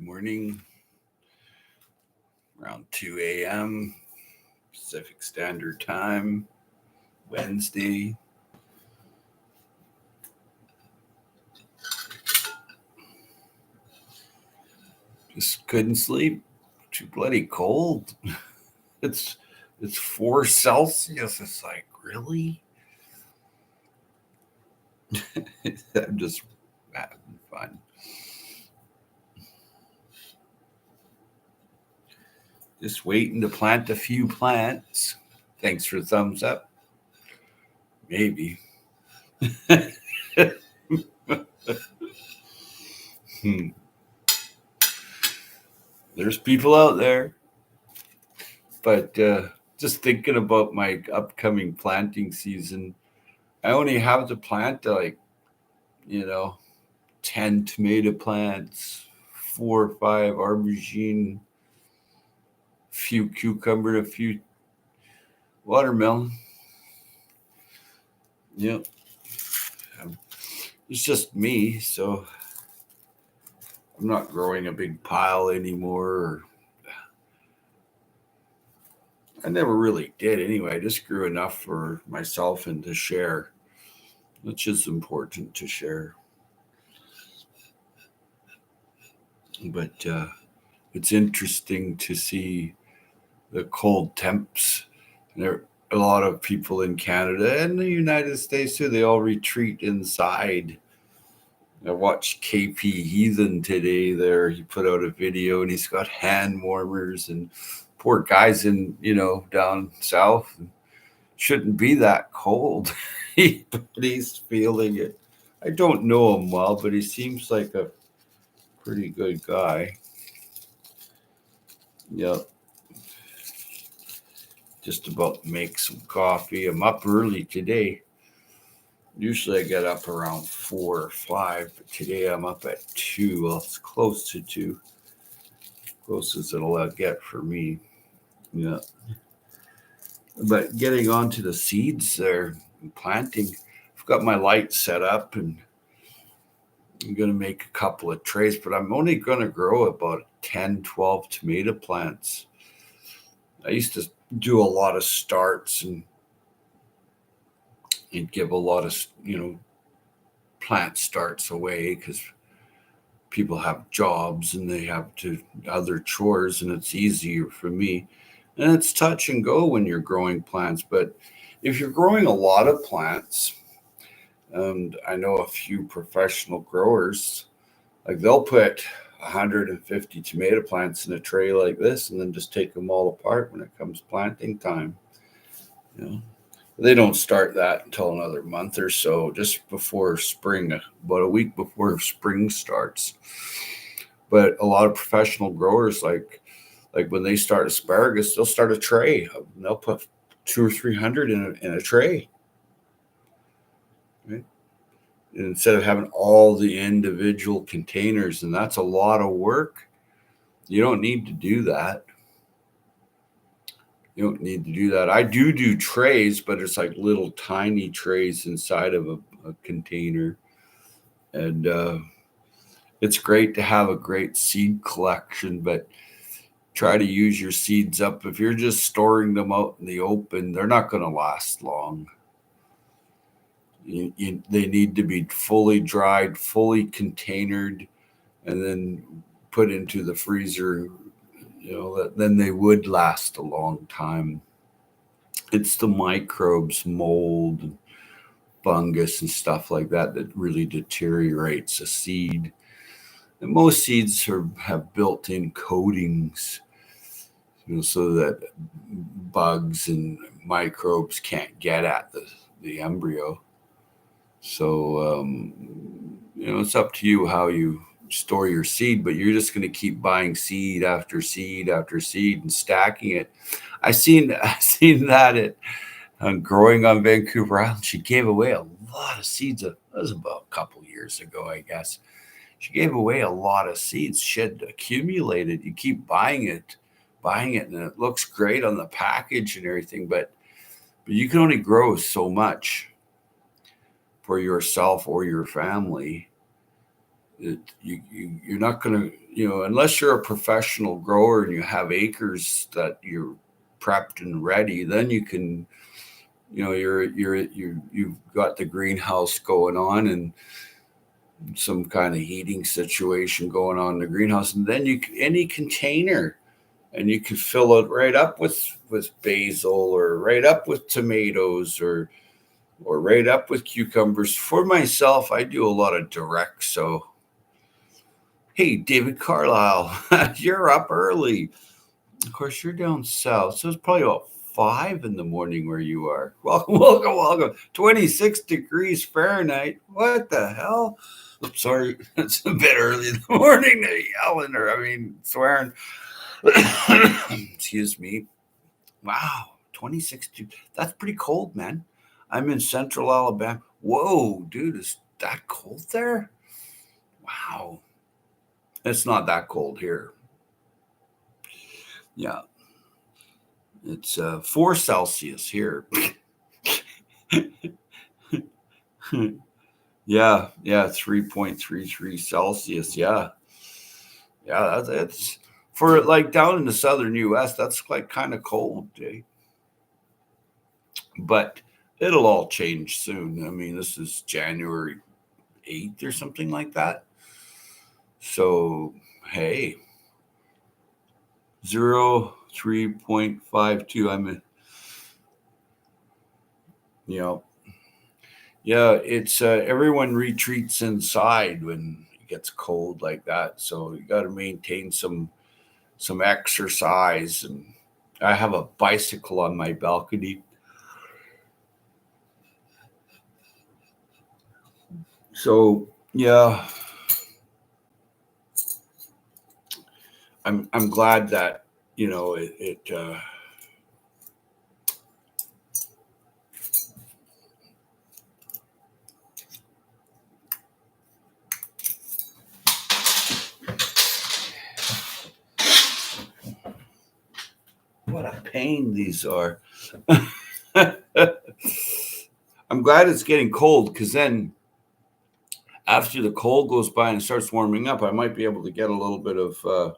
morning, around 2 a.m. Pacific Standard Time, Wednesday. Just couldn't sleep. Too bloody cold. It's it's 4 Celsius. It's like, really? I'm just having fun. Just waiting to plant a few plants. Thanks for the thumbs up. Maybe. There's people out there. But just thinking about my upcoming planting season, I only have to plant 10 tomato plants, 4 or 5 aubergine, few cucumber, a few watermelon. Yep. It's just me, so I'm not growing a big pile anymore. I never really did anyway. I just grew enough for myself and to share, which is important to share. But it's interesting to see the cold temps. There are a lot of people in Canada and the United States too. They all retreat inside. I watched KP Heathen today. There, he put out a video and he's got hand warmers, and poor guys in down south shouldn't be that cold, but he's feeling it. I don't know him well, but he seems like a pretty good guy. Yep. Just about to make some coffee. I'm up early today. Usually I get up around 4 or 5, but today I'm up at 2. Well, it's close to 2. Close as it'll get for me. Yeah. But getting onto the seeds there and planting, I've got my light set up and I'm going to make a couple of trays, but I'm only going to grow about 10, 12 tomato plants. I used to do a lot of starts and give a lot of plant starts away because people have jobs and they have to other chores, and it's easier for me. And it's touch and go when you're growing plants. But if you're growing a lot of plants, and I know a few professional growers, like they'll put 150 tomato plants in a tray like this and then just take them all apart when it comes planting time. They don't start that until another month or so, just before spring, about a week before spring starts. But a lot of professional growers, like when they start asparagus, they'll start a tray. And they'll put 200 or 300 in a tray. Right? Instead of having all the individual containers, and that's a lot of work. You don't need to do that. You don't need to do that. I do trays, but it's like little tiny trays inside of a container. And it's great to have a great seed collection, but try to use your seeds up. If you're just storing them out in the open, they're not going to last long. They need to be fully dried, fully containered, and then put into the freezer. Then they would last a long time. It's the microbes, mold, and fungus, and stuff like that really deteriorates a seed. And most seeds have built-in coatings, so that bugs and microbes can't get at the embryo. So, it's up to you how you store your seed, but you're just going to keep buying seed after seed after seed and stacking it. I seen that at Growing on Vancouver Island. She gave away a lot of seeds. That was about a couple years ago, I guess. She gave away a lot of seeds. She had accumulated. You keep buying it, and it looks great on the package and everything, but you can only grow so much for yourself or your family. You're not going to, unless you're a professional grower and you have acres that you're prepped and ready, then you can, you've got the greenhouse going on and some kind of heating situation going on in the greenhouse, and then any container, and you can fill it right up with basil, or right up with tomatoes, or right up with cucumbers. For myself, I do a lot of direct. So, hey, David Carlisle, you're up early. Of course, you're down south, so it's probably about 5 in the morning where you are. Welcome, welcome, welcome. 26 degrees Fahrenheit. What the hell? Oops, sorry, it's a bit early in the morning to yelling, or swearing. Excuse me. Wow, 26. That's pretty cold, man. I'm in central Alabama. Whoa, dude, is that cold there? Wow. It's not that cold here. Yeah. It's 4 Celsius here. Yeah, 3.33 Celsius. Yeah. Yeah, that's for like down in the southern US, that's like kind of cold, eh? But it'll all change soon. This is January 8th or something like that. So, hey, 3.52. Yeah, it's everyone retreats inside when it gets cold like that. So you got to maintain some exercise. And I have a bicycle on my balcony. So yeah, I'm glad that it what a pain these are. I'm glad it's getting cold, because then after the cold goes by and it starts warming up, I might be able to get a little bit of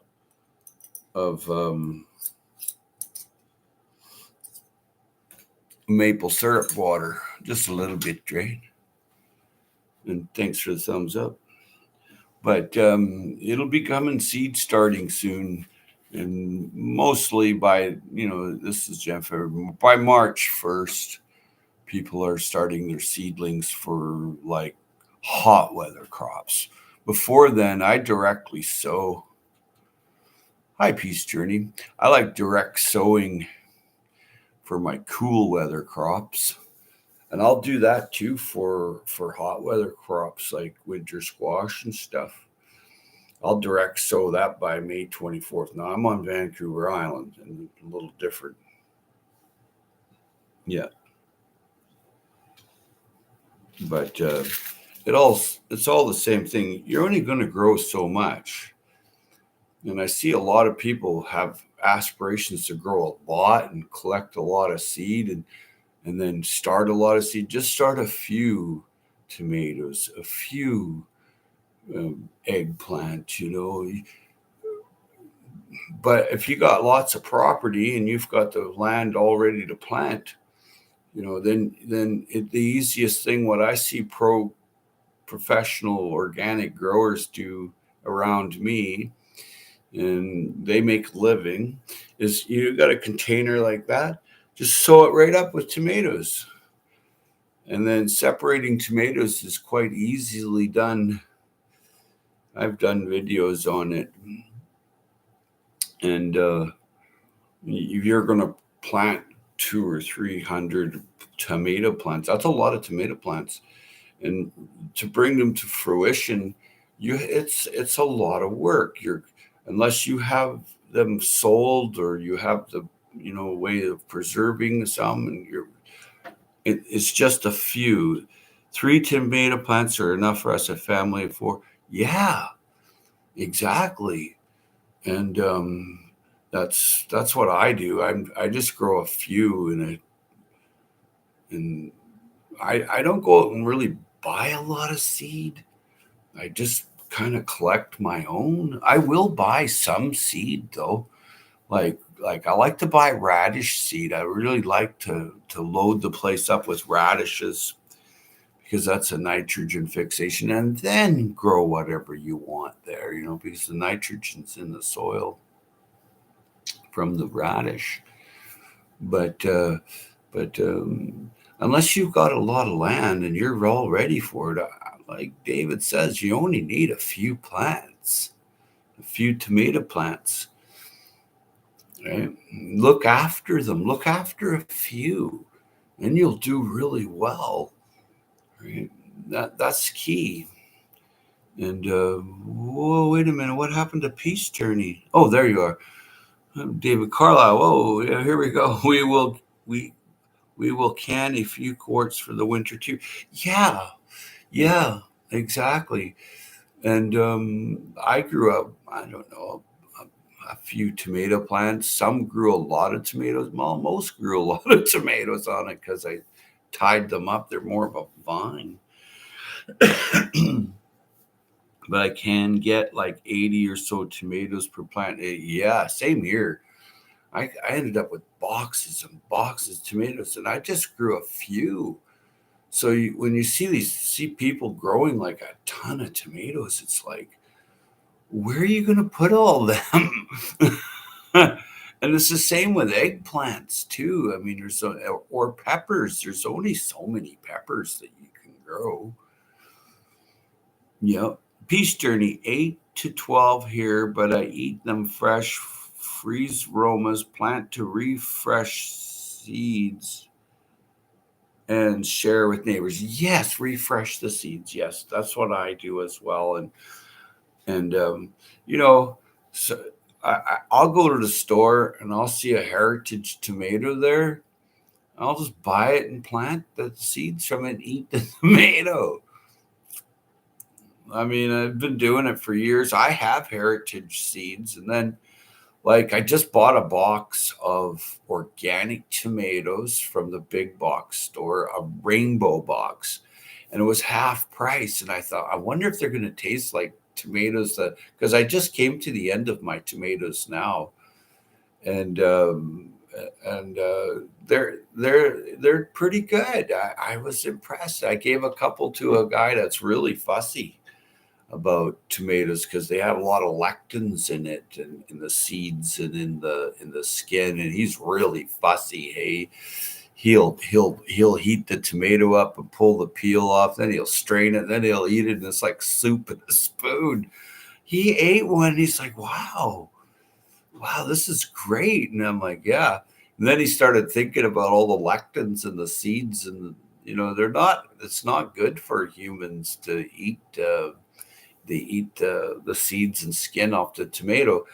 maple syrup water, just a little bit, Dre. And thanks for the thumbs up. But it'll be coming seed starting soon, and mostly by this is Jeff. By March 1st, people are starting their seedlings for like hot weather crops. Before then, I directly sow. Hi, Peace Journey. I like direct sowing for my cool weather crops. And I'll do that too for hot weather crops like winter squash and stuff. I'll direct sow that by May 24th. Now I'm on Vancouver Island, and a little different. Yeah. But it's all the same thing. You're only going to grow so much. And I see a lot of people have aspirations to grow a lot and collect a lot of seed, and then start a lot of seed. Just start a few tomatoes, a few eggplant, But if you got lots of property and you've got the land all ready to plant, the easiest thing, what I see professional organic growers do around me, and they make a living, is you got a container like that, just sew it right up with tomatoes. And then separating tomatoes is quite easily done. I've done videos on it. And if you're going to plant 200 or 300 tomato plants, that's a lot of tomato plants. And to bring them to fruition, it's a lot of work. Unless you have them sold, or you have the way of preserving some, and it's just a few. 3 tomato plants are enough for us, a family of 4. Yeah, exactly. And that's what I do. I just grow a few, and I don't go out and really buy a lot of seed. I just kind of collect my own. I will buy some seed though. Like I like to buy radish seed. I really like to load the place up with radishes because that's a nitrogen fixation, and then grow whatever you want there, because the nitrogen's in the soil from the radish. But unless you've got a lot of land and you're all ready for it, like David says, you only need a few plants, a few tomato plants. Right? Look after them. Look after a few, and you'll do really well. Right? That's key. And whoa, wait a minute. What happened to Peace Journey? Oh, there you are, David Carlisle. Whoa, yeah, here we go. We will can a few quarts for the winter too. Yeah, yeah, exactly. And I grew up. I don't know. A few tomato plants. Some grew a lot of tomatoes. Well, most grew a lot of tomatoes on it because I tied them up. They're more of a vine. But I can get like 80 or so tomatoes per plant. Yeah, same here. I ended up with boxes and boxes of tomatoes, and I just grew a few. So when you see people growing like a ton of tomatoes, it's like, where are you going to put all them? And it's the same with eggplants too. I mean, or peppers. There's only so many peppers that you can grow. Yep. Peace Journey, 8 to 12 here, but I eat them fresh. Freeze aromas, plant to refresh seeds, and share with neighbors. Yes, refresh the seeds. Yes, that's what I do as well. And you know, so I'll go to the store and I'll see a heritage tomato there. I'll just buy it and plant the seeds from it and eat the tomato. I mean, I've been doing it for years. I have heritage seeds. And then, like, I just bought a box of organic tomatoes from the big box store, a rainbow box, and it was half price. And I thought, I wonder if they're going to taste like tomatoes because I just came to the end of my tomatoes now. And they're pretty good. I was impressed. I gave a couple to a guy that's really fussy about tomatoes because they have a lot of lectins in it and in the seeds and in the skin, and he's really fussy. Hey, he'll heat the tomato up and pull the peel off, then he'll strain it, then he'll eat it, and it's like soup in a spoon. He ate one, he's like, wow, this is great. And I'm like, yeah. And then he started thinking about all the lectins in the seeds, and it's not good for humans to eat. They eat the seeds and skin off the tomato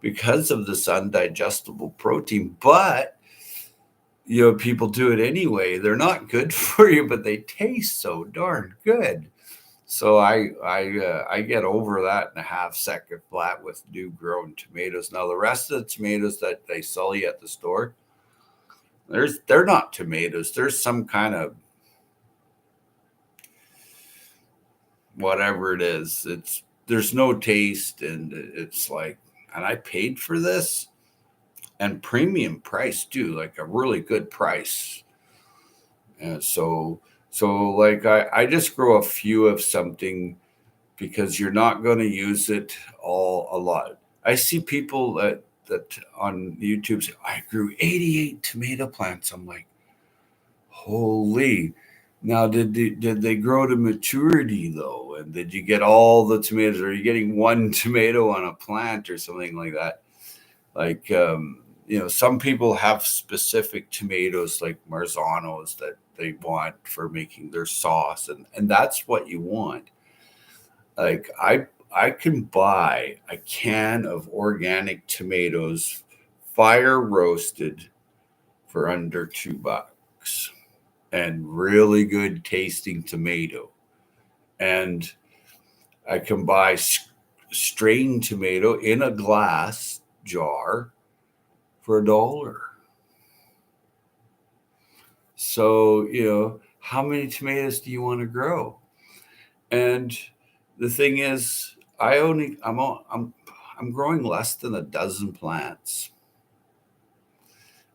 because of this undigestible protein. But people do it anyway. They're not good for you, but they taste so darn good. So I get over that in a half second flat with new grown tomatoes. Now the rest of the tomatoes that they sell you at the store, they're not tomatoes. There's some kind of whatever it is. There's no taste, and it's like, and I paid for this, and premium price too, like a really good price. And so like I just grow a few of something because you're not going to use it all a lot. I see people that on YouTube say, I grew 88 tomato plants. I'm like, holy. Now, did they grow to maturity though? And did you get all the tomatoes? Or are you getting one tomato on a plant or something like that? Like, some people have specific tomatoes like Marzanos that they want for making their sauce, and that's what you want. Like I can buy a can of organic tomatoes, fire roasted, for under $2, and really good tasting tomato. And I can buy strained tomato in a glass jar for $1. So, how many tomatoes do you want to grow? And The thing is, I'm growing less than a dozen plants,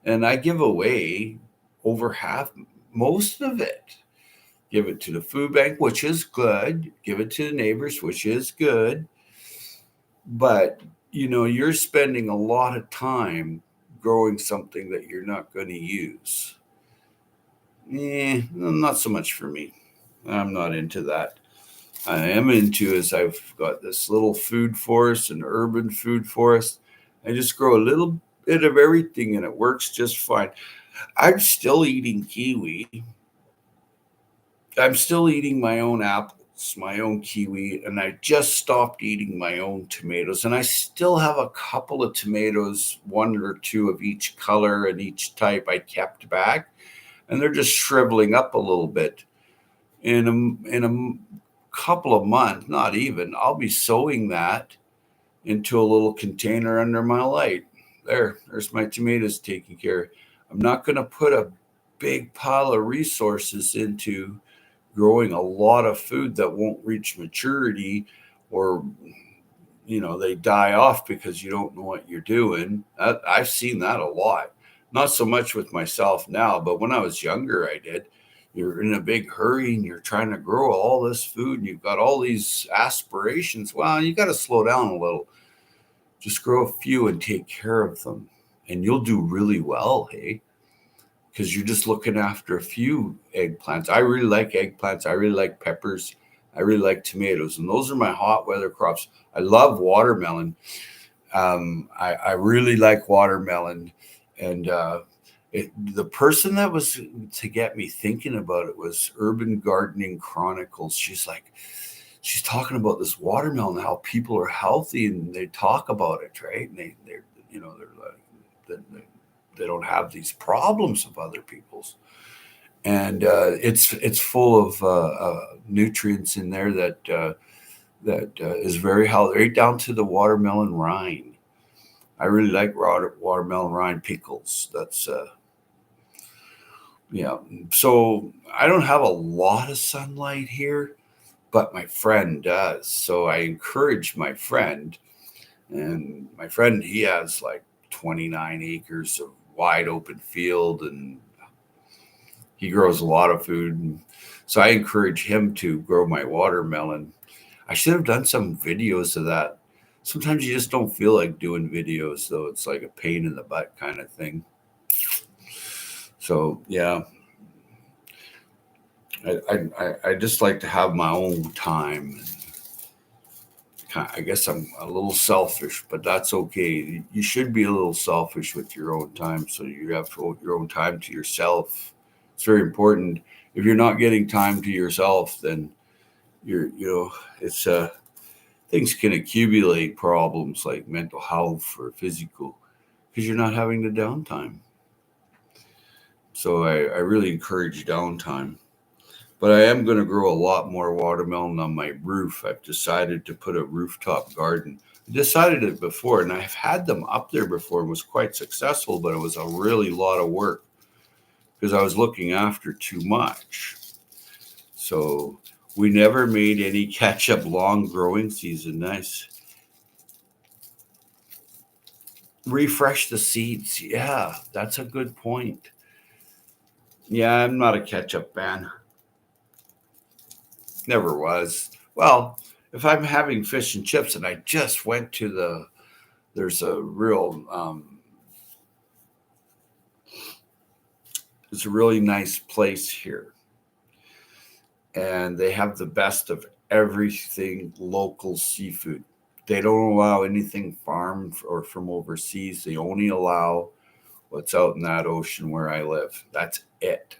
and I give away over half, most of it. Give it to the food bank, which is good. Give it to the neighbors, which is good. But you're spending a lot of time growing something that you're not going to use. Not so much for me. I'm not into that. I am into is I've got this little food forest, an urban food forest. I just grow a little bit of everything and it works just fine. I'm still eating kiwi. I'm still eating my own apples, my own kiwi, and I just stopped eating my own tomatoes. And I still have a couple of tomatoes, one or two of each color and each type I kept back, and they're just shriveling up a little bit. In a couple of months, not even, I'll be sowing that into a little container under my light. There's my tomatoes taken care of. I'm not going to put a big pile of resources into growing a lot of food that won't reach maturity, or they die off because you don't know what you're doing. I've seen that a lot. Not so much with myself now, but when I was younger, I did. You're in a big hurry and you're trying to grow all this food and you've got all these aspirations. Well, you got to slow down a little. Just grow a few and take care of them, and you'll do really well, hey? Because you're just looking after a few eggplants. I really like eggplants. I really like peppers. I really like tomatoes, and those are my hot weather crops. I love watermelon. I really like watermelon, and the person that was to get me thinking about it was Urban Gardening Chronicles. She's talking about this watermelon, how people are healthy, and they talk about it, right? And they're like, they don't have these problems of other people's, and it's full of nutrients in there that is very healthy, right down to the watermelon rind. I really like watermelon rind pickles. That's yeah. So I don't have a lot of sunlight here, but my friend does. So I encourage my friend, and my friend, he has like 29 acres of wide open field, and he grows a lot of food. And so I encourage him to grow my watermelon. I should have done some videos of that. Sometimes you just don't feel like doing videos, though. It's like a pain in the butt kind of thing. So yeah, I just like to have my own time. I guess I'm a little selfish, but that's okay. You should be a little selfish with your own time, so you have your own time to yourself. It's very important. If you're not getting time to yourself, then it's things can accumulate problems like mental health or physical because you're not having the downtime. So I really encourage downtime. But I am going to grow a lot more watermelon on my roof. I've decided to put a rooftop garden. I decided it before, and I've had them up there before and was quite successful, but it was a really lot of work because I was looking after too much. So we never made any catch up long growing season. Nice. Refresh the seeds. Yeah, that's a good point. Yeah, I'm not a ketchup fan. Never was. Well, if I'm having fish and chips and I just went to there's a real it's a really nice place here, and they have the best of everything local seafood. They don't allow anything farmed or from overseas. They only allow what's out in that ocean where I live. That's it.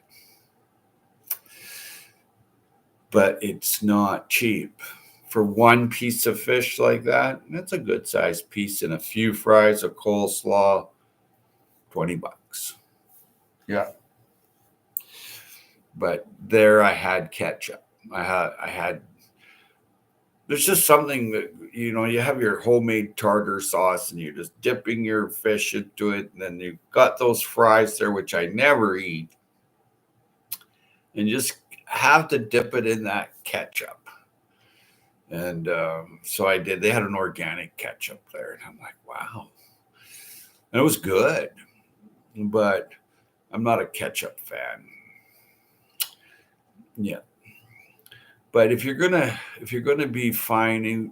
But it's not cheap. For one piece of fish like that, that's a good sized piece and a few fries, a coleslaw, $20. Yeah. But there I had ketchup. I had there's just something that you have your homemade tartar sauce and you're just dipping your fish into it, and then you've got those fries there, which I never eat, and just have to dip it in that ketchup. And so I did. They had an organic ketchup there, and I'm like, wow, and it was good. But I'm not a ketchup fan. Yeah, but if you're gonna be finite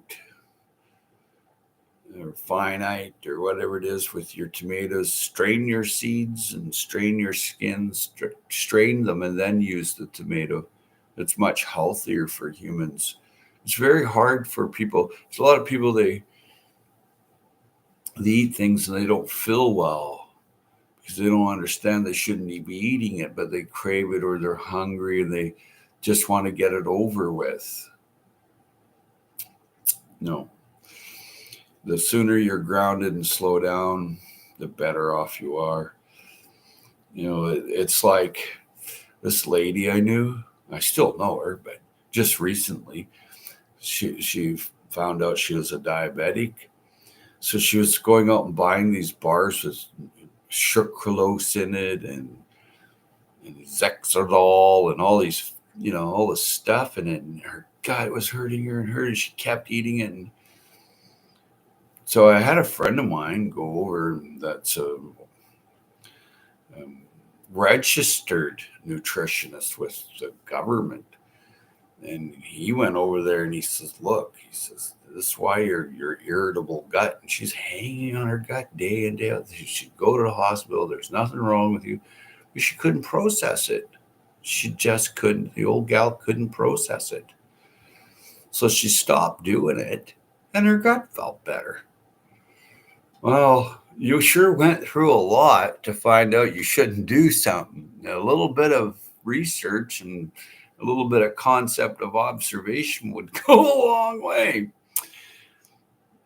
or whatever it is with your tomatoes, strain your seeds and strain your skins, strain them, and then use the tomato. It's much healthier for humans. It's very hard for people. There's a lot of people they eat things and they don't feel well because they don't understand they shouldn't be eating it, but they crave it or they're hungry and they just want to get it over with. No, the sooner you're grounded and slow down, the better off you are. It's like this lady I knew. I still know her, but just recently, she found out she was a diabetic. So she was going out and buying these bars with sucralose in it and Zexadol and all these, all this stuff in it. And her God, it was hurting her and her. And she kept eating it. And so I had a friend of mine go over that's a um, registered nutritionist with the government. And he went over there and he says, look, he says, this is why your irritable gut. And she's hanging on her gut day in, day out. She should go to the hospital. There's nothing wrong with you. But she couldn't process it. She just couldn't. The old gal couldn't process it. So she stopped doing it and her gut felt better. Well, you sure went through a lot to find out you shouldn't do something. A little bit of research and a little bit of concept of observation would go a long way.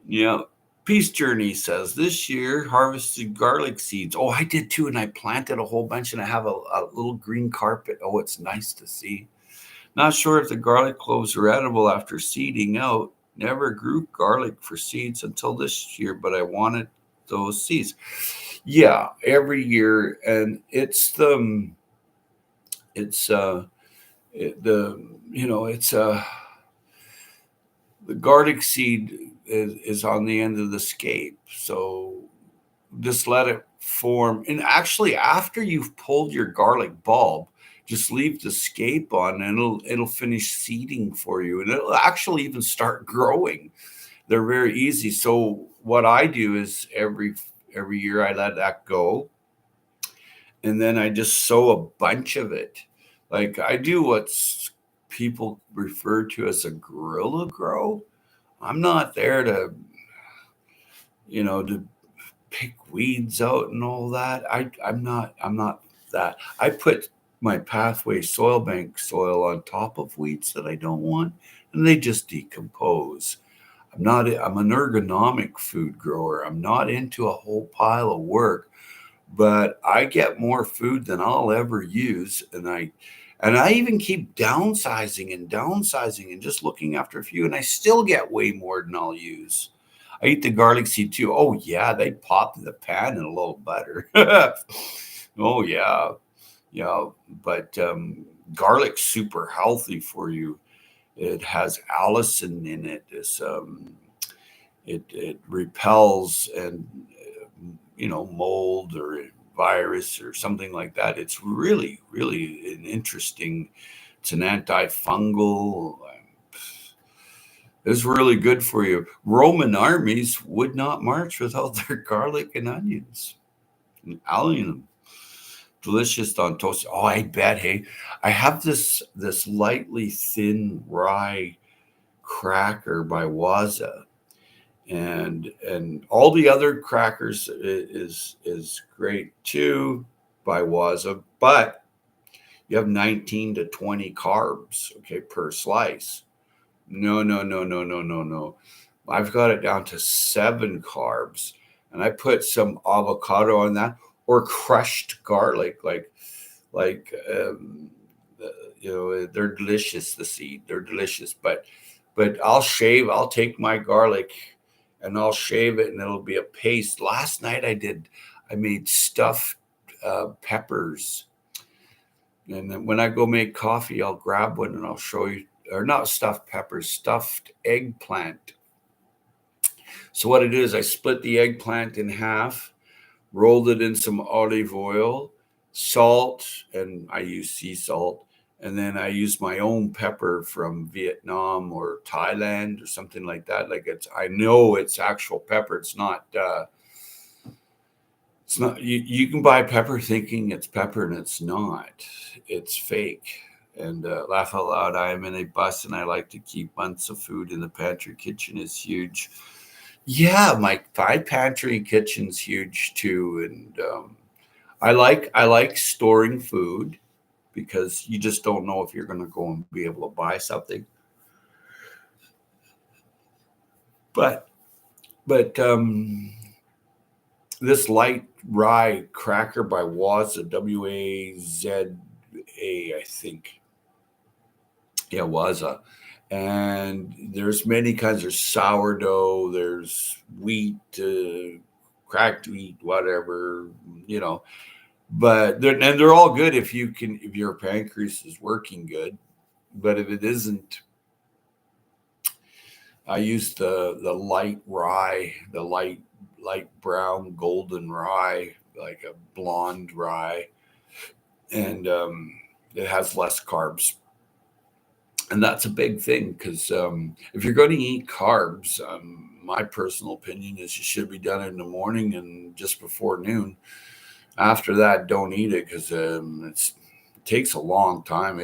Yeah. Peace Journey says this year harvested garlic seeds. Oh, I did too. And I planted a whole bunch and I have a little green carpet. Oh, it's nice to see. Not sure if the garlic cloves are edible after seeding out. Never grew garlic for seeds until this year, but I wanted those seeds. Yeah, every year. And it's it, the it's the garlic seed is on the end of the scape, so just let it form. And actually, after you've pulled your garlic bulb, just leave the scape on, and it'll finish seeding for you, and it'll actually even start growing. They're very easy. So what I do is every year I let that go, and then I just sow a bunch of it. Like I do what's people refer to as a guerrilla grow. I'm not there to pick weeds out and all that. I'm not that. I put my pathway soil bank soil on top of weeds that I don't want, and they just decompose. I'm an ergonomic food grower. I'm not into a whole pile of work, but I get more food than I'll ever use, and I even keep downsizing and just looking after a few, and I still get way more than I'll use. I eat the garlic seed too. Oh yeah, they pop in the pan in a little butter. Oh yeah, yeah. But garlic's super healthy for you. It has allicin in it. It repels and mold or virus or something like that. It's really really an interesting. It's an antifungal. It's really good for you. Roman armies would not march without their garlic and onions and allium. Delicious on toast. Oh, I bet. Hey, I have this lightly thin rye cracker by Waza, and all the other crackers is great too by Waza, but you have 19 to 20 carbs, okay, per slice. No, no, no, no, no, no, no. I've got it down to 7 carbs, and I put some avocado on that or crushed garlic, like they're delicious. The seed, they're delicious, but I'll take my garlic and I'll shave it, and it'll be a paste. Last night I made stuffed peppers, and then when I go make coffee, I'll grab one and I'll show you. or not stuffed peppers, stuffed eggplant. So what I do is I split the eggplant in half, rolled it in some olive oil, salt, and I use sea salt. And then I use my own pepper from Vietnam or Thailand or something like that. Like I know it's actual pepper. It's not. It's not. You can buy pepper thinking it's pepper, and it's not. It's fake. And laugh out loud. I am in a bus, and I like to keep months of food in the pantry. Kitchen is huge. Yeah, my pantry and kitchen's huge too, and I like storing food because you just don't know if you're going to go and be able to buy something. But this light rye cracker by Waza, Waza, I think. Yeah, Waza. And there's many kinds. There's sourdough, there's wheat, cracked wheat, whatever, you know. But they're all good if your pancreas is working good. But if it isn't, I use the light rye, the light brown golden rye, like a blonde rye, and it has less carbs. And that's a big thing because if you're going to eat carbs, my personal opinion is you should be done in the morning and just before noon. After that, don't eat it because it takes a long time.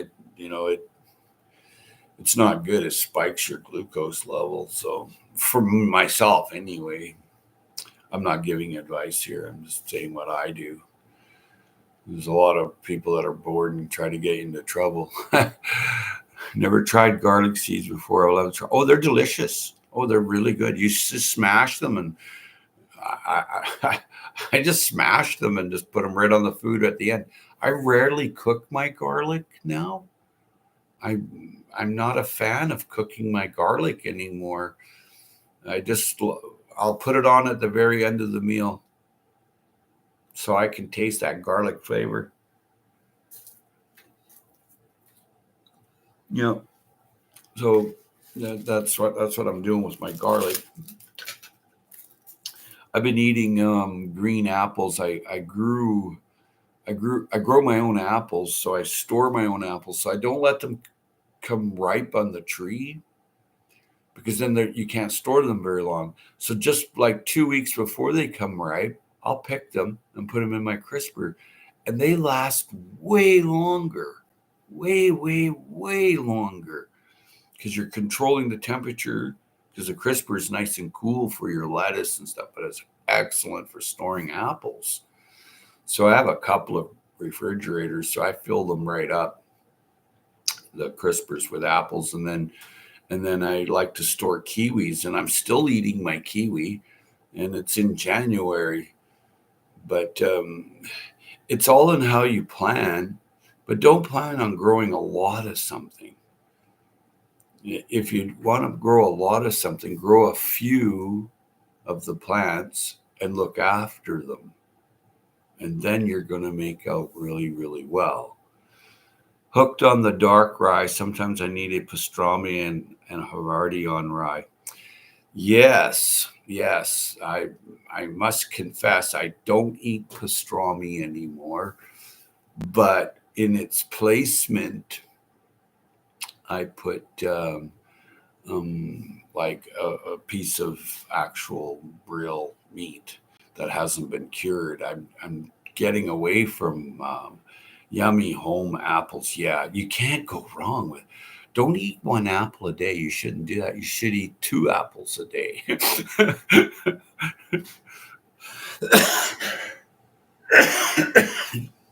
It's not good. It spikes your glucose level. So for myself, anyway, I'm not giving advice here. I'm just saying what I do. There's a lot of people that are bored and try to get into trouble. Never tried garlic seeds before. I'll have to try. Oh, they're delicious. Oh, they're really good. You just smash them, and I just smash them and just put them right on the food at the end. I rarely cook my garlic now. I I'm not a fan of cooking my garlic anymore. I just I'll put it on at the very end of the meal so I can taste that garlic flavor. Yeah. So that's what I'm doing with my garlic. I've been eating green apples. I grow my own apples, so I store my own apples. So I don't let them come ripe on the tree because then you can't store them very long. So just like 2 weeks before they come ripe, I'll pick them and put them in my crisper, and they last way longer, way longer because you're controlling the temperature. Because the crisper is nice and cool for your lettuce and stuff, but it's excellent for storing apples. So I have a couple of refrigerators, so I fill them right up, the crispers with apples, and then I like to store kiwis, and I'm still eating my kiwi, and it's in January. But it's all in how you plan, but don't plan on growing a lot of something. If you want to grow a lot of something, grow a few of the plants and look after them. And then you're going to make out really, really well. Hooked on the dark rye. Sometimes I need a pastrami and Havarti on rye. Yes, yes. I must confess I don't eat pastrami anymore, but in its placement, I put like a piece of actual real meat that hasn't been cured. I'm getting away from yummy home apples. Yeah, you can't go wrong with. Don't eat one apple a day. You shouldn't do that. You should eat two apples a day.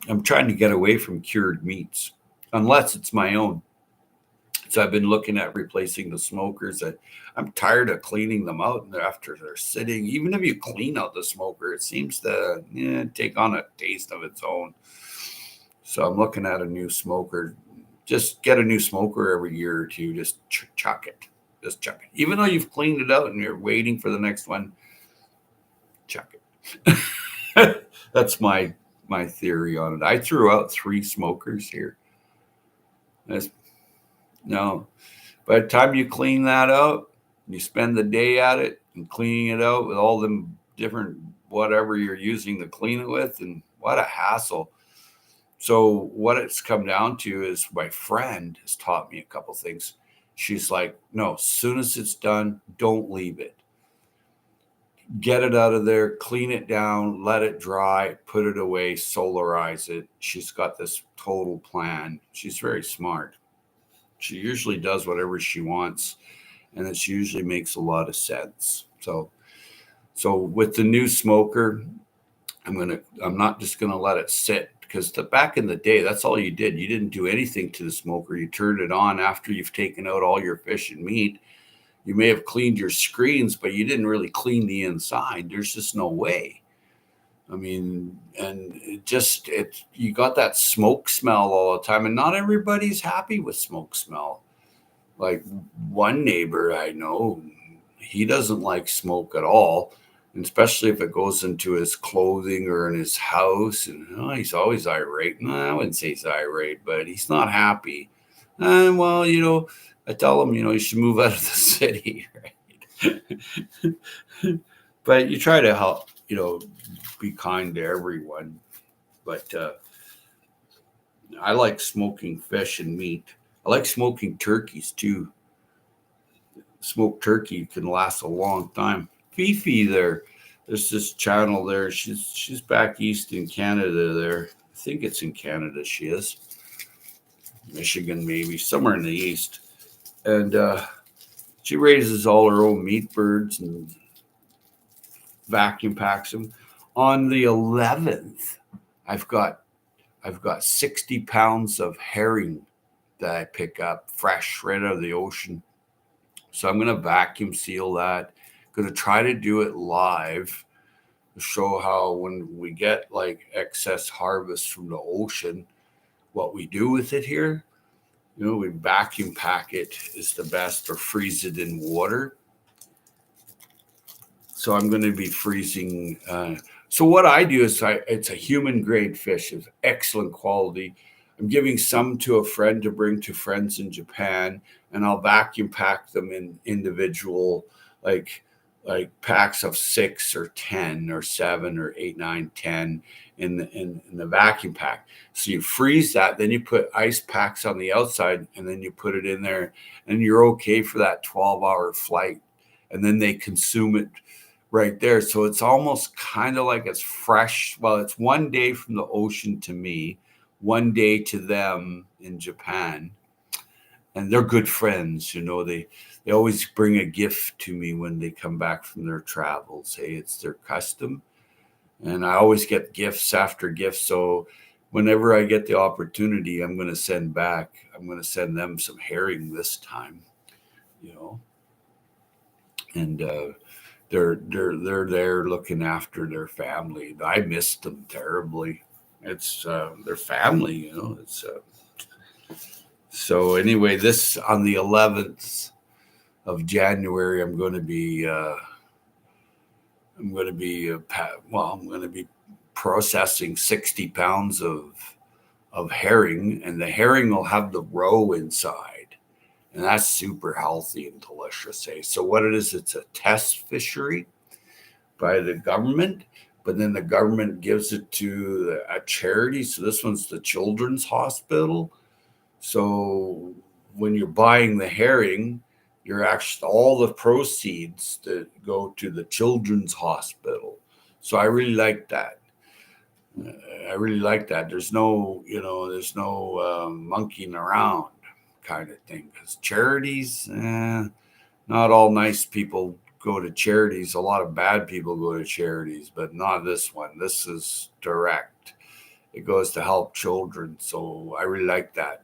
I'm trying to get away from cured meats, unless it's my own. So I've been looking at replacing the smokers. I'm tired of cleaning them out and after they're sitting. Even if you clean out the smoker, it seems to take on a taste of its own. So I'm looking at a new smoker. Just get a new smoker every year or two. Just chuck it. Just chuck it. Even though you've cleaned it out and you're waiting for the next one, chuck it. That's my theory on it. I threw out 3 smokers here. That's, no. By the time you clean that out, you spend the day at it and cleaning it out with all them different whatever you're using to clean it with, and what a hassle. So what it's come down to is my friend has taught me a couple things. She's like, no, as soon as it's done, don't leave it. Get it out of there, clean it down, let it dry, put it away, solarize it. She's got this total plan. She's very smart. She usually does whatever she wants, and it usually makes a lot of sense. So with the new smoker, I'm not just gonna let it sit, because back in the day, that's all you did. You didn't do anything to the smoker. You turned it on after you've taken out all your fish and meat. You may have cleaned your screens, but you didn't really clean the inside. There's just no way. I mean, and you got that smoke smell all the time, and not everybody's happy with smoke smell. Like one neighbor I know, he doesn't like smoke at all, and especially if it goes into his clothing or in his house. And he's always irate. No, I wouldn't say he's irate, but he's not happy. And well, I tell him, you should move out of the city, right? But you try to help, be kind to everyone. But I like smoking fish and meat. I like smoking turkeys too. Smoked turkey can last a long time. Fifi there's this channel there. She's back east in Canada there. I think it's in Canada she is. Michigan, maybe, somewhere in the east. And she raises all her own meat birds and vacuum packs them. On the 11th, I've got 60 pounds of herring that I pick up fresh right out of the ocean. So I'm going to vacuum seal that. Going to try to do it live to show how when we get like excess harvest from the ocean, what we do with it here. We vacuum pack it is the best, or freeze it in water. So I'm going to be freezing. So what I do is it's a human grade fish. It's excellent quality. I'm giving some to a friend to bring to friends in Japan, and I'll vacuum pack them in individual, like packs of 6 or 10 or 7 or 8, 9, 10 in the vacuum pack. So you freeze that, then you put ice packs on the outside, and then you put it in there, and you're okay for that 12-hour flight. And then they consume it right there. So it's almost kind of like it's fresh. Well, it's one day from the ocean to me, one day to them in Japan. And they're good friends. They always bring a gift to me when they come back from their travels. Hey, it's their custom. And I always get gifts after gifts. So whenever I get the opportunity, I'm going to send them some herring this time, and they're there looking after their family. I missed them terribly. It's their family, It's so anyway. This on the 11th of January, I'm going to be processing 60 pounds of herring, and the herring will have the roe inside, and that's super healthy and delicious. So what it is, it's a test fishery by the government, but then the government gives it to a charity. So this one's the Children's Hospital. So when you're buying the herring, you're actually all the proceeds that go to the Children's Hospital. So I really like that. There's no, monkeying around kind of thing, because charities, not all nice people go to charities. A lot of bad people go to charities, but not this one. This is direct. It goes to help children. So I really like that.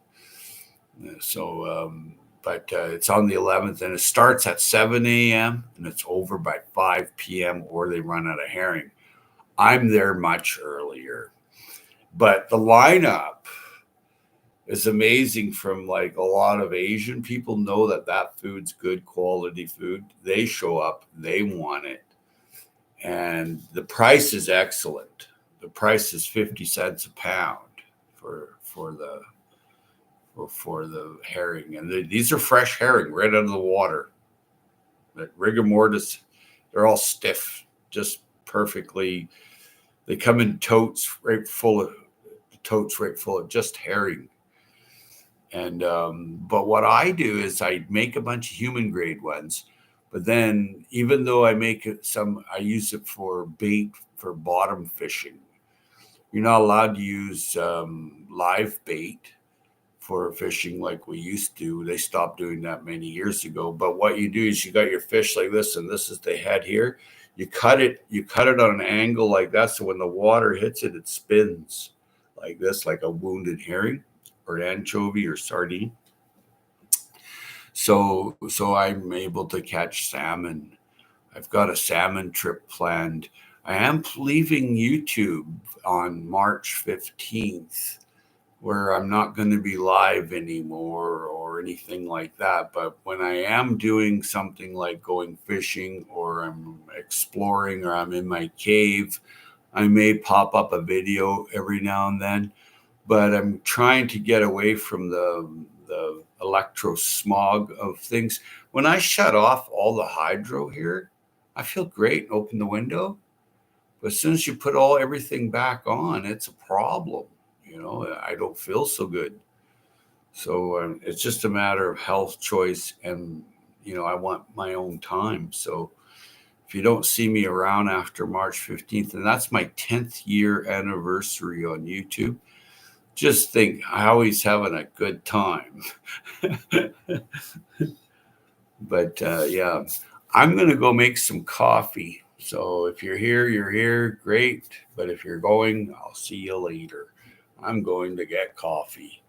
But it's on the 11th, and it starts at 7 a.m. and it's over by 5 p.m. or they run out of herring. I'm there much earlier, but the lineup is amazing. From like a lot of Asian people know that food's good quality food. They show up, they want it, and the price is excellent. The price is 50 cents a pound for for the herring. And these are fresh herring right out of the water. That rigor mortis, they're all stiff, just perfectly. They come in totes right full of just herring. And but what I do is I make a bunch of human grade ones, but then even though I make it some, I use it for bait for bottom fishing. You're not allowed to use live bait for fishing like we used to. They stopped doing that many years ago. But what you do is you got your fish like this, and this is the head here. You cut it on an angle like that, so when the water hits it, it spins like this, like a wounded herring or an anchovy or sardine. So I'm able to catch salmon. I've got a salmon trip planned. I am leaving YouTube on March 15th, where I'm not going to be live anymore or anything like that. But when I am doing something like going fishing or I'm exploring or I'm in my cave, I may pop up a video every now and then. But I'm trying to get away from the electro smog of things. When I shut off all the hydro here, I feel great and open the window. But as soon as you put everything back on, it's a problem. I don't feel so good. So it's just a matter of health choice, and I want my own time. So if you don't see me around after March 15th, and that's my 10th year anniversary on YouTube, just think I always having a good time. But yeah, I'm going to go make some coffee. So if you're here, you're here. Great. But if you're going, I'll see you later. I'm going to get coffee.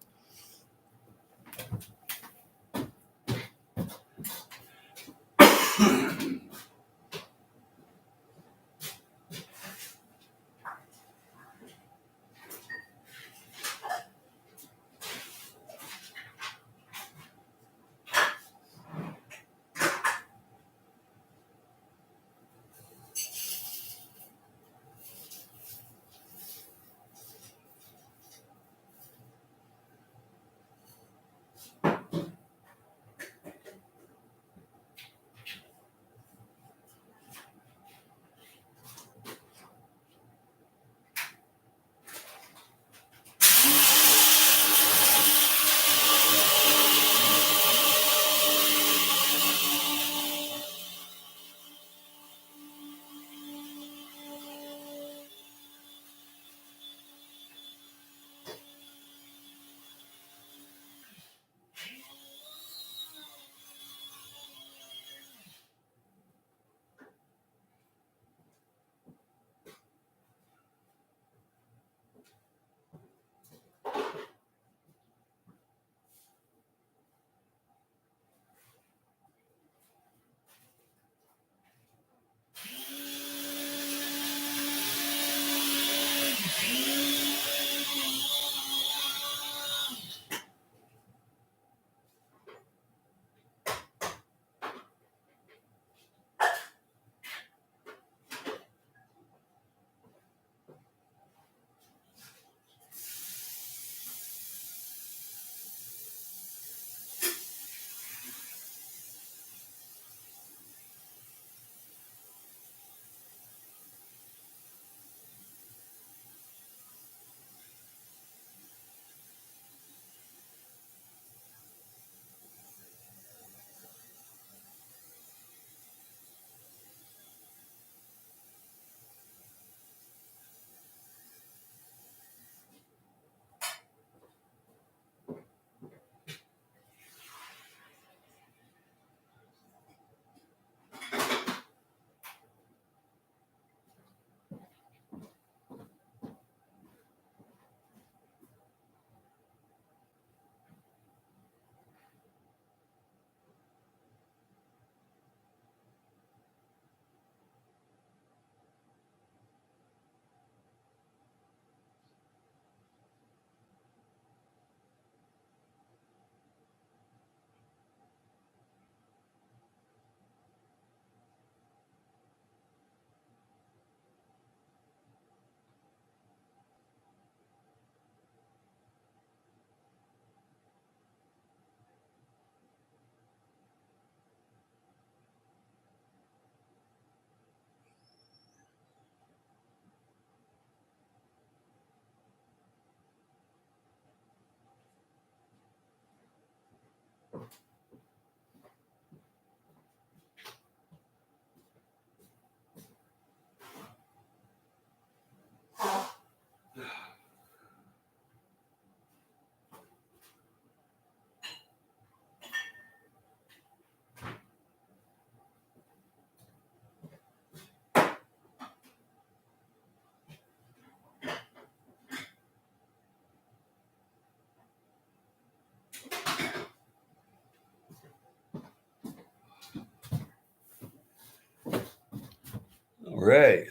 right.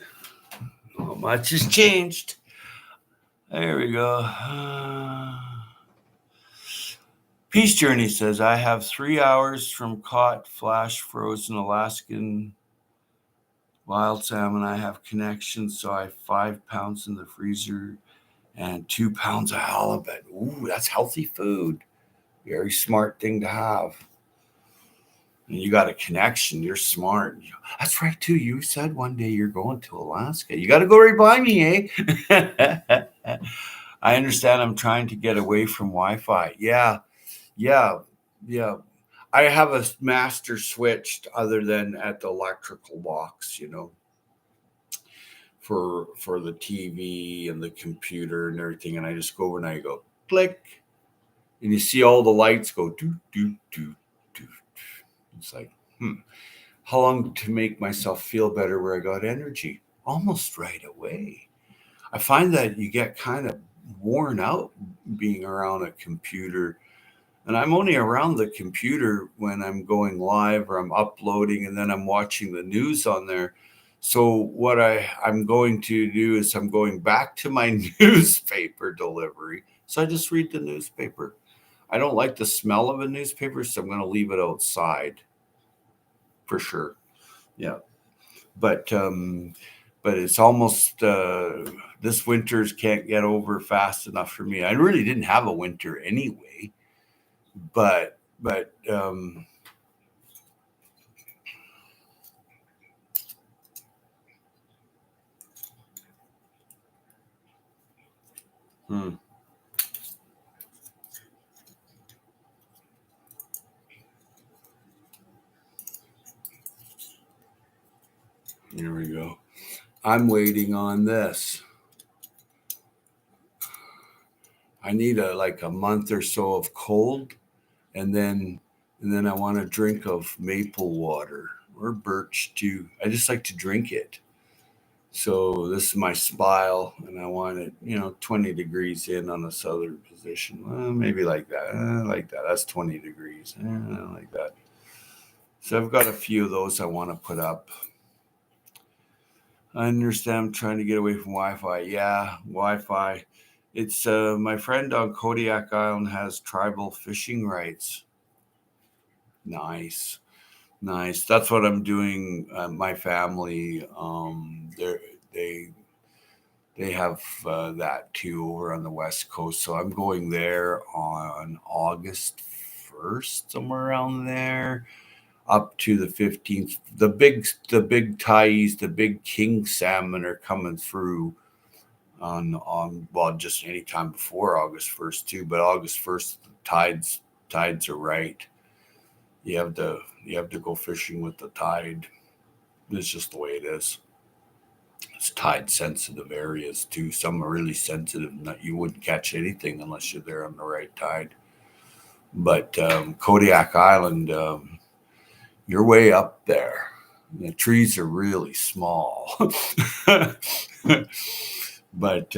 Not much has changed. There we go. Peace Journey says, I have 3 hours from caught, flash frozen Alaskan wild salmon. I have connections, so I have 5 pounds in the freezer and 2 pounds of halibut. Ooh, that's healthy food. Very smart thing to have. And you got a connection. You're smart. That's right, too. You said one day you're going to Alaska. You got to go right by me, eh? I understand I'm trying to get away from Wi-Fi. Yeah. I have a master switched other than at the electrical box, for the TV and the computer and everything. And I just go over and I go click, and you see all the lights go do do do do. It's like, how long to make myself feel better where I got energy? Almost right away. I find that you get kind of worn out being around a computer. And I'm only around the computer when I'm going live or I'm uploading and then I'm watching the news on there. So what I'm going to do is I'm going back to my newspaper delivery. So I just read the newspaper. I don't like the smell of a newspaper, so I'm going to leave it outside for sure. Yeah. But it's almost this winters can't get over fast enough for me. I really didn't have a winter anyway, but here we go. I'm waiting on this. I need a month or so of cold, and then I want a drink of maple water or birch too. I just like to drink it. So this is my spile, and I want it, 20 degrees in on the southern position. Well, maybe like that. Like that. That's 20 degrees. Like that. So I've got a few of those I want to put up. I understand I'm trying to get away from Wi-Fi. Yeah, Wi-Fi. It's my friend on Kodiak Island has tribal fishing rights. Nice. Nice. That's what I'm doing. My family, they they have that too over on the west coast. So I'm going there on August 1st, somewhere around there, up to the 15th. The big ties, the big king salmon are coming through on well, just any time before August 1st too. But August 1st, the tides are right. You have to go fishing with the tide. It's just the way it is. It's tide sensitive areas too. Some are really sensitive. Not, you wouldn't catch anything unless you're there on the right tide. But Kodiak Island, you're way up there. The trees are really small. But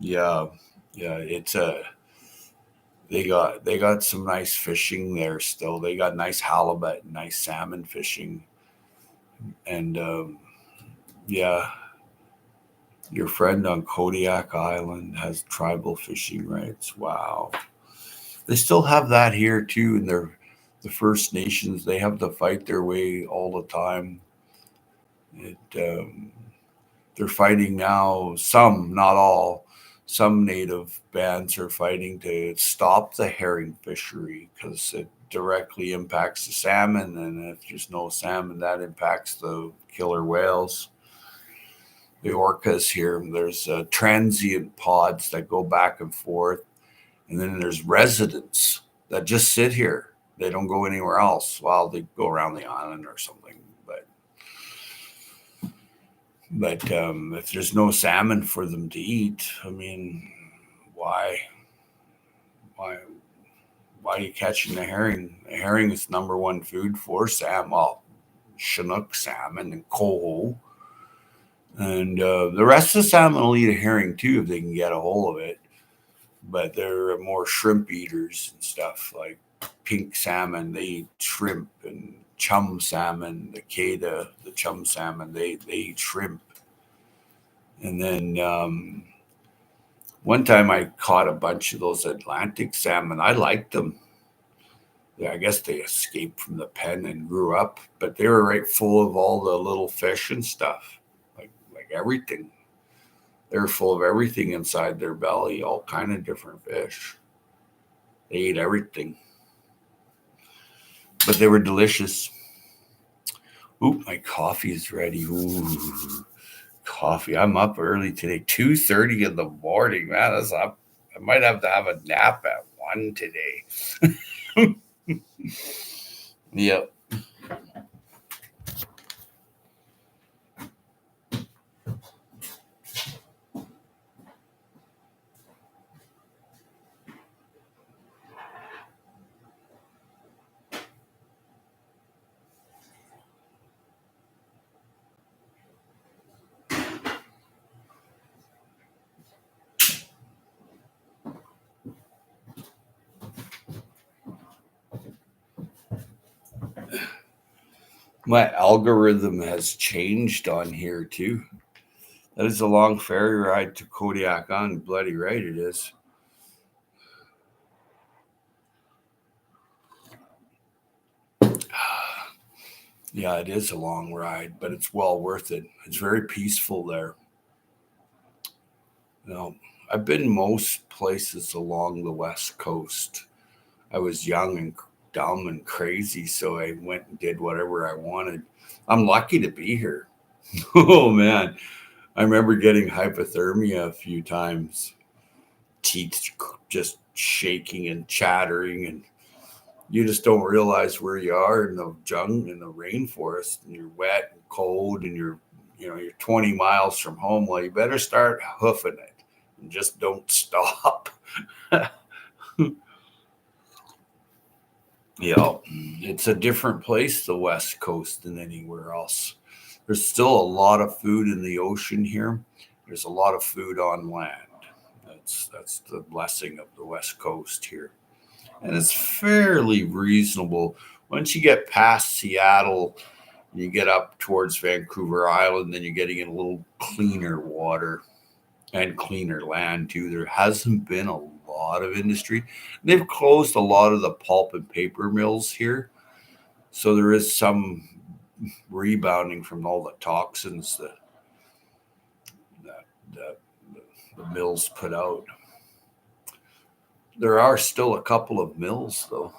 yeah, it's a they got some nice fishing there still. They got nice halibut, nice salmon fishing, and yeah, your friend on Kodiak Island has tribal fishing rights. Wow, they still have that here too, and the First Nations. They have to fight their way all the time. It they're fighting now. Some, not all. Some native bands are fighting to stop the herring fishery because it directly impacts the salmon, and if there's no salmon, that impacts the killer whales, the orcas here. There's transient pods that go back and forth, and then there's residents that just sit here. They don't go anywhere else. Well, they go around the island or something, but if there's no salmon for them to eat, I mean, why, why, why are you catching the herring? The herring is number one food for salmon. Well, Chinook salmon and coho, and the rest of the salmon will eat a herring too if they can get a hold of it. But they're more shrimp eaters and stuff like pink salmon. They eat shrimp and chum salmon, the Keda, the chum salmon. They eat shrimp. And then one time I caught a bunch of those Atlantic salmon. I liked them. Yeah, I guess they escaped from the pen and grew up, but they were right full of all the little fish and stuff, like everything. They're full of everything inside their belly, all kind of different fish. They ate everything, but they were delicious. Ooh, my coffee is ready. Ooh, coffee. I'm up early today, 2:30 in the morning. Man, that's up. I might have to have a nap at 1 today. Yep. My algorithm has changed on here too. That is a long ferry ride to Kodiak on. Bloody right it is. Yeah, it is a long ride, but it's well worth it. It's very peaceful there. You know, I've been most places along the west coast. I was young and dumb and crazy, so I went and did whatever I wanted. I'm lucky to be here. Oh man, I remember getting hypothermia a few times, teeth just shaking and chattering, and you just don't realize where you are in the jungle, in the rainforest, and you're wet and cold, and you're 20 miles from home. Well, you better start hoofing it and just don't stop. It's a different place, the West Coast, than anywhere else. There's still a lot of food in the ocean here. There's a lot of food on land. That's the blessing of the West Coast here. And it's fairly reasonable. Once you get past Seattle, you get up towards Vancouver Island, then you're getting in a little cleaner water and cleaner land too. There hasn't been a lot of industry. They've closed a lot of the pulp and paper mills here. So there is some rebounding from all the toxins that the mills put out. There are still a couple of mills though.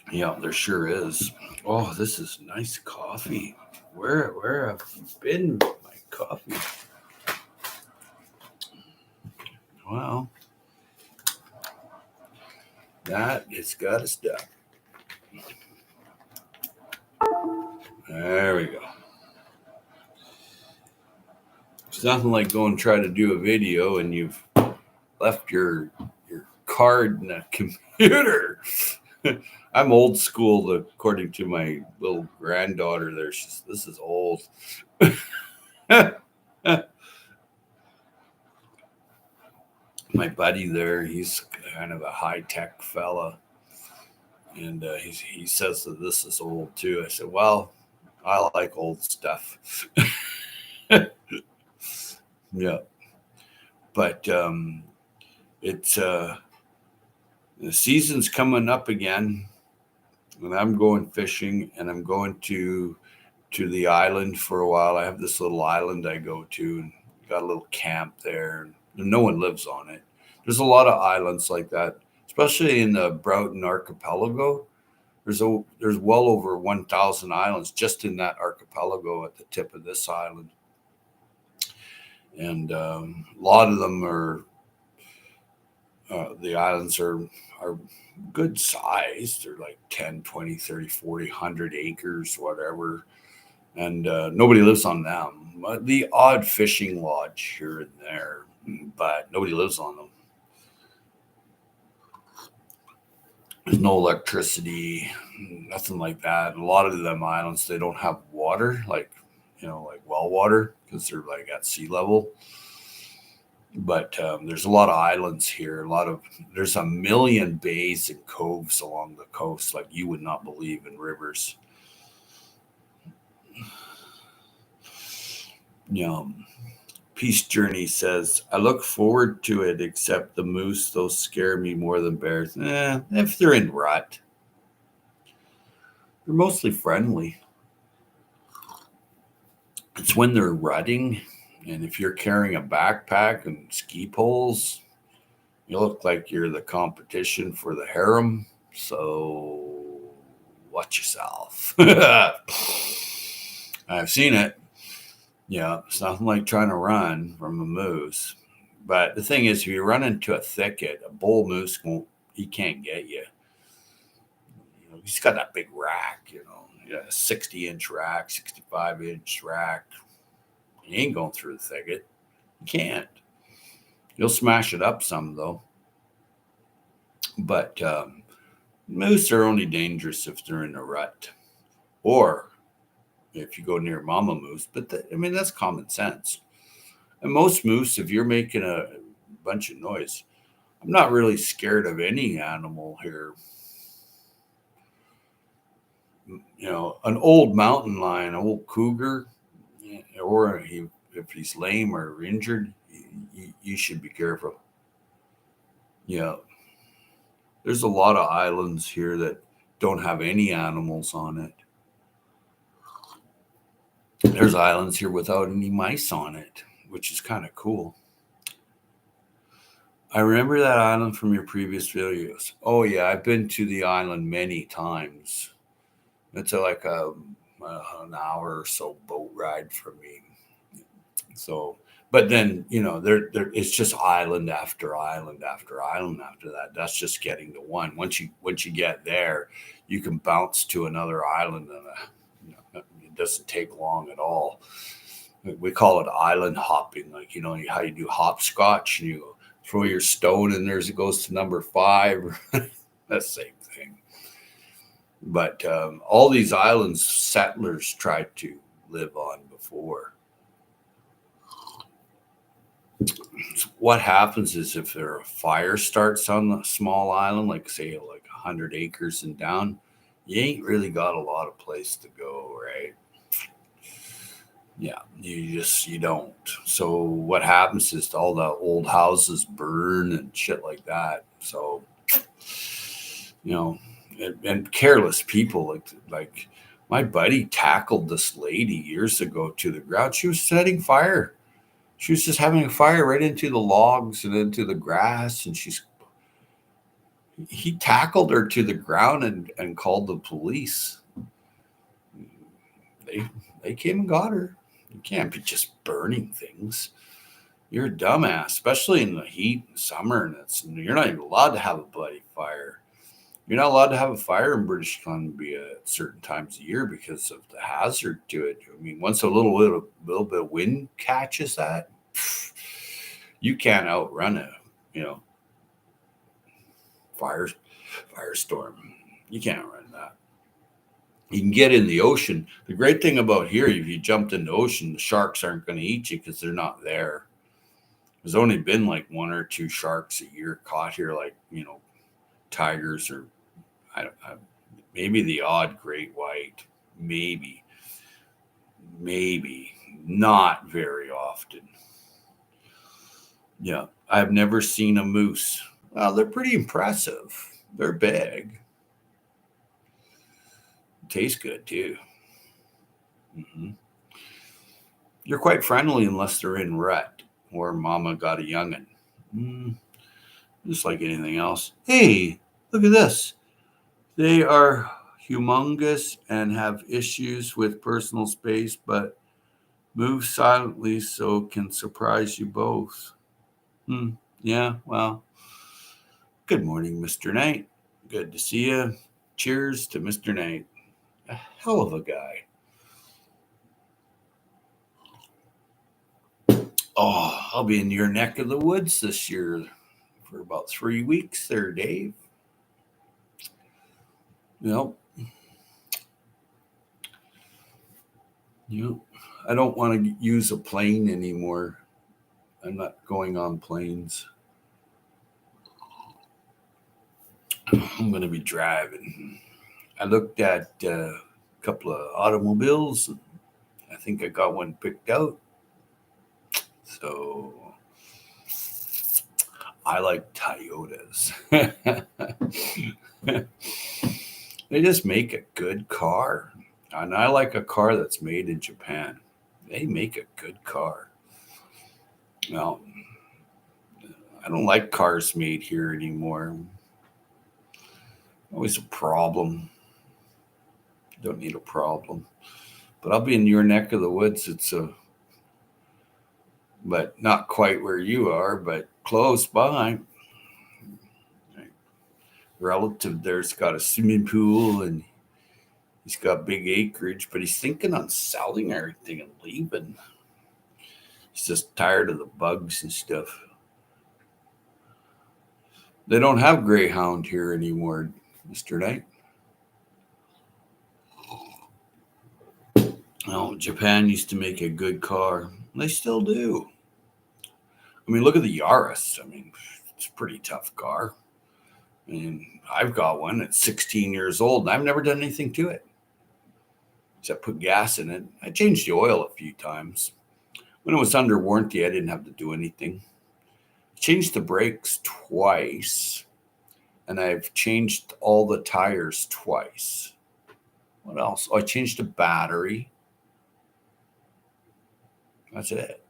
Yeah, there sure is. Oh, this is nice coffee. Where have you been with my coffee? Wow, that it's got to stop. There we go. It's nothing like going and try to do a video and you've left your card in a computer. I'm old school, according to my little granddaughter. There, this is old. My buddy there, he's kind of a high tech fella, and he says that this is old too. I said, well, I like old stuff. Yeah, but it's the season's coming up again, and I'm going fishing, and I'm going to the island for a while. I have this little island I go to, and got a little camp there. And no one lives on it. There's a lot of islands like that, especially in the Broughton Archipelago. There's well over 1,000 islands just in that archipelago at the tip of this island, and a lot of them are the islands are good size. They're like 10, 20, 30, 40, 100 acres, whatever. And nobody lives on them. The odd fishing lodge here and there, but nobody lives on them. There's no electricity, nothing like that. A lot of them islands, they don't have water, like like well water, because they're like at sea level. But there's a lot of islands here. There's a million bays and coves along the coast, like you would not believe, in rivers. Peace Journey says, I look forward to it, except the moose, those scare me more than bears. If they're in rut, they're mostly friendly. It's when they're rutting, and if you're carrying a backpack and ski poles, you look like you're the competition for the harem. So watch yourself. I've seen it. Yeah, it's nothing like trying to run from a moose. But the thing is, if you run into a thicket, a bull moose won't. He can't get you. He's got that big rack. 60-inch rack, 65-inch rack. He ain't going through the thicket. He can't. You'll smash it up some though. But moose are only dangerous if they're in a rut, or if you go near mama moose. But that's common sense. And most moose, if you're making a bunch of noise, I'm not really scared of any animal here. An old mountain lion, an old cougar, or if he's lame or injured, you should be careful. Yeah. There's a lot of islands here that don't have any animals on it. There's islands here without any mice on it, which is kind of cool. I remember that island from your previous videos. Oh yeah, I've been to the island many times. It's like an hour or so boat ride from me. So, but then there it's just island after island after island after that. That's just getting to one. Once you get there, you can bounce to another island, and it doesn't take long at all. We call it island hopping, like how you do hopscotch, and you throw your stone and there's it goes to number 5. That's the same thing. But all these islands settlers tried to live on before. What happens is if there a fire starts on a small island, like say like 100 acres and down, you ain't really got a lot of place to go, right? Yeah, you don't. So what happens is all the old houses burn and shit like that. So and careless people like my buddy tackled this lady years ago to the ground. She was setting fire. She was just having a fire right into the logs and into the grass, and he tackled her to the ground and called the police. They came and got her. You can't be just burning things. You're a dumbass, especially in the heat and summer, and you're not even allowed to have a bloody fire. You're not allowed to have a fire in British Columbia at certain times of year because of the hazard to it. I mean, once a little bit of wind catches that, you can't outrun a firestorm. You can't run that. You can get in the ocean. The great thing about here, if you jumped in the ocean, the sharks aren't going to eat you because they're not there. There's only been like 1 or 2 sharks a year caught here, like tigers or maybe the odd great white, maybe not very often. Yeah, I've never seen a moose. Well, they're pretty impressive. They're big. Taste good too. Mm-hmm. You're quite friendly unless they're in rut or mama got a youngin. Just like anything else. Hey, look at this. They are humongous and have issues with personal space, but move silently so can surprise you both. Yeah, well, good morning, Mr. Knight. Good to see you. Cheers to Mr. Knight. A hell of a guy. Oh, I'll be in your neck of the woods this year for about 3 weeks there, Dave. Yep. I don't want to use a plane anymore. I'm not going on planes. I'm going to be driving. I looked at a couple of automobiles. I think I got one picked out. So I like Toyotas. They just make a good car. And I like a car that's made in Japan. They make a good car. Well, I don't like cars made here anymore. Always a problem. Don't need a problem. But I'll be in your neck of the woods. But not quite where you are, but close by. Relative there's got a swimming pool and he's got big acreage, but he's thinking on selling everything and leaving. He's just tired of the bugs and stuff. They don't have Greyhound here anymore, Mr. Knight. Oh, Japan used to make a good car. They still do. I mean, look at the Yaris. I mean, it's a pretty tough car. I mean, I've got one. It's 16 years old, and I've never done anything to it except put gas in it. I changed the oil a few times. When it was under warranty, I didn't have to do anything. Changed the brakes twice, and I've changed all the tires twice. What else? Oh, I changed the battery. That's it.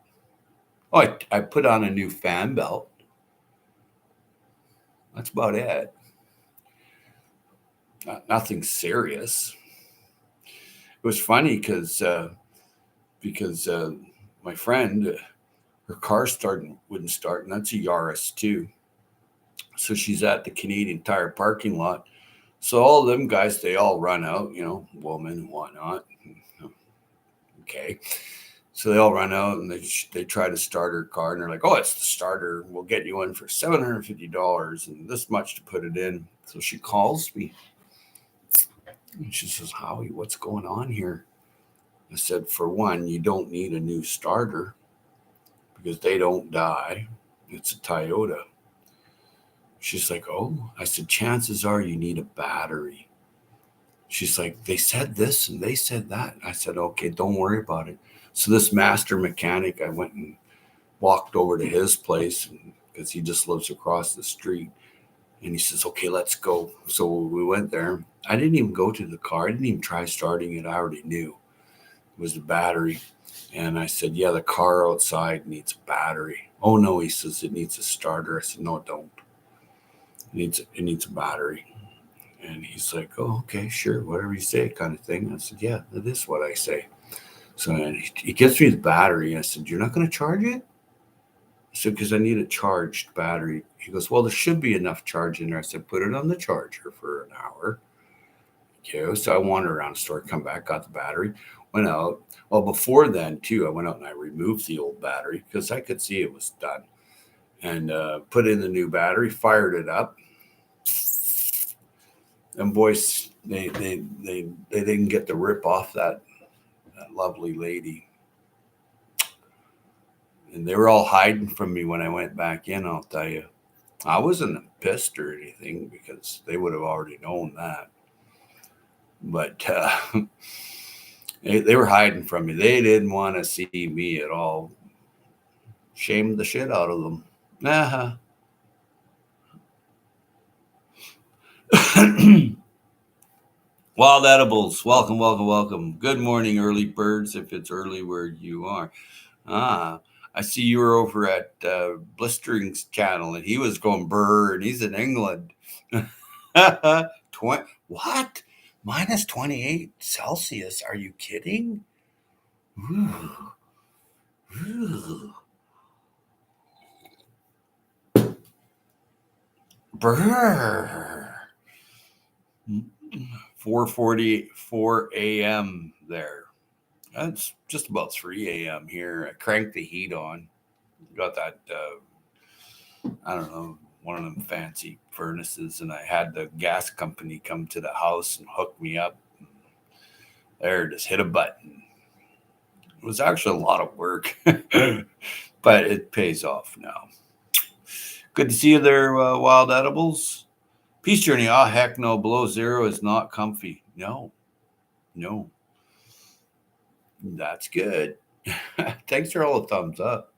Oh, I put on a new fan belt. That's about it. Nothing serious. It was funny because my friend, her car wouldn't start, and that's a Yaris too. So she's at the Canadian Tire parking lot. So all of them guys, they all run out, woman and whatnot. Okay. So they all run out and they try to start her car, and they're like, "Oh, it's the starter. We'll get you in for $750 and this much to put it in." So she calls me and she says, "Howie, what's going on here?" I said, "For one, you don't need a new starter because they don't die. It's a Toyota." She's like, "Oh," I said, "Chances are you need a battery." She's like, "They said this and they said that." I said, "Okay, don't worry about it." So this master mechanic, I went and walked over to his place because he just lives across the street. And he says, "Okay, let's go." So we went there. I didn't even go to the car. I didn't even try starting it. I already knew it was the battery. And I said, "Yeah, the car outside needs a battery." "Oh, no," he says, "it needs a starter." I said, "No, it don't. It needs a battery." And he's like, "Oh, okay, sure, whatever you say," kind of thing. I said, "Yeah, that is what I say." So he gives me the battery. I said, "You're not going to charge it?" I said, "Because I need a charged battery." He goes, "Well, there should be enough charge in there." I said, "Put it on the charger for an hour." Okay, so I wandered around the store, come back, got the battery, went out. Well, before then, too, I went out and I removed the old battery because I could see it was done. And put in the new battery, fired it up. And boys, they didn't get the rip off that lovely lady. And they were all hiding from me when I went back in, I'll tell you. I wasn't pissed or anything because they would have already known that. But they were hiding from me. They didn't want to see me at all. Shamed the shit out of them. Uh-huh. Wild Edibles, welcome, welcome, welcome. Good morning, early birds, if it's early where you are. I see you were over at Blistering's channel, and he was going brr, and he's in England. 20, what? Minus 28 Celsius? Are you kidding? Ooh. Ooh. Brr. 4:44 a.m. there. It's just about 3 a.m. here. I cranked the heat on. Got that, I don't know, one of them fancy furnaces, and I had the gas company come to the house and hook me up. There, just hit a button. It was actually a lot of work, but it pays off now. Good to see you there, Wild Edibles. Peace Journey. Oh, heck no. Below zero is not comfy. No. That's good. Thanks for all the thumbs up.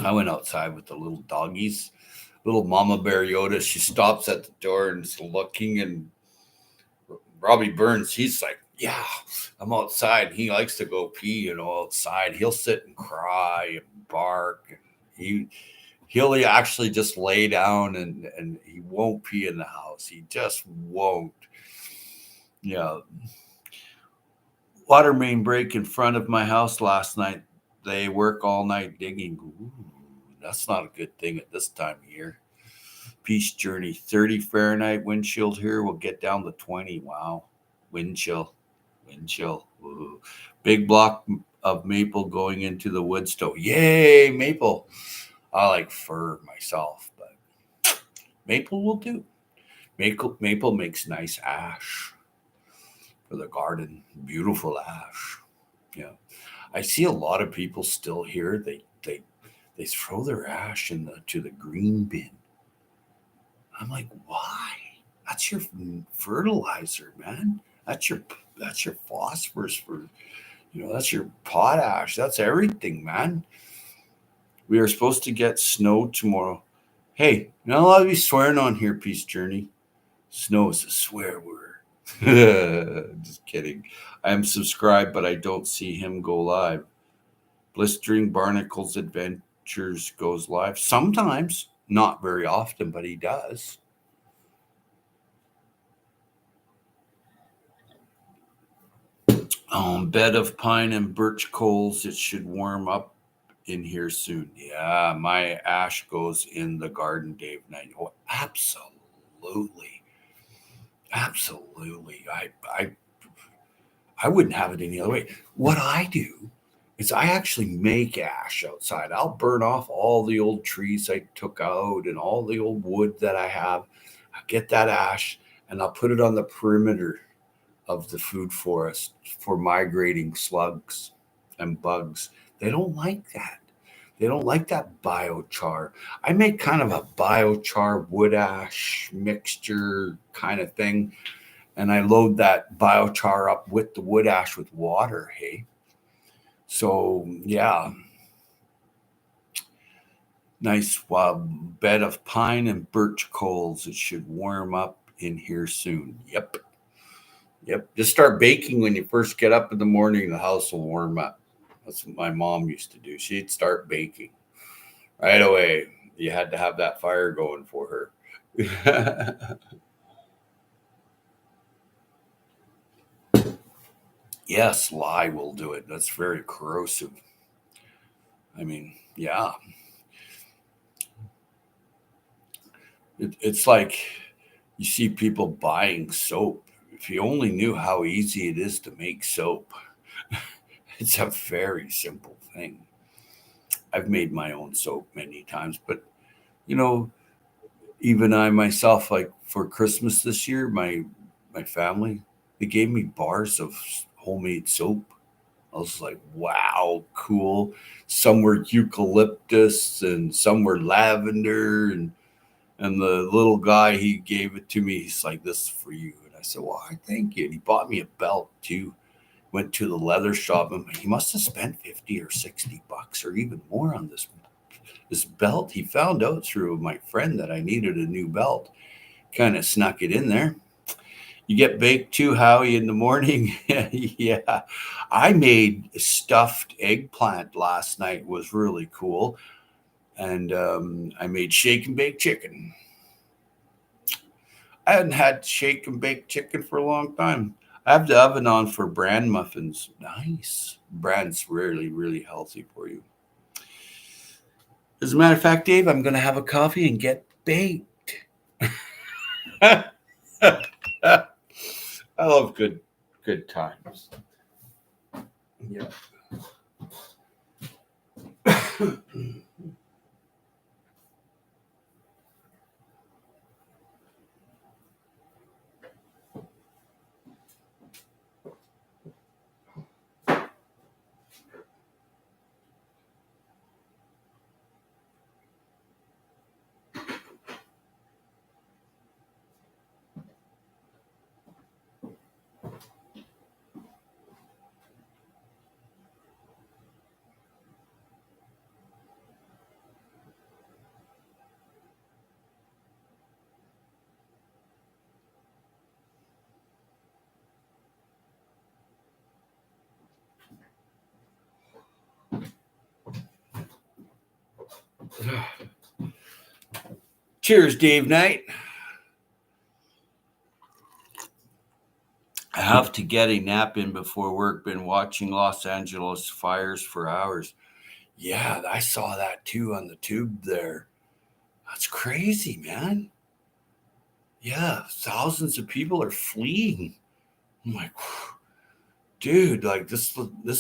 I went outside with the little doggies. Little Mama Bear Yoda, she stops at the door and is looking, and Robbie Burns, he's like, yeah, I'm outside. He likes to go pee, outside. He'll sit and cry and bark. And he'll actually just lay down and he won't pee in the house. He just won't. Yeah. Water main break in front of my house last night. They work all night digging. Ooh, that's not a good thing at this time of year. Peace Journey, 30 Fahrenheit wind chill here. We'll get down to 20. Wow. Wind chill. Ooh. Big block of maple going into the wood stove. Yay, maple. I like fir myself, but maple will do. Maple makes nice ash for the garden. Beautiful ash. Yeah. I see a lot of people still here. They throw their ash to the green bin. I'm like, why? That's your fertilizer, man. That's your phosphorus for, that's your potash. That's everything, man. We are supposed to get snow tomorrow. Hey, you're not allowed to be swearing on here, Peace Journey. Snow is a swear word. Just kidding. I am subscribed, but I don't see him go live. Blistering Barnacles Adventures goes live. Sometimes, not very often, but he does. Bed of pine and birch coals. It should warm up in here soon. Yeah, my ash goes in the garden, Dave. Oh, absolutely. I wouldn't have it any other way. What I do is I actually make ash outside. I'll burn off all the old trees I took out and all the old wood that I have. I get that ash and I'll put it on the perimeter of the food forest for migrating slugs and bugs. They don't like that. They don't like that biochar. I make kind of a biochar wood ash mixture kind of thing. And I load that biochar up with the wood ash with water. Hey. So, yeah. Nice bed of pine and birch coals. It should warm up in here soon. Yep. Just start baking when you first get up in the morning. The house will warm up. That's what my mom used to do. She'd start baking right away. You had to have that fire going for her. Yes, lye will do it. That's very corrosive. I mean, yeah. It's like you see people buying soap. If you only knew how easy it is to make soap, it's a very simple thing. I've made my own soap many times, but you know, even I myself, like for Christmas this year, my family, they gave me bars of homemade soap. I was like, wow, cool. Some were eucalyptus and some were lavender, and the little guy, he gave it to me. He's like, this is for you. And I said, well, I thank you. And he bought me a belt too. Went to the leather shop and he must have spent 50 or 60 bucks or even more on this belt. He found out through my friend that I needed a new belt. Kind of snuck it in there. You get baked too, Howie, in the morning. Yeah. I made stuffed eggplant last night. It was really cool. And I made shake and bake chicken. I hadn't had shake and bake chicken for a long time. I have the oven on for bran muffins. Nice. Bran's really, really healthy for you. As a matter of fact, Dave, I'm going to have a coffee and get baked. I love good times. Yeah. Cheers, Dave Knight. I have to get a nap in before work. Been watching Los Angeles fires for hours. Yeah, I saw that too on the tube there. That's crazy, man. Yeah, thousands of people are fleeing. I'm like, dude, like this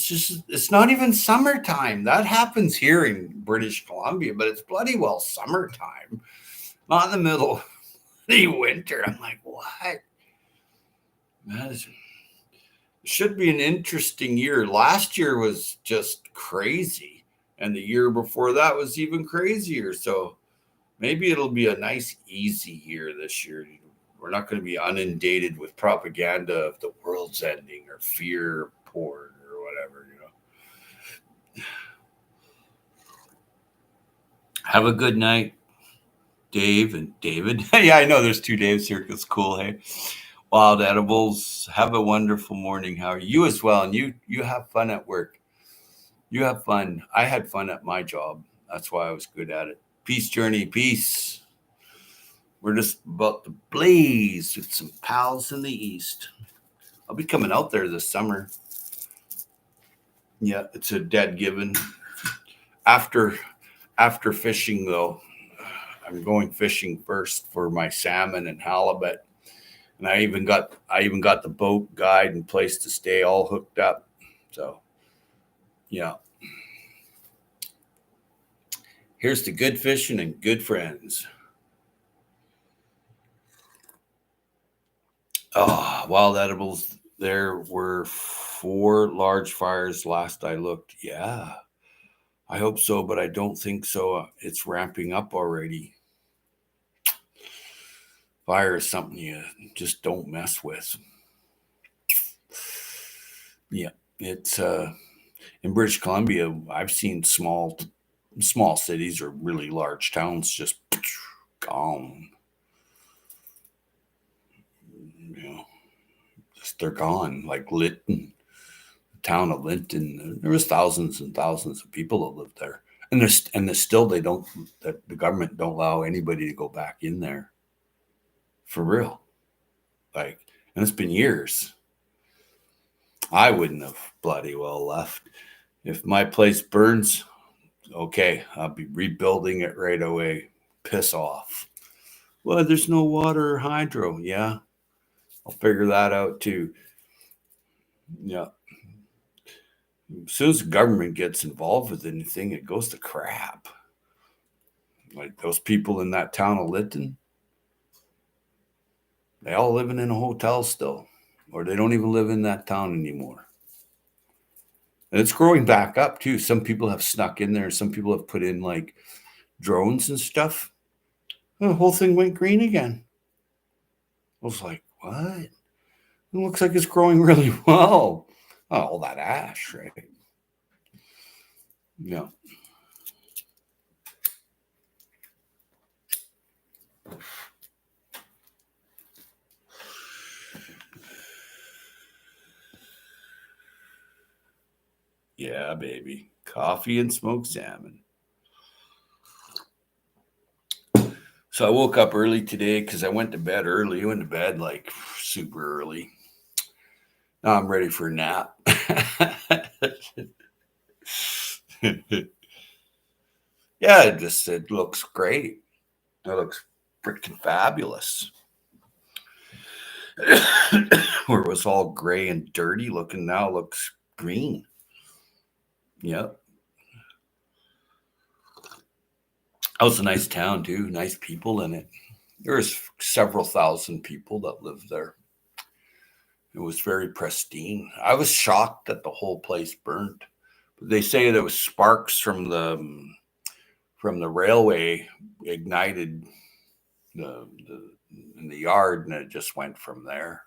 just, it's not even summertime. That happens here in British Columbia, but it's bloody well summertime, not in the middle of the winter. I'm like, what? It should be an interesting year. Last year was just crazy, and the year before that was even crazier. So maybe it'll be a nice, easy year this year. We're not going to be inundated with propaganda of the world's ending or fear porn or whatever, Have a good night, Dave and David. Yeah, I know there's two Daves here. It's cool, hey? Wild Edibles. Have a wonderful morning. How are you as well? And you have fun at work. You have fun. I had fun at my job. That's why I was good at it. Peace, Journey. Peace. We're just about to blaze with some pals in the East. I'll be coming out there this summer. Yeah, it's a dead given. After fishing, though, I'm going fishing first for my salmon and halibut. And I even got the boat guide and place to stay all hooked up. So, yeah. Here's to good fishing and good friends. Oh, Wild Edibles. There were 4 large fires last I looked. Yeah, I hope so, but I don't think so. It's ramping up already. Fire is something you just don't mess with. Yeah, it's in British Columbia. I've seen small cities or really large towns just gone. They're gone. Like Lytton, the town of Lytton, there was thousands and thousands of people that lived there, and there's still the government don't allow anybody to go back in there, for real. Like, and it's been years. I wouldn't have bloody well left. If my place burns, okay, I'll be rebuilding it right away. Piss off. Well, there's no water or hydro. Yeah, I'll figure that out too. Yeah. As soon as the government gets involved with anything, it goes to crap. Like those people in that town of Lytton, they all living in a hotel still, or they don't even live in that town anymore. And it's growing back up too. Some people have snuck in there. Some people have put in like drones and stuff. The whole thing went green again. I was like, what? It looks like it's growing really well. Oh, all that ash, right? Yeah. Yeah, baby. Coffee and smoked salmon. So I woke up early today because I went to bed early. I went to bed like super early. Now I'm ready for a nap. Yeah, it looks great. It looks freaking fabulous. Where it was all gray and dirty looking, now looks green. Yep. That was a nice town too. Nice people in it. There's several thousand people that lived there. It was very pristine. I was shocked that the whole place burnt. But they say there was sparks from the railway ignited in the yard, and it just went from there.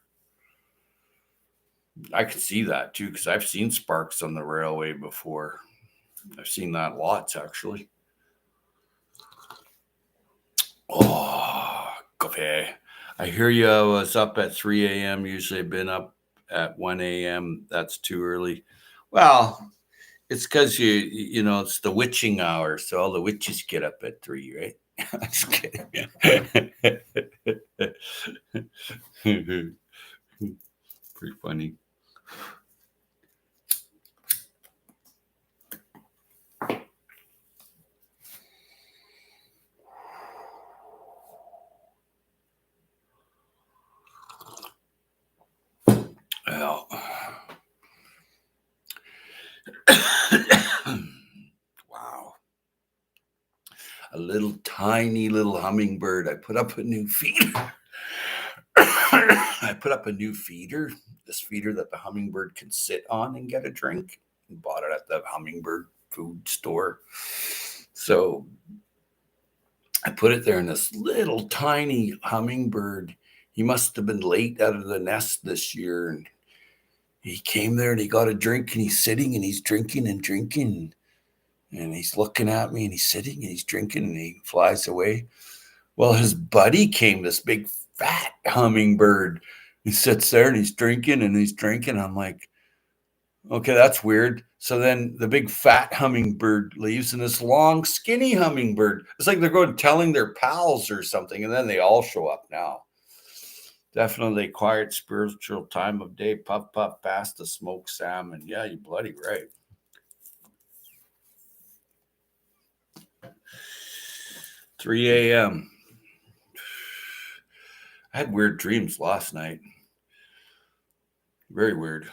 I could see that too because I've seen sparks on the railway before. I've seen that lots actually. Oh, coffee. I hear you. I was up at 3 a.m. Usually I've been up at 1 a.m. That's too early. Well, It's because it's the witching hour, so all the witches get up at 3, right? Just kidding. Pretty funny. Well, wow. A little tiny little hummingbird. I put up a new feeder. I put up a new feeder, this feeder that the hummingbird can sit on and get a drink. And bought it at the hummingbird food store. So I put it there, and this little tiny hummingbird, he must have been late out of the nest this year. And he came there and he got a drink, and he's sitting and he's drinking and drinking. And he's looking at me and he's sitting and he's drinking and he flies away. Well, his buddy came, this big fat hummingbird. He sits there and he's drinking and he's drinking. I'm like, okay, that's weird. So then the big fat hummingbird leaves, and this long, skinny hummingbird. It's like they're going telling their pals or something, and then they all show up now. Definitely quiet, spiritual time of day. Puff, puff, past the smoked salmon. Yeah, you bloody right. 3 a.m. I had weird dreams last night. Very weird.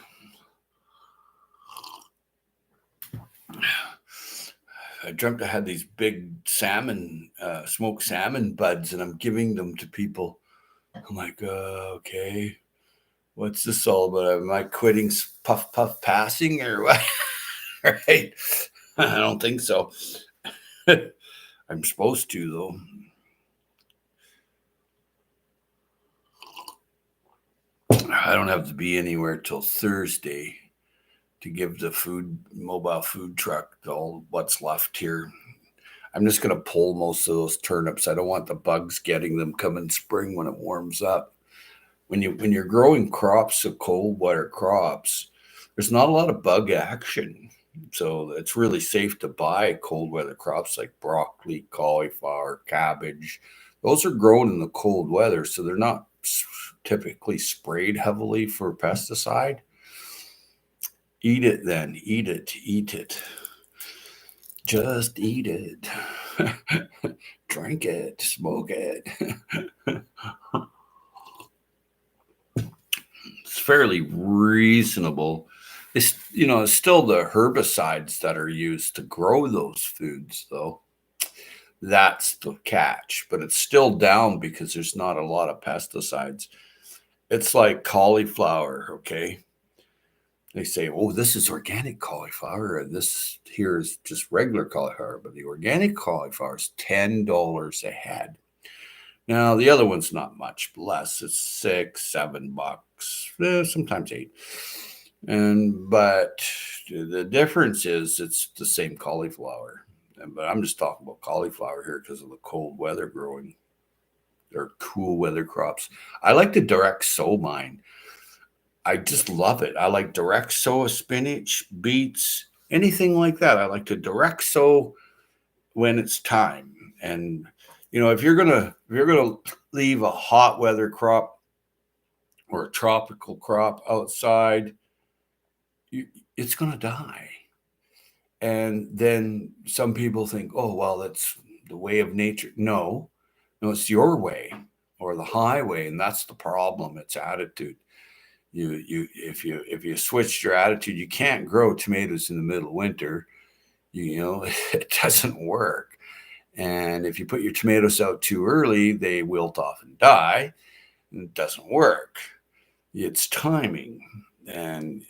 I dreamt I had these big salmon, smoked salmon buds, and I'm giving them to people. I'm like, okay, what's this all about? Am I quitting puff puff passing or what? Right? I don't think so. I'm supposed to, though. I don't have to be anywhere till Thursday to give the mobile food truck all what's left here. I'm just going to pull most of those turnips. I don't want the bugs getting them come in spring when it warms up. When you're growing crops, of cold weather crops, there's not a lot of bug action. So it's really safe to buy cold weather crops like broccoli, cauliflower, cabbage. Those are grown in the cold weather, so they're not typically sprayed heavily for pesticide. Eat it then. Eat it. Eat it. Just eat it. Drink it. Smoke it. It's fairly reasonable. It's still the herbicides that are used to grow those foods, though. That's the catch, but it's still down because there's not a lot of pesticides. It's like cauliflower, okay? They say, oh, this is organic cauliflower, and this here is just regular cauliflower, but the organic cauliflower is $10 a head. Now, the other one's not much less. It's $6, $7, sometimes 8. But the difference is it's the same cauliflower. But I'm just talking about cauliflower here because of the cold weather growing. They're cool weather crops. I like to direct sow mine. I just love it. I like direct sow spinach, beets, anything like that. I like to direct sow when it's time. And if you're gonna leave a hot weather crop or a tropical crop outside, it's gonna die. And then some people think, oh well, that's the way of nature. No, it's your way or the highway, and that's the problem. It's attitude. If you switched your attitude, you can't grow tomatoes in the middle of winter. It doesn't work. And if you put your tomatoes out too early, they wilt off and die. And it doesn't work. It's timing. And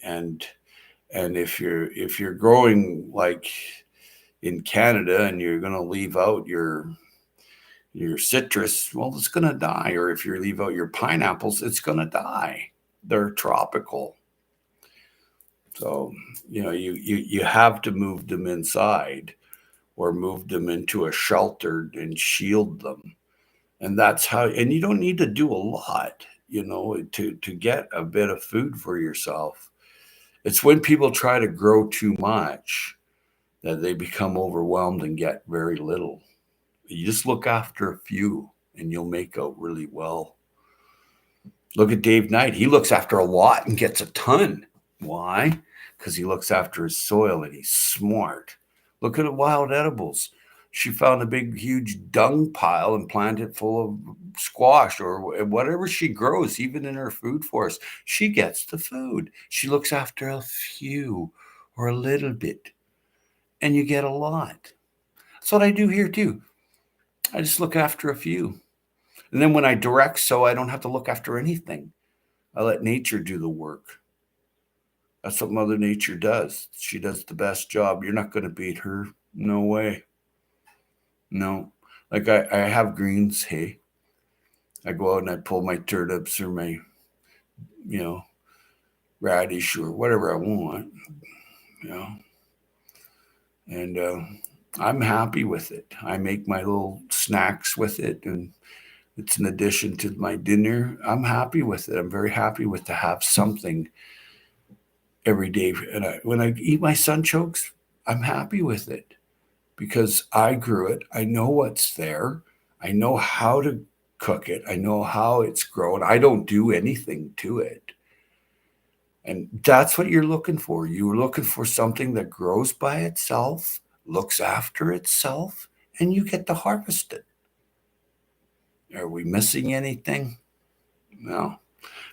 if you're growing like in Canada and you're going to leave out your citrus, well, it's going to die. Or if you leave out your pineapples, it's going to die. They're tropical. So, you have to move them inside or move them into a shelter and shield them. And that's how, and you don't need to do a lot, to get a bit of food for yourself. It's when people try to grow too much that they become overwhelmed and get very little. You just look after a few and you'll make out really well. Look at Dave Knight. He looks after a lot and gets a ton. Why? Because he looks after his soil and he's smart. Look at Wild Edibles. She found a big, huge dung pile and planted it full of squash or whatever she grows, even in her food forest. She gets the food. She looks after a few or a little bit, and you get a lot. That's what I do here too. I just look after a few. And then when I direct sow, I don't have to look after anything. I let nature do the work. That's what Mother Nature does. She does the best job. You're not going to beat her. No way. No. Like I have greens. Hey, I go out and I pull my turnips or my, radish or whatever I want, you know, and I'm happy with it. I make my little snacks with it, and it's an addition to my dinner. I'm happy with it. I'm very happy with to have something every day. And when I eat my sunchokes, I'm happy with it because I grew it. I know what's there. I know how to cook it. I know how it's grown. I don't do anything to it. And that's what you're looking for. You're looking for something that grows by itself, looks after itself, and you get to harvest it. Are we missing anything? No.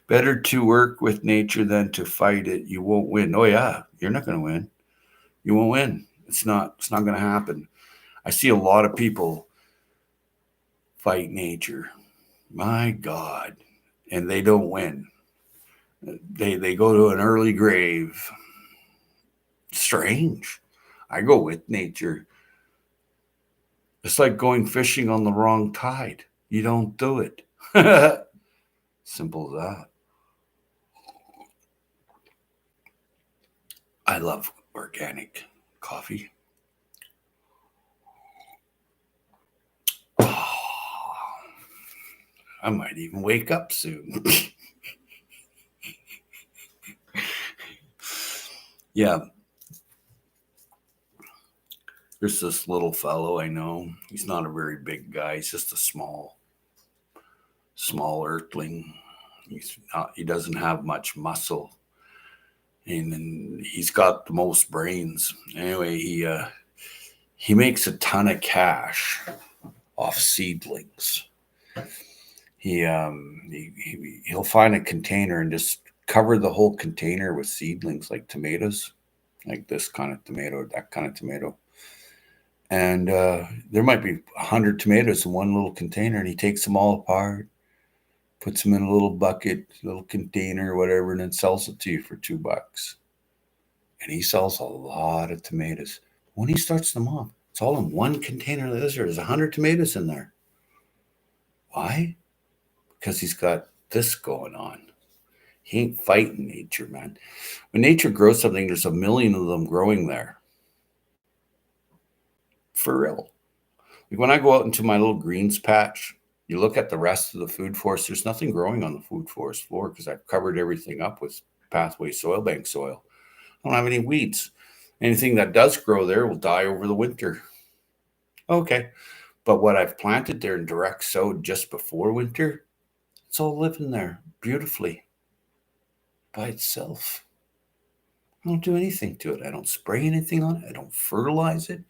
Better to work with nature than to fight it. You won't win. Oh yeah, you're not going to win. You won't win. It's not going to happen. I see a lot of people fight nature. My God. And they don't win. They go to an early grave. Strange. I go with nature. It's like going fishing on the wrong tide. You don't do it. Simple as that. I love organic coffee. Oh, I might even wake up soon. Yeah. There's this little fellow I know. He's not a very big guy. He's just a small earthling. He doesn't have much muscle, and then he's got the most brains. Anyway, he makes a ton of cash off seedlings. He'll find a container and just cover the whole container with seedlings, like tomatoes, like this kind of tomato, that kind of tomato. And there might be 100 tomatoes in one little container, and he takes them all apart, puts them in a little bucket, little container, whatever, and then sells it to you for $2. And he sells a lot of tomatoes. When he starts them off, it's all in one container. There's 100 tomatoes in there. Why? Because he's got this going on. He ain't fighting nature, man. When nature grows something, there's a million of them growing there. For real. Like when I go out into my little greens patch, you look at the rest of the food forest, there's nothing growing on the food forest floor because I've covered everything up with Pathway soil bank soil. I don't have any weeds. Anything that does grow there will die over the winter. Okay. But what I've planted there and direct sowed just before winter, it's all living there beautifully by itself. I don't do anything to it. I don't spray anything on it. I don't fertilize it.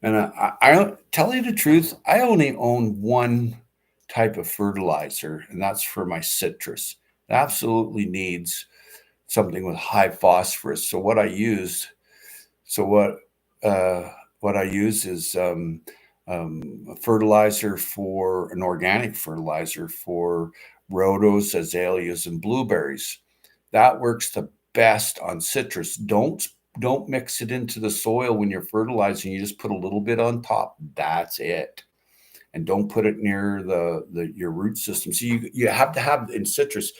And I don't tell you the truth, I only own one type of fertilizer, and that's for my citrus. It absolutely needs something with high phosphorus. So what I use is a fertilizer for an organic fertilizer for rhodos, azaleas, and blueberries. That works the best on citrus. Don't mix it into the soil when you're fertilizing. You just put a little bit on top. That's it. And don't put it near your root system. So you have to have in citrus.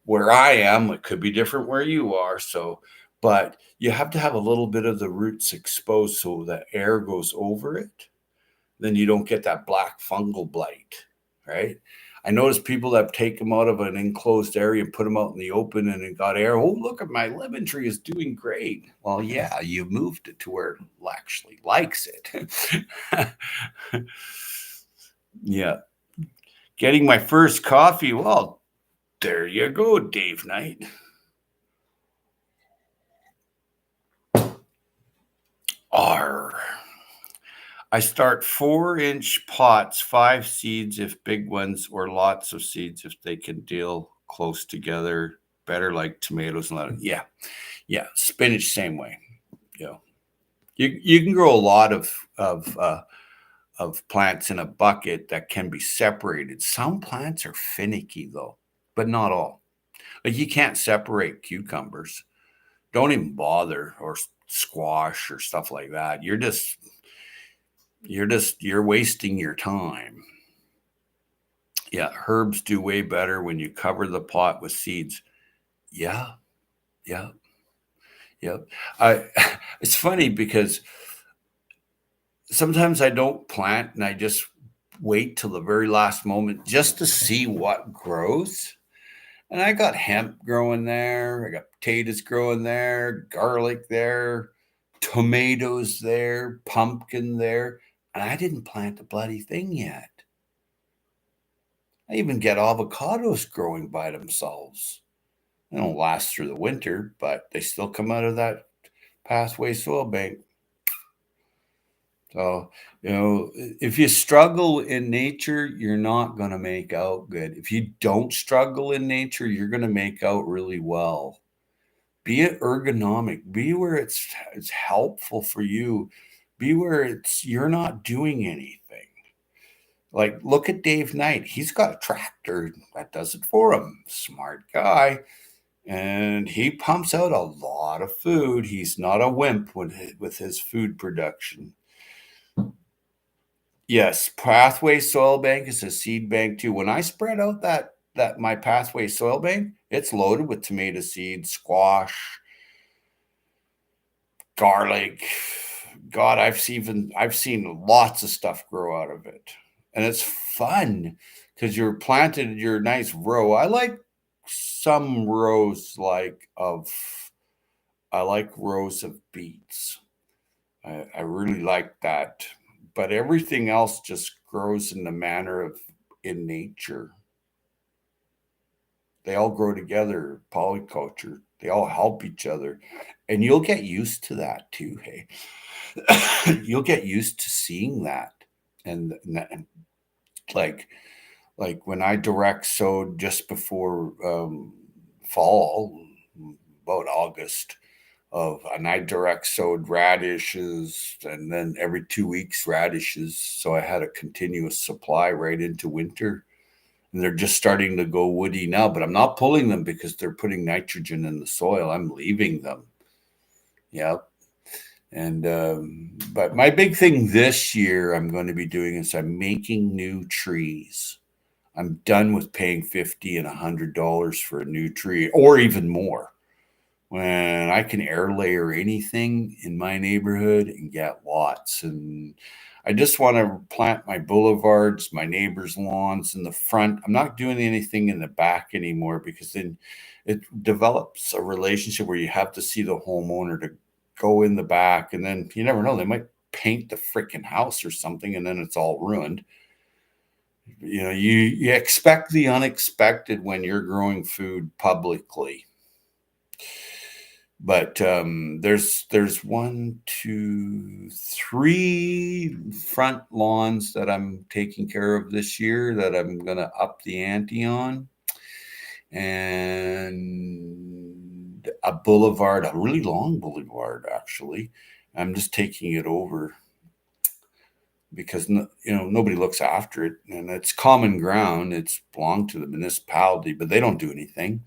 Where I am, it could be different where you are. So, but you have to have a little bit of the roots exposed so that air goes over it. Then you don't get that black fungal blight. right? I notice people that take them out of an enclosed area and put them out in the open and it got air. Oh, look at my lemon tree is doing great. Well, yeah, you moved it to where it actually likes it. Yeah. Getting my first coffee. Well, there you go, Dave Knight. R. I start 4-inch pots, 5 seeds if big ones, or lots of seeds if they can deal close together. Better like tomatoes and lettuce. Yeah. Yeah. Spinach, same way. Yeah. You can grow a lot of plants in a bucket that can be separated. Some plants are finicky though, but not all. Like you can't separate cucumbers. Don't even bother, or squash or stuff like that. You're wasting your time. Yeah, herbs do way better when you cover the pot with seeds. Yeah, yeah, yeah. I it's funny because sometimes I don't plant and I just wait till the very last moment just to see what grows. And I got hemp growing there, I got potatoes growing there, garlic there, tomatoes there, pumpkin there, and I didn't plant the bloody thing yet. I even get avocados growing by themselves. They don't last through the winter, but they still come out of that pathway soil bank. So, if you struggle in nature, you're not going to make out good. If you don't struggle in nature, you're going to make out really well. Be it ergonomic, be where it's helpful for you, be where it's you're not doing anything. Like look at Dave Knight. He's got a tractor that does it for him. Smart guy. And he pumps out a lot of food. He's not a wimp with his food production. Yes, Pathway Soil Bank is a seed bank too. When I spread out that my Pathway Soil Bank, it's loaded with tomato seeds, squash, garlic. God, I've seen lots of stuff grow out of it. And it's fun because you're planted your nice row. I like some rows I like rows of beets. I really like that. But everything else just grows in the manner of in nature. They all grow together, polyculture. They all help each other. And you'll get used to that too, hey. You'll get used to seeing that. And like when I direct sowed just before fall, about August, and I direct sowed radishes, and then every 2 weeks radishes. So I had a continuous supply right into winter. And they're just starting to go woody now, but I'm not pulling them because they're putting nitrogen in the soil. I'm leaving them. Yep. And but my big thing this year I'm going to be doing is I'm making new trees. I'm done with paying $50 and $100 for a new tree, or even more. When I can air layer anything in my neighborhood and get lots. And I just want to plant my boulevards, my neighbors' lawns in the front. I'm not doing anything in the back anymore because then it develops a relationship where you have to see the homeowner to go in the back. And then you never know, they might paint the freaking house or something and then it's all ruined. You expect the unexpected when you're growing food publicly. But there's 1, 2, 3 front lawns that I'm taking care of this year that I'm gonna up the ante on, and a boulevard, a really long boulevard actually. I'm just taking it over because nobody looks after it, and it's common ground. It's belonged to the municipality, but they don't do anything.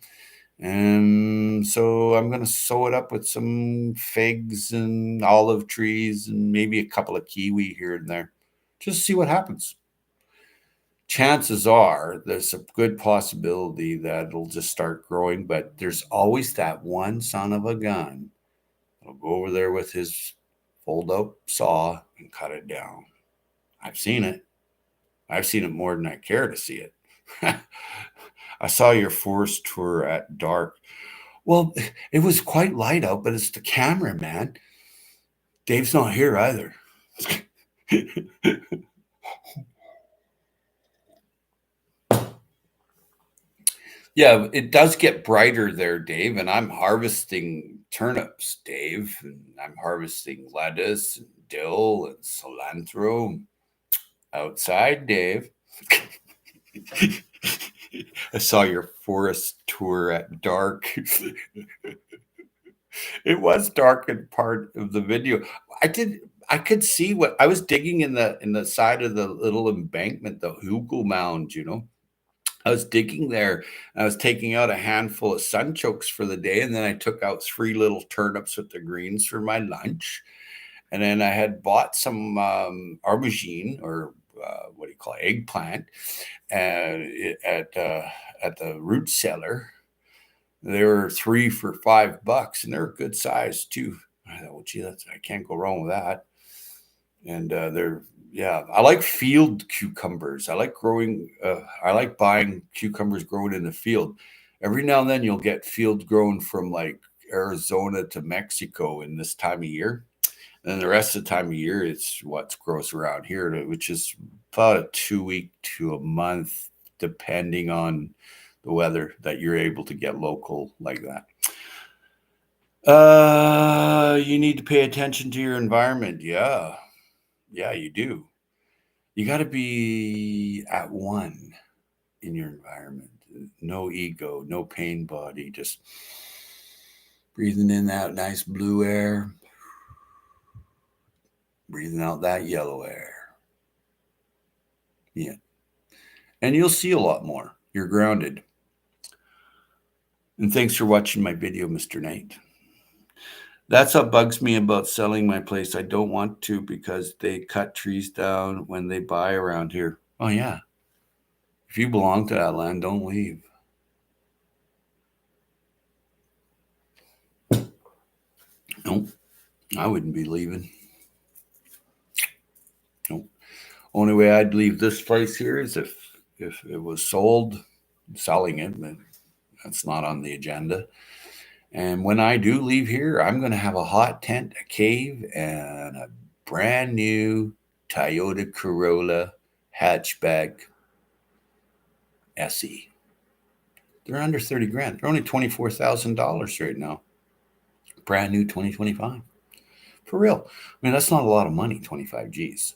And so I'm going to sew it up with some figs and olive trees and maybe a couple of kiwi here and there. Just see what happens. Chances are there's a good possibility that it'll just start growing, but there's always that one son of a gun that'll go over there with his fold out saw and cut it down. I've seen it. I've seen it more than I care to see it. I saw your forest tour at dark. Well, it was quite light out, but it's the camera, man. Dave's not here either. Yeah, it does get brighter there, Dave, and I'm harvesting turnips, Dave, and I'm harvesting lettuce and dill and cilantro outside, Dave. I saw your forest tour at dark. It was dark in part of the video. I could see what I was digging in the side of the little embankment, the Hugel mound, you know. I was digging there. I was taking out a handful of sunchokes for the day, and then I took out 3 little turnips with the greens for my lunch. And then I had bought some aubergine, or what do you call it, eggplant, at the root cellar. They were 3 for $5, and they're a good size too. I thought, well, gee, I can't go wrong with that. And yeah, I like field cucumbers. I like buying cucumbers grown in the field. Every now and then you'll get field grown from like Arizona to Mexico in this time of year. And then the rest of the time of year, it's what grows around here, which is about a 2-week to a month, depending on the weather, that you're able to get local like that. You need to pay attention to your environment. Yeah, you do. You got to be at one in your environment. No ego, no pain body, just breathing in that nice blue air, breathing out that yellow air. Yeah. And you'll see a lot more. You're grounded. And thanks for watching my video, Mr. Knight. That's what bugs me about selling my place. I don't want to, because they cut trees down when they buy around here. Oh, yeah. If you belong to that land, don't leave. Nope. I wouldn't be leaving. Nope. Only way I'd leave this place here is if it was sold. I'm selling it, but that's not on the agenda. And when I do leave here, I'm going to have a hot tent, a cave, and a brand new Toyota Corolla hatchback SE. They're under 30 grand. They're only $24,000 right now. Brand new 2025. For real. I mean, that's not a lot of money, 25 G's.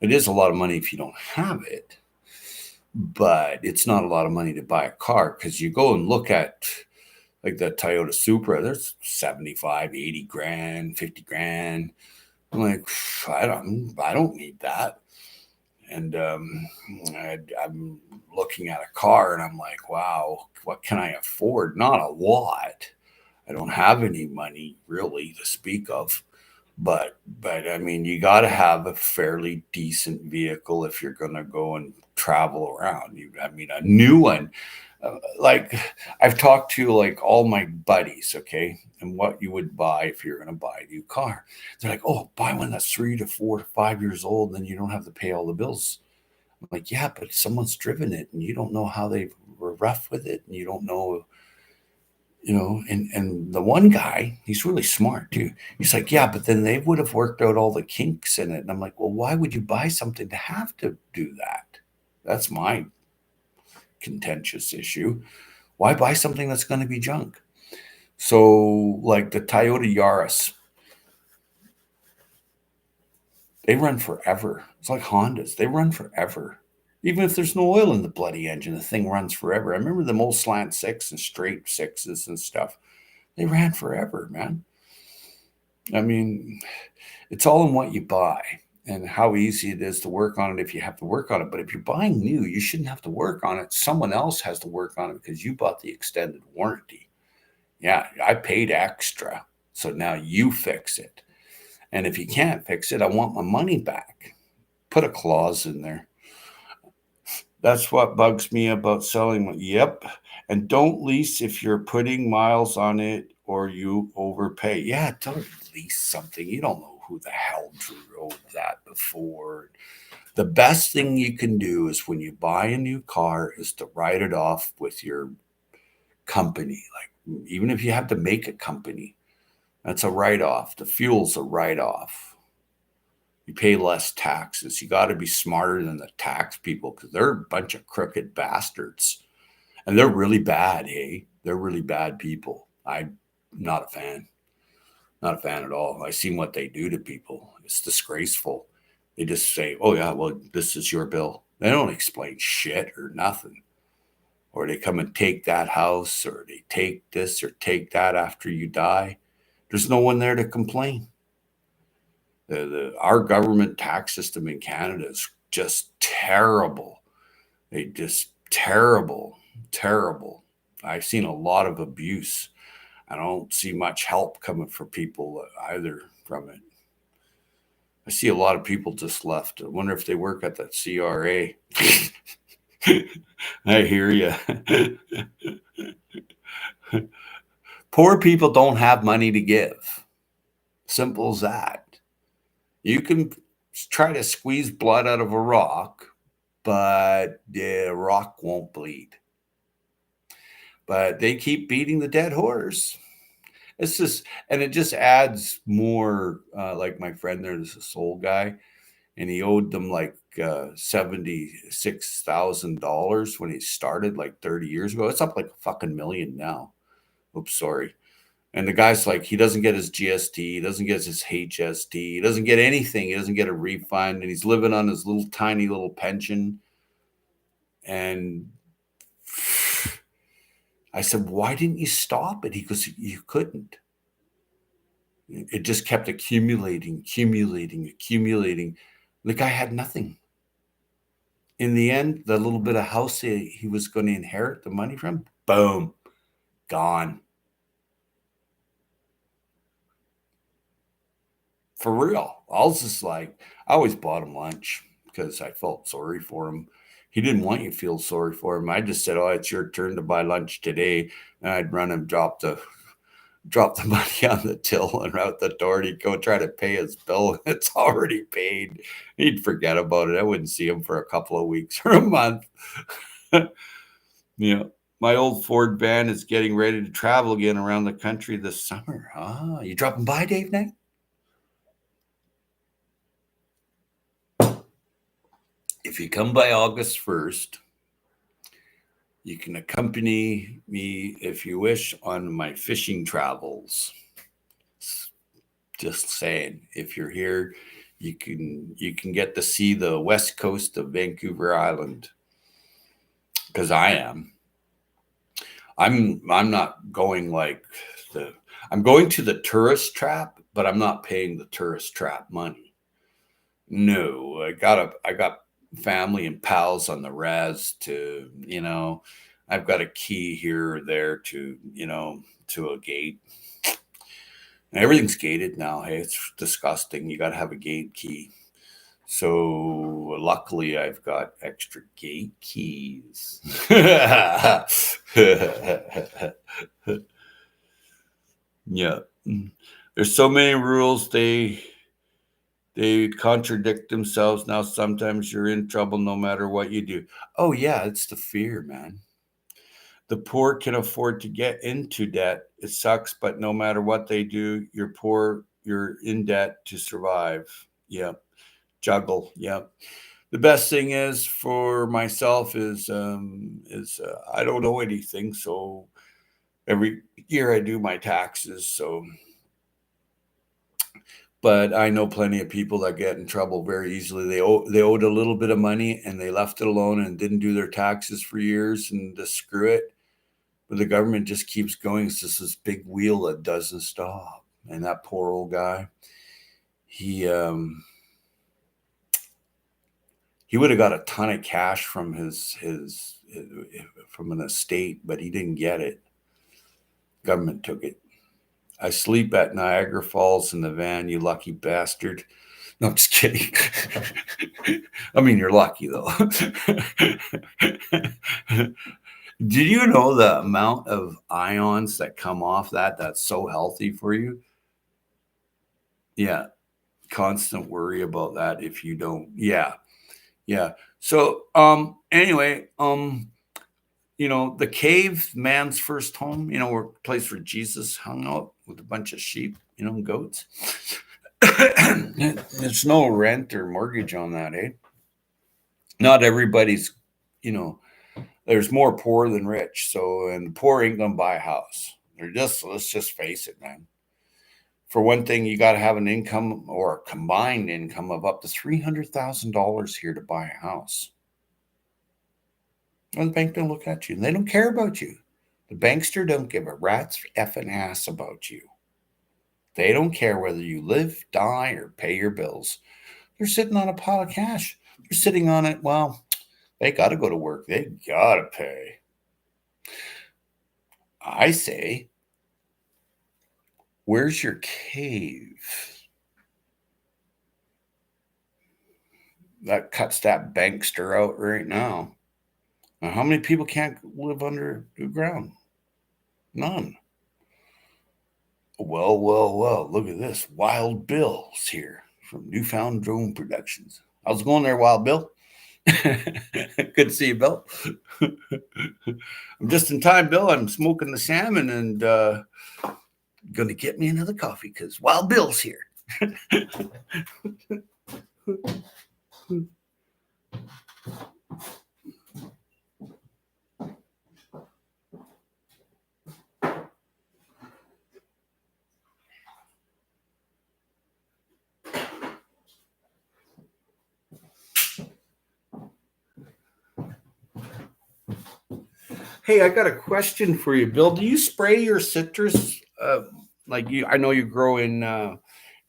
It is a lot of money if you don't have it, but it's not a lot of money to buy a car, because you go and look at like the Toyota Supra, there's 75, 80 grand, 50 grand. I'm like, I don't need that. And I'm looking at a car and I'm like, wow, what can I afford? Not a lot. I don't have any money really to speak of. But I mean, you got to have a fairly decent vehicle if you're going to go and travel around. I mean, a new one. Like, I've talked to like all my buddies, okay, and what you would buy if you're going to buy a new car. They're like, oh, buy one that's 3 to 4 to 5 years old, then you don't have to pay all the bills. I'm like, yeah, but someone's driven it, and you don't know how they were rough with it, and you don't know, and the one guy, he's really smart too. He's like, yeah, but then they would have worked out all the kinks in it. And I'm like, well, why would you buy something to have to do that? That's my contentious issue. Why buy something that's going to be junk? So, like the Toyota Yaris, they run forever. It's like Hondas, they run forever. Even if there's no oil in the bloody engine, the thing runs forever. I remember the old slant 6 and straight 6s and stuff. They ran forever, man. I mean, it's all in what you buy and how easy it is to work on it if you have to work on it. But if you're buying new, you shouldn't have to work on it. Someone else has to work on it because you bought the extended warranty. Yeah, I paid extra. So now you fix it. And if you can't fix it, I want my money back. Put a clause in there. That's what bugs me about selling. Yep. And don't lease if you're putting miles on it or you overpay. Yeah, don't lease something. You don't know who the hell drove that before. The best thing you can do is when you buy a new car is to write it off with your company. Like even if you have to make a company, that's a write off. The fuel's a write off. You pay less taxes. You got to be smarter than the tax people because they're a bunch of crooked bastards. And they're really bad, hey? They're really bad people. I'm not a fan. Not a fan at all. I've seen what they do to people. It's disgraceful. They just say, oh, yeah, well, this is your bill. They don't explain shit or nothing. Or they come and take that house, or they take this or take that after you die. There's no one there to complain. Our government tax system in Canada is just terrible. They just terrible, terrible. I've seen a lot of abuse. I don't see much help coming for people either from it. I see a lot of people just left. I wonder if they work at that CRA. I hear you. Poor people don't have money to give. Simple as that. You can try to squeeze blood out of a rock, but the rock won't bleed. But they keep beating the dead horse. It's just, and it just adds more. Like my friend there's a soul guy, and he owed them like $76,000 when he started like 30 years ago. It's up like a fucking million now. Oops, sorry. And the guy's like, he doesn't get his GST, he doesn't get his HST, he doesn't get anything, he doesn't get a refund, and he's living on his little tiny little pension. And I said, why didn't you stop it? He goes, you couldn't. It just kept accumulating. The guy had nothing. In the end, the little bit of house he was going to inherit the money from, boom, gone. For real. I was just like, I always bought him lunch because I felt sorry for him. He didn't want you to feel sorry for him. I just said, oh, it's your turn to buy lunch today. And I'd run him, drop the money on the till and out the door. And he'd go try to pay his bill. It's already paid. He'd forget about it. I wouldn't see him for a couple of weeks or a month. Yeah. My old Ford van is getting ready to travel again around the country this summer. Ah, you dropping by, Dave Knight? If you come by August 1st, you can accompany me, if you wish, on my fishing travels. Just saying, if you're here, you can get to see the west coast of Vancouver Island. Because I am. I'm not going like I'm going to the tourist trap, but I'm not paying the tourist trap money. No, I got family and pals on the res to, I've got a key here or there to, to a gate. And everything's gated now. Hey, it's disgusting. You got to have a gate key. So luckily I've got extra gate keys. Yeah. There's so many rules. They contradict themselves. Now, sometimes you're in trouble no matter what you do. Oh, yeah, it's the fear, man. The poor can afford to get into debt. It sucks, but no matter what they do, you're poor, you're in debt to survive. Yeah. Juggle. Yeah. The best thing is for myself is I don't know anything. So every year I do my taxes. So but I know plenty of people that get in trouble very easily. They owed a little bit of money and they left it alone and didn't do their taxes for years and just screw it. But the government just keeps going. It's just this big wheel that doesn't stop. And that poor old guy, he would have got a ton of cash from his from an estate, but he didn't get it. Government took it. I sleep at Niagara Falls in the van, you lucky bastard. No, I'm just kidding. I mean, you're lucky, though. Did you know the amount of ions that come off that's so healthy for you? Yeah. Constant worry about that if you don't. Yeah. Yeah. So anyway, the cave, man's first home, where place where Jesus hung out with a bunch of sheep, goats. There's no rent or mortgage on that, eh? Not everybody's, you know, there's more poor than rich. So, and the poor ain't gonna buy a house. Let's just face it, man. For one thing, you got to have an income or a combined income of up to $300,000 here to buy a house. And the bank don't look at you. They don't care about you. The bankster don't give a rat's effing ass about you. They don't care whether you live, die, or pay your bills. They're sitting on a pile of cash. They're sitting on it. Well, they got to go to work. They got to pay. I say, where's your cave? That cuts that bankster out right now. Now, how many people can't live under the ground? None. Well, look at this. Wild Bill's here from Newfound Drone Productions. How's it going there, Wild Bill? Good to see you, Bill. I'm just in time, Bill. I'm smoking the salmon and going to get me another coffee because Wild Bill's here. Hey, I got a question for you, Bill. Do you spray your citrus? Like you, I know you grow in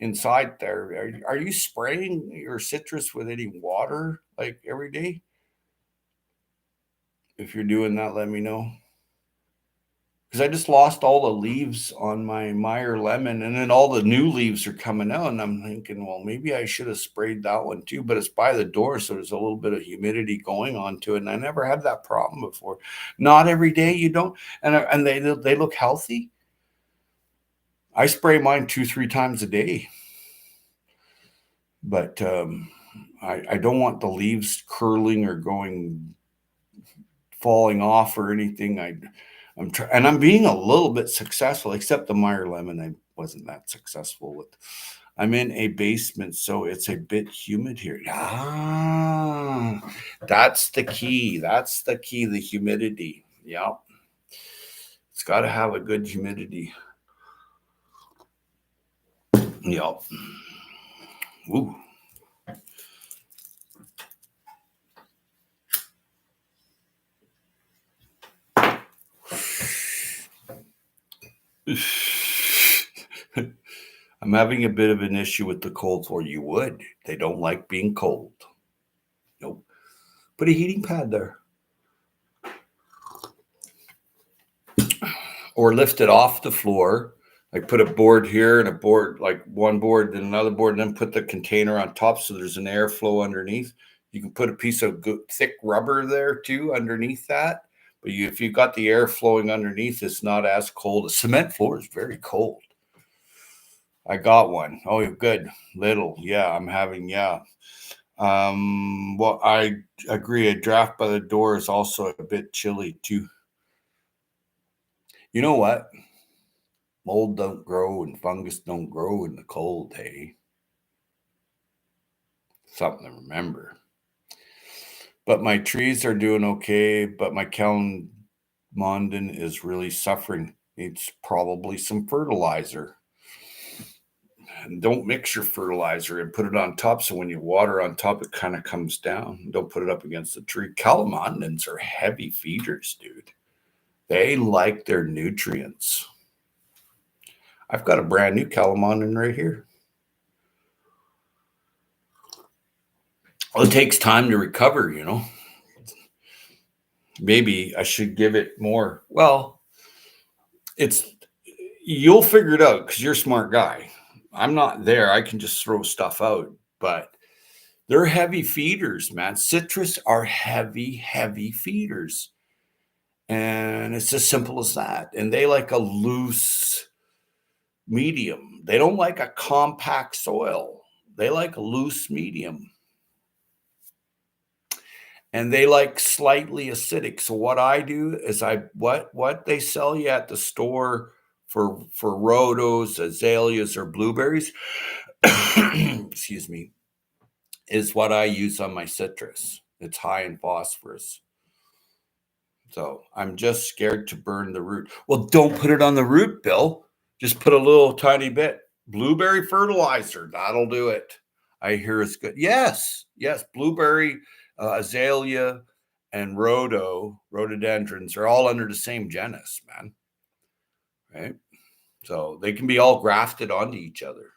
inside there. Are you spraying your citrus with any water like every day? If you're doing that, let me know. Because I just lost all the leaves on my Meyer lemon, and then all the new leaves are coming out, and I'm thinking, well, maybe I should have sprayed that one too. But it's by the door, so there's a little bit of humidity going on to it, and I never had that problem before. Not every day, you don't, and they look healthy. I spray mine 2-3 times a day, but I don't want the leaves curling or falling off or anything. I'm being a little bit successful, except the Meyer lemon. I wasn't that successful with. I'm in a basement, so it's a bit humid here. That's the key. That's the key. The humidity. Yep. It's got to have a good humidity. Yep. Ooh. I'm having a bit of an issue with the cold floor. You would. They don't like being cold. Nope. Put a heating pad there. Or lift it off the floor. Like put a board here and a board, like one board, then another board, and then put the container on top so there's an airflow underneath. You can put a piece of good, thick rubber there too underneath that. But if you've got the air flowing underneath, it's not as cold. A cement floor is very cold. I got one. Oh, good. Little. Yeah, I'm having, yeah. Well, I agree. A draft by the door is also a bit chilly too. You know what? Mold don't grow and fungus don't grow in the cold, hey? Something to remember. But my trees are doing okay, but my calamondin is really suffering. Needs probably some fertilizer. And don't mix your fertilizer and put it on top so when you water on top, it kind of comes down. Don't put it up against the tree. Calamondins are heavy feeders, dude. They like their nutrients. I've got a brand new calamondin right here. Well, it takes time to recover, Maybe I should give it more. Well, you'll figure it out because you're a smart guy. I'm not there. I can just throw stuff out, but they're heavy feeders, man. Citrus are heavy, heavy feeders. And it's as simple as that. And they like a loose medium. They don't like a compact soil. They like a loose medium. and they like slightly acidic. So what I do is what they sell you at the store for rhodos, azaleas, or blueberries, excuse me, is what I use on my citrus. It's high in phosphorus. So I'm just scared to burn the root. Well, don't put it on the root, Bill. Just put a little tiny bit. Blueberry fertilizer, that'll do it. I hear it's good. Yes, yes. Blueberry, azalea, and rhododendrons are all under the same genus, man. Right? So they can be all grafted onto each other.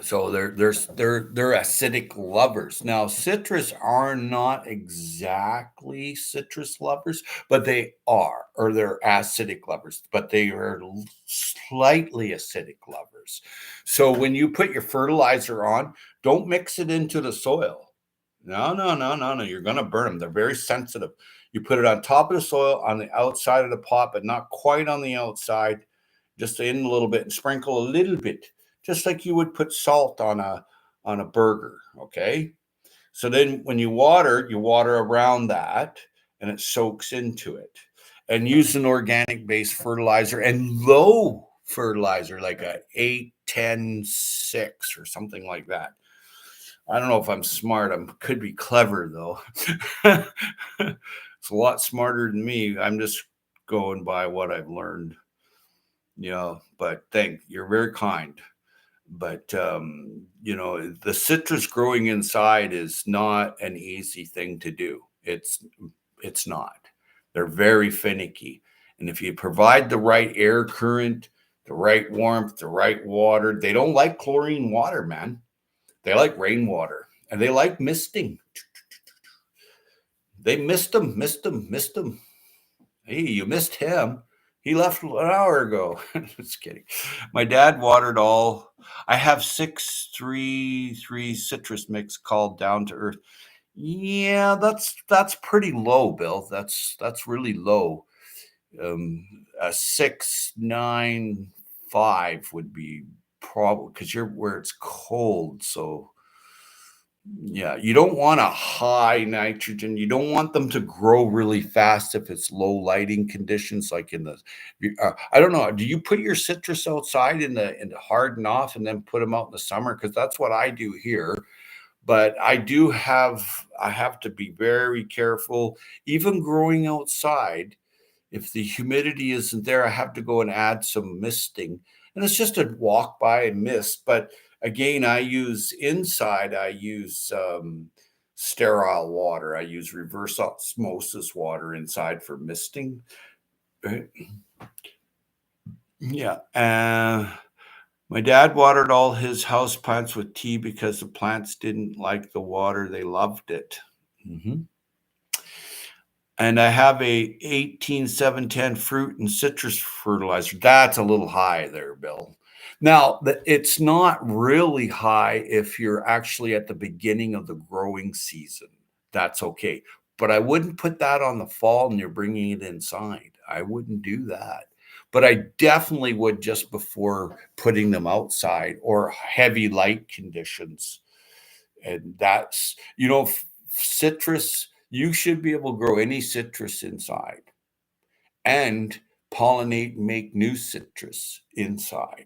So they're acidic lovers. Now, citrus are not exactly citrus lovers, but they are, or they're acidic lovers, but they are slightly acidic lovers. So when you put your fertilizer on, don't mix it into the soil. No, no, no, no, no. You're going to burn them. They're very sensitive. You put it on top of the soil, on the outside of the pot, but not quite on the outside, just in a little bit, and sprinkle a little bit, just like you would put salt on a burger. Okay. So then when you water around that, and it soaks into it. And use an organic based fertilizer and low fertilizer, like a 8, 10, 6 or something like that. I don't know if I'm smart. I could be clever though. It's a lot smarter than me. I'm just going by what I've learned. Yeah, but you're very kind. But the citrus growing inside is not an easy thing to do. It's not. They're very finicky. And if you provide the right air current, the right warmth, the right water, they don't like chlorine water, man. They like rainwater, and they like misting. They missed him. Hey, you missed him. He left an hour ago. Just kidding. My dad watered all. I have 633 citrus mix called Down to Earth. Yeah, that's pretty low, Bill. That's really low. A 695 would be probably because you're where it's cold. So yeah, you don't want a high nitrogen. You don't want them to grow really fast if it's low lighting conditions, like in the. I don't know. Do you put your citrus outside in the harden off and then put them out in the summer? Because that's what I do here. But I have to be very careful, even growing outside. If the humidity isn't there, I have to go and add some misting. And it's just a walk by and mist. But again, I use sterile water. I use reverse osmosis water inside for misting. Right? Yeah. My dad watered all his house plants with tea because the plants didn't like the water. They loved it. Mm-hmm. And I have a 18710 fruit and citrus fertilizer. That's a little high there, Bill. Now, it's not really high if you're actually at the beginning of the growing season. That's okay. But I wouldn't put that on the fall and you're bringing it inside. I wouldn't do that. But I definitely would just before putting them outside or heavy light conditions. And that's, citrus, you should be able to grow any citrus inside and pollinate and make new citrus inside.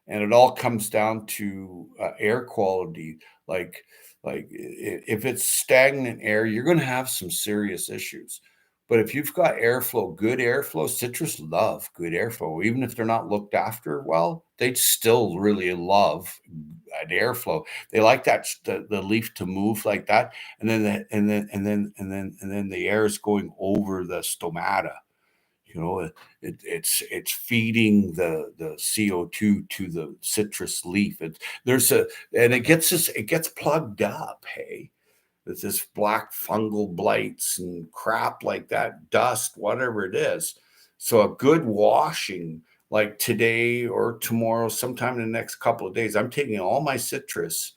And it all comes down to air quality. Like if it's stagnant air, you're going to have some serious issues. But if you've got airflow, good airflow, citrus love good airflow. Even if they're not looked after well, they still really love an airflow. They like that the leaf to move like that, and then the air is going over the stomata. It's feeding the CO2 to the citrus leaf. And it gets plugged up. Hey, there's this black fungal blights and crap like that, dust, whatever it is. So a good washing, like today or tomorrow, sometime in the next couple of days, I'm taking all my citrus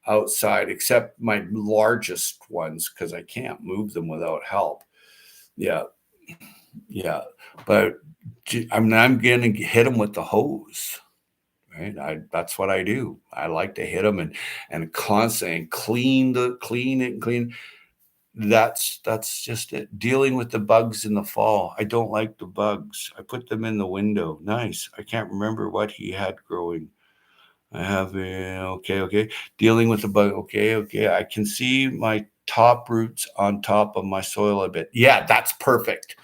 outside except my largest ones because I can't move them without help. Yeah. Yeah. But I'm going to hit them with the hose. right? That's what I do. I like to hit them and constantly clean it. That's just it. Dealing with the bugs in the fall. I don't like the bugs. I put them in the window. Nice. I can't remember what he had growing. I have okay. Dealing with the bug. Okay. I can see my top roots on top of my soil a bit. Yeah, that's perfect.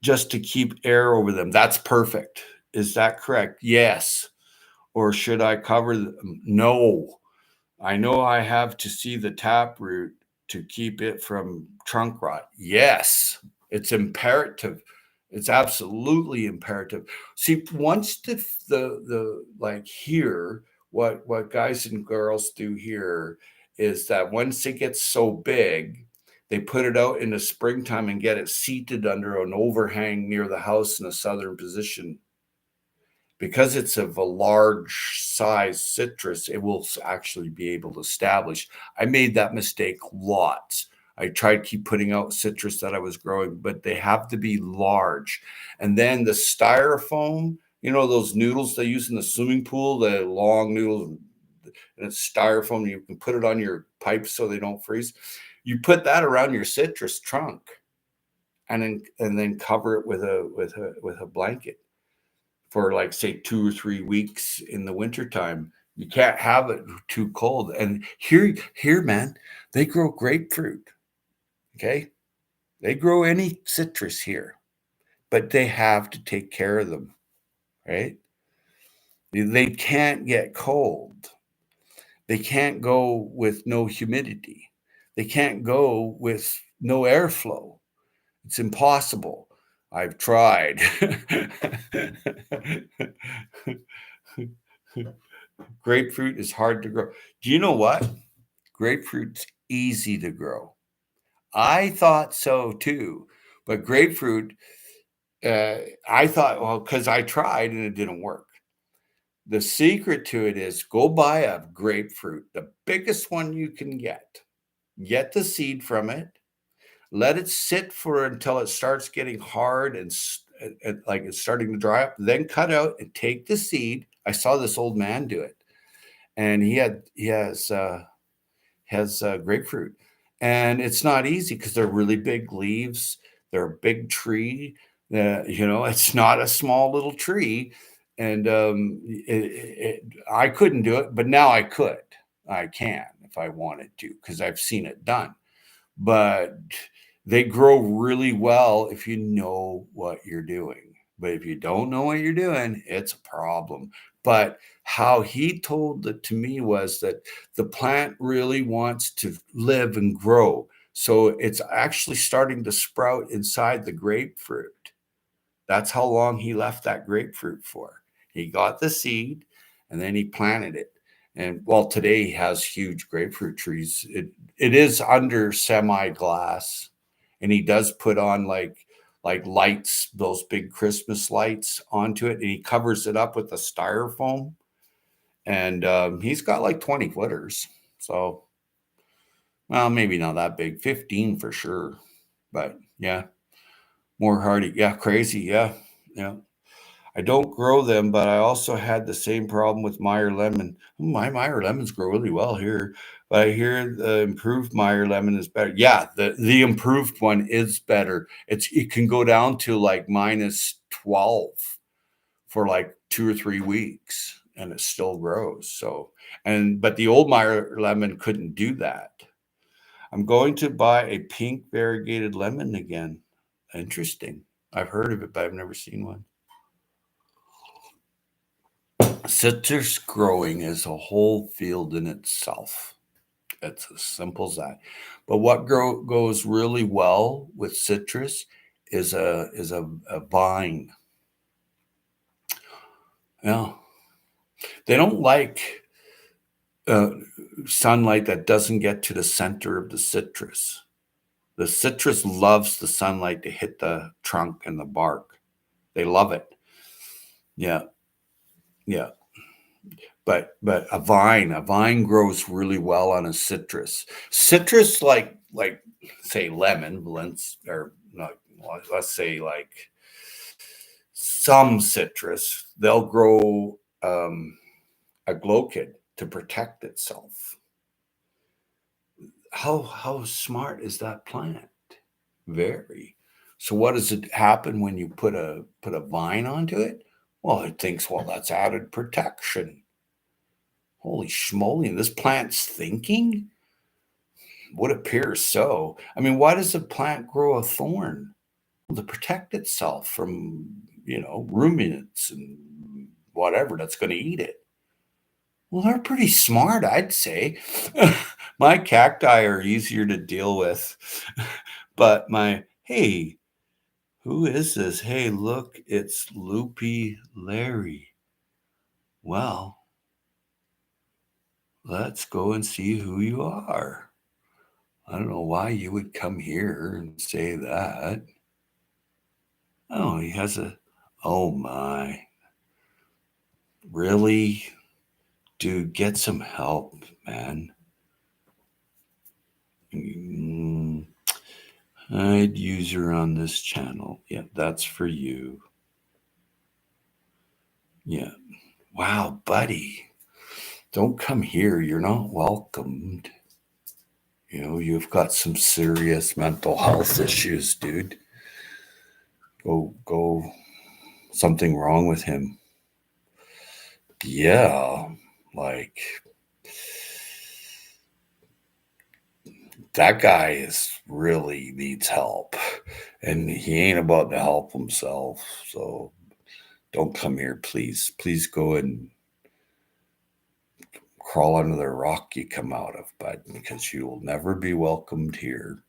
Just to keep air over them. That's perfect. Is that correct? Yes. Or should I cover them? No. I know I have to see the taproot to keep it from trunk rot. Yes, it's imperative. It's absolutely imperative. See, once the like here, what guys and girls do here is that once it gets so big, they put it out in the springtime and get it seated under an overhang near the house in a southern position. Because it's of a large size citrus, it will actually be able to establish. I made that mistake lots. I tried to keep putting out citrus that I was growing, but they have to be large. And then the styrofoam, those noodles they use in the swimming pool, the long noodles, and it's styrofoam. You can put it on your pipes so they don't freeze. You put that around your citrus trunk, and then cover it with a blanket for like say 2 or 3 weeks in the wintertime. You can't have it too cold. And here, man, they grow grapefruit. Okay. They grow any citrus here, but they have to take care of them, right? They can't get cold. They can't go with no humidity. They can't go with no airflow. It's impossible. I've tried. Grapefruit is hard to grow. Do you know what? Grapefruit's easy to grow. I thought so too. But grapefruit, I thought, well, because I tried and it didn't work. The secret to it is go buy a grapefruit, the biggest one you can get. Get the seed from it. Let it sit for until it starts getting hard and like it's starting to dry up. Then cut out and take the seed. I saw this old man do it, and he has grapefruit, and it's not easy because they're really big leaves. They're a big tree. It's not a small little tree, and I couldn't do it, but now I could. I can if I wanted to because I've seen it done. But they grow really well if you know what you're doing. But if you don't know what you're doing, it's a problem. But how he told it to me was that the plant really wants to live and grow. So it's actually starting to sprout inside the grapefruit. That's how long he left that grapefruit for. He got the seed and then he planted it. And well, today he has huge grapefruit trees. It is under semi-glass, and he does put on like lights, those big Christmas lights onto it, and he covers it up with the styrofoam. And he's got like 20 footers. So, well, maybe not that big, 15 for sure. But yeah, more hardy. Yeah, crazy. Yeah. I don't grow them, but I also had the same problem with Meyer lemon. My Meyer lemons grow really well here, but I hear the improved Meyer lemon is better. Yeah, the improved one is better. It can go down to like -12 for like 2 or 3 weeks, and it still grows. So, but the old Meyer lemon couldn't do that. I'm going to buy a pink variegated lemon again. Interesting. I've heard of it, but I've never seen one. Citrus growing is a whole field in itself. It's as simple as that. But what goes really well with citrus is a vine. Yeah, they don't like sunlight that doesn't get to the center of the citrus. The citrus loves the sunlight to hit the trunk and the bark. They love it. Yeah, yeah. But a vine grows really well on a citrus. Citrus like say lemon, or not, let's say like some citrus, they'll grow a glow kit to protect itself. How smart is that plant? Very. So what does it happen when you put a vine onto it? Well, it thinks, well, that's added protection. Holy schmoly, this plant's thinking? Would appear so. I mean, why does a plant grow a thorn? Well, to protect itself from, ruminants and whatever that's going to eat it. Well, they're pretty smart, I'd say. My cacti are easier to deal with. But hey, who is this? Hey, look, it's Loopy Larry. Well, let's go and see who you are. I don't know why you would come here and say that. Oh, he has oh my. Really? Dude, get some help, man. Hide user on this channel. Yeah, that's for you. Yeah. Wow, buddy. Don't come here. You're not welcomed. You've got some serious mental health issues, dude. Go. Something wrong with him. Yeah. Like, that guy really needs help. And he ain't about to help himself. So don't come here, please. Please go and crawl under the rock you come out of, bud, because you will never be welcomed here.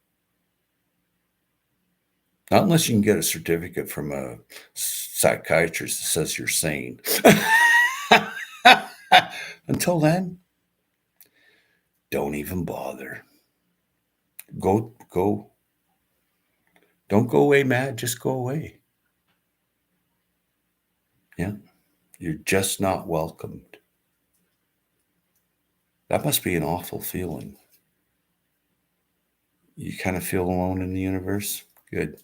Not unless you can get a certificate from a psychiatrist that says you're sane. Until then, don't even bother. Go. Don't go away mad, just go away. Yeah. You're just not welcomed. That must be an awful feeling. You kind of feel alone in the universe? Good.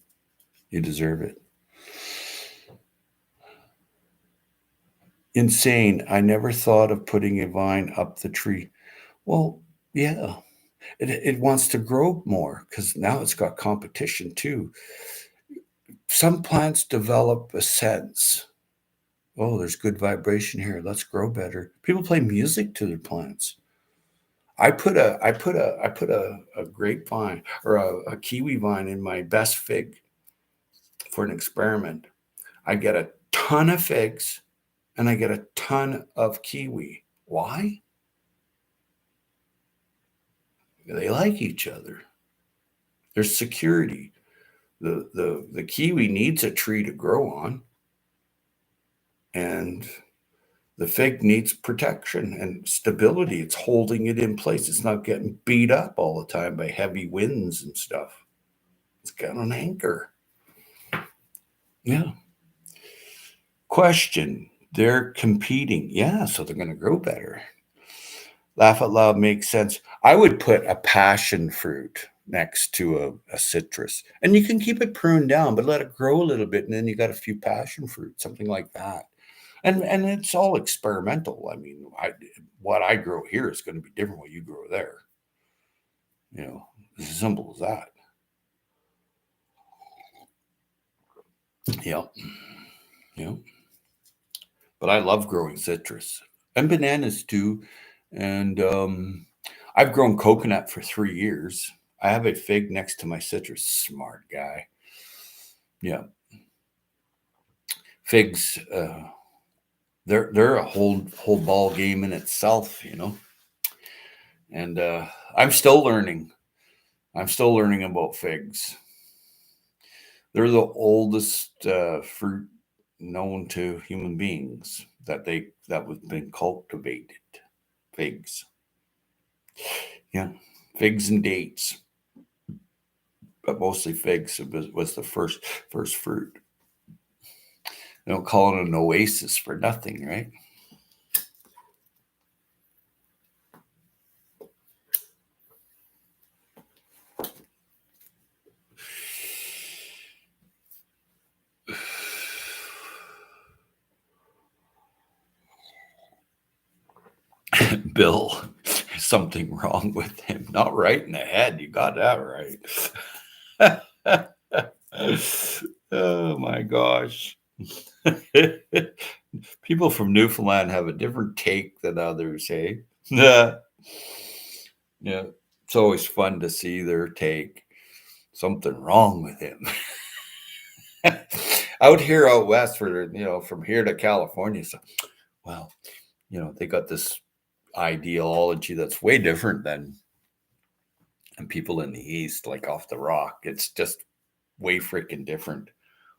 You deserve it. Insane. I never thought of putting a vine up the tree. Well, yeah. It wants to grow more because now it's got competition too. Some plants develop a sense. Oh, there's good vibration here. Let's grow better. People play music to their plants. I put a grapevine or a kiwi vine in my best fig for an experiment. I get a ton of figs and I get a ton of kiwi. Why? They like each other. There's security. The kiwi needs a tree to grow on, and the fig needs protection and stability. It's holding it in place. It's not getting beat up all the time by heavy winds and stuff. It's got an anchor. Yeah. Question. They're competing. Yeah, so they're going to grow better. Laugh out loud makes sense. I would put a passion fruit next to a citrus, and you can keep it pruned down, but let it grow a little bit, and then you got a few passion fruit, something like that. And it's all experimental. I mean, what I grow here is going to be different what you grow there. It's as simple as that. Yep. But I love growing citrus and bananas too. And I've grown coconut for 3 years. I have a fig next to my citrus. Smart guy. Yeah. Figs, they're a whole ball game in itself, And I'm still learning. I'm still learning about figs. They're the oldest fruit known to human beings that have been cultivated. Figs. Yeah. Figs and dates. But mostly figs was the first fruit. They don't call it an oasis for nothing, right? Bill, something wrong with him. Not right in the head. You got that right. Oh my gosh. People from Newfoundland have a different take than others, hey? Yeah. It's always fun to see their take. Something wrong with him. Out here out west, from here to California. So, well, they got this ideology that's way different than people in the East, like off the rock. It's just way freaking different.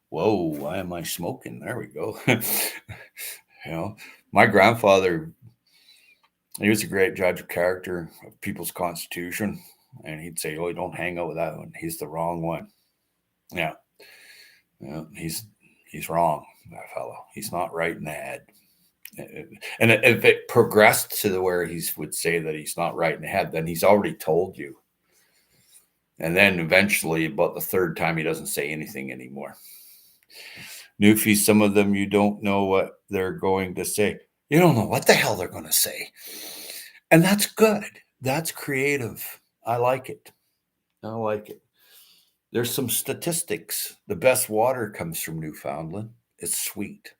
Whoa, why am I smoking? There we go. My grandfather, he was a great judge of character of people's constitution. And he'd say, oh, don't hang out with that one. He's the wrong one. Yeah. He's wrong, that fellow. He's not right in the head. And if it progressed to where he would say that he's not right in the head, then he's already told you. And then eventually, about the third time, he doesn't say anything anymore. Newfie, some of them, you don't know what they're going to say. You don't know what the hell they're going to say. And that's good. That's creative. I like it. There's some statistics. The best water comes from Newfoundland. It's sweet.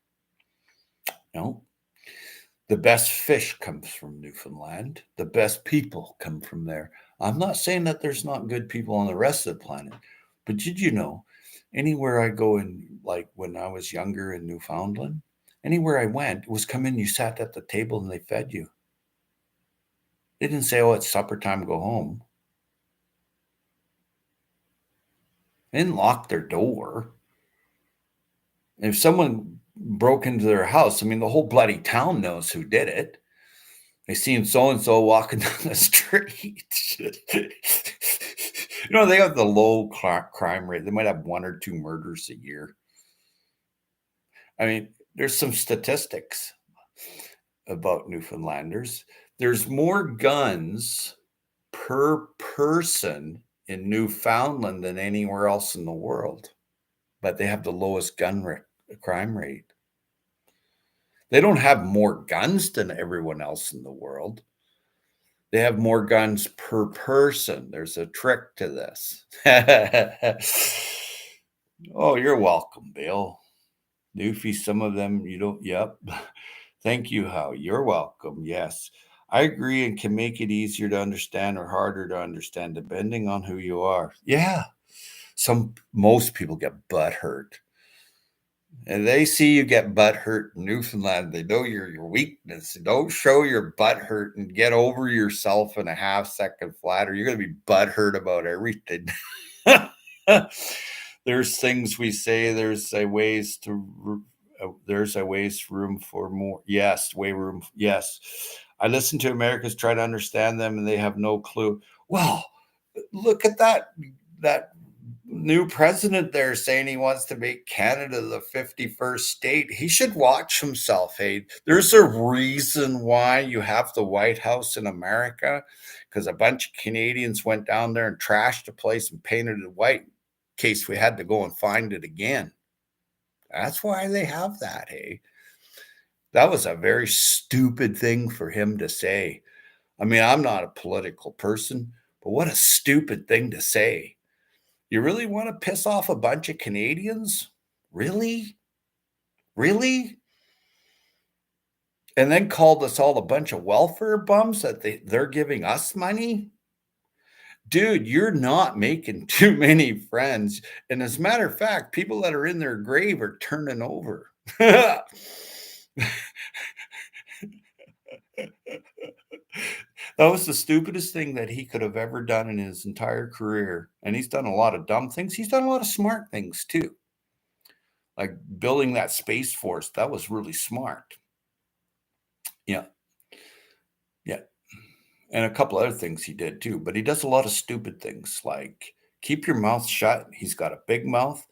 The best fish comes from Newfoundland. The best people come from there. I'm not saying that there's not good people on the rest of the planet, but did you know, anywhere I go in, like when I was younger in Newfoundland, anywhere I went, it was come in, you sat at the table and they fed you. They didn't say, oh, it's supper time, go home. They didn't lock their door. If someone broke into their house, I mean, the whole bloody town knows who did it. They seen so-and-so walking down the street. They have the low crime rate. They might have 1 or 2 murders a year. I mean, there's some statistics about Newfoundlanders. There's more guns per person in Newfoundland than anywhere else in the world, but they have the lowest crime rate. They don't have more guns than everyone else in the world. They have more guns per person. There's a trick to this. Oh, you're welcome, Bill. Newfie, some of them you don't. Yep. Thank you, Howe. You're welcome. Yes. I agree, and can make it easier to understand or harder to understand depending on who you are. Yeah. Most people get butt hurt. And they see you get butt hurt in Newfoundland. They know your weakness. Don't show your butt hurt and get over yourself in a half-second flat, or you're going to be butt hurt about everything. There's things we say. There's a ways room for more. Yes, way room. Yes. I listen to Americans, try to understand them, and they have no clue. Well, look at that new president there saying he wants to make Canada the 51st state. He should watch himself. Hey, there's a reason why you have the White House in America, because a bunch of Canadians went down there and trashed the place and painted it white in case we had to go and find it again. That's why they have that. Hey, that was a very stupid thing for him to say. I mean, I'm not a political person, but what a stupid thing to say. You really want to piss off a bunch of Canadians? Really? Really? And then called us all a bunch of welfare bums that they're giving us money? Dude, you're not making too many friends. And as a matter of fact, people that are in their grave are turning over. That was the stupidest thing that he could have ever done in his entire career. And he's done a lot of dumb things. He's done a lot of smart things too. Like building that Space Force. That was really smart. Yeah. Yeah. And a couple other things he did too. But he does a lot of stupid things like keep your mouth shut. He's got a big mouth,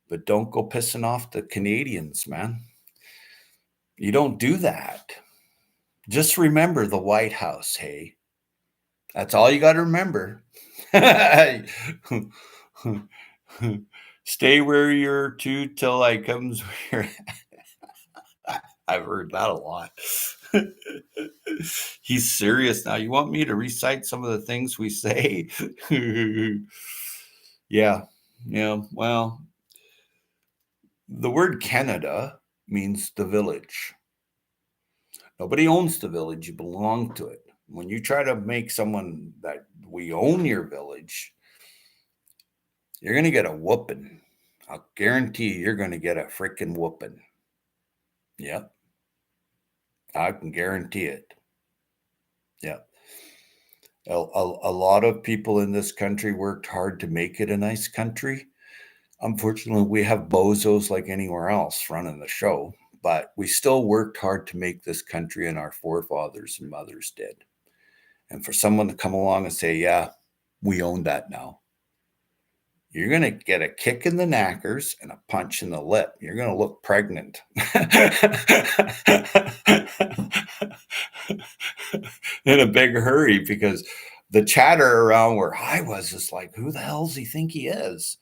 but don't go pissing off the Canadians, man. You don't do that. Just remember the White House, hey. That's all you got to remember. Stay where you're to till I comes where I've heard that a lot. He's serious now. You want me to recite some of the things we say? Yeah. Yeah. Well, the word Canada means the village. Nobody owns the village, you belong to it. When you try to make someone that we own your village, you're going to get a whooping. I'll guarantee you're going to get a freaking whooping. Yep. I can guarantee it. Yeah. A lot of people in this country worked hard to make it a nice country. Unfortunately, we have bozos like anywhere else running the show, but we still worked hard to make this country, and our forefathers and mothers did. And for someone to come along and say, yeah, we own that now, you're going to get a kick in the knackers and a punch in the lip. You're going to look pregnant. In a big hurry, because the chatter around where I was is like, who the hell does he think he is?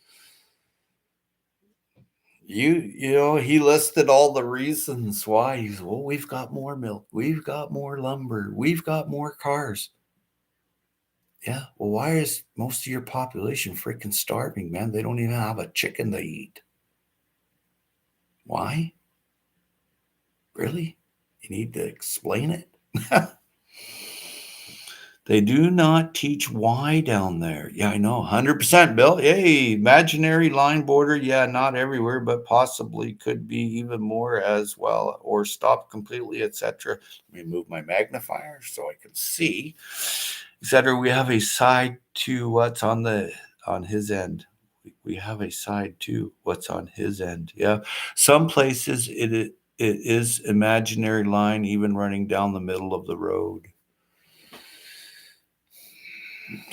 You know, he listed all the reasons why. He's, well, we've got more milk, we've got more lumber, we've got more cars. Yeah, well, why is most of your population freaking starving, man? They don't even have a chicken to eat. Why? Really? You need to explain it? They do not teach why down there. Yeah, I know. 100%, Bill. Hey, imaginary line border. Yeah, not everywhere, but possibly could be even more as well, or stop completely, etc. Let me move my magnifier so I can see, etc. We have a side to what's on his end. We have a side to what's on his end. Yeah, some places it is imaginary line, even running down the middle of the road.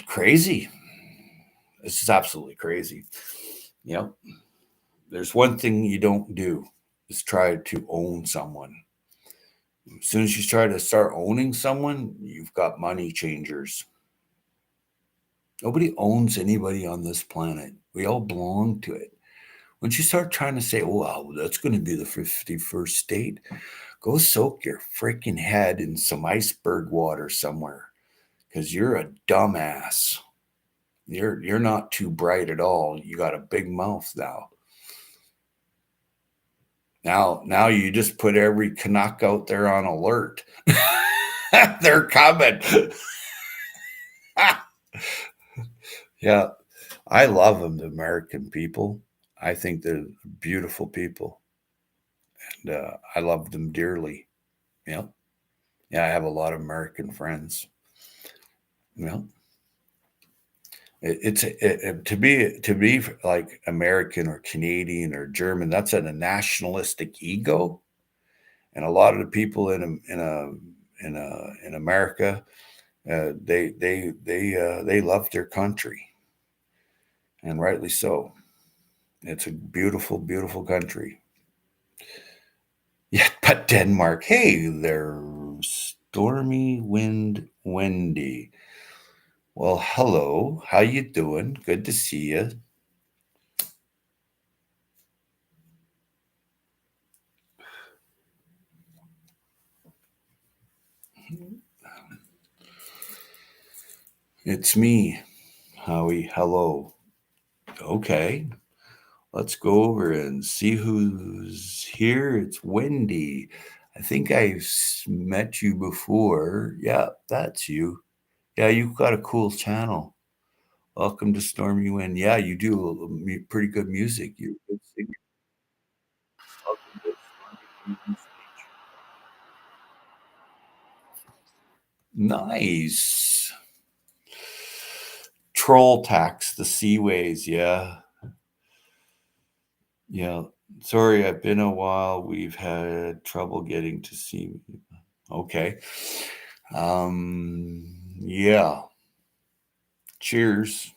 Crazy. This is absolutely crazy. You know, there's one thing you don't do is try to own someone. As soon as you try to start owning someone, you've got money changers. Nobody owns anybody on this planet. We all belong to it. Once you start trying to say, oh, wow, that's going to be the 51st state, go soak your freaking head in some iceberg water somewhere, because you're a dumbass. You're not too bright at all. You got a big mouth now. Now you just put every Canuck out there on alert. They're coming. Yeah, I love them, the American people. I think they're beautiful people, and I love them dearly. Yeah, yeah, I have a lot of American friends. Yeah, to be like American or Canadian or German. That's a nationalistic ego, and a lot of the people in America, they love their country, and rightly so. It's a beautiful, beautiful country. Yeah, but Denmark. Hey there, Stormy Wind Wendy. Well, hello. How you doing? Good to see you. It's me, Howie. Hello. Okay. Let's go over and see who's here. It's Wendy. I think I've met you before. Yeah, that's you. Yeah, you've got a cool channel. Welcome to Stormy Wind. Yeah, you do pretty good music. You're a good singer. Welcome to Stormy Wind. Nice. Troll tax, the Seaways. Yeah. Yeah. Sorry, I've been a while. We've had trouble getting to see. Okay. Yeah. Cheers.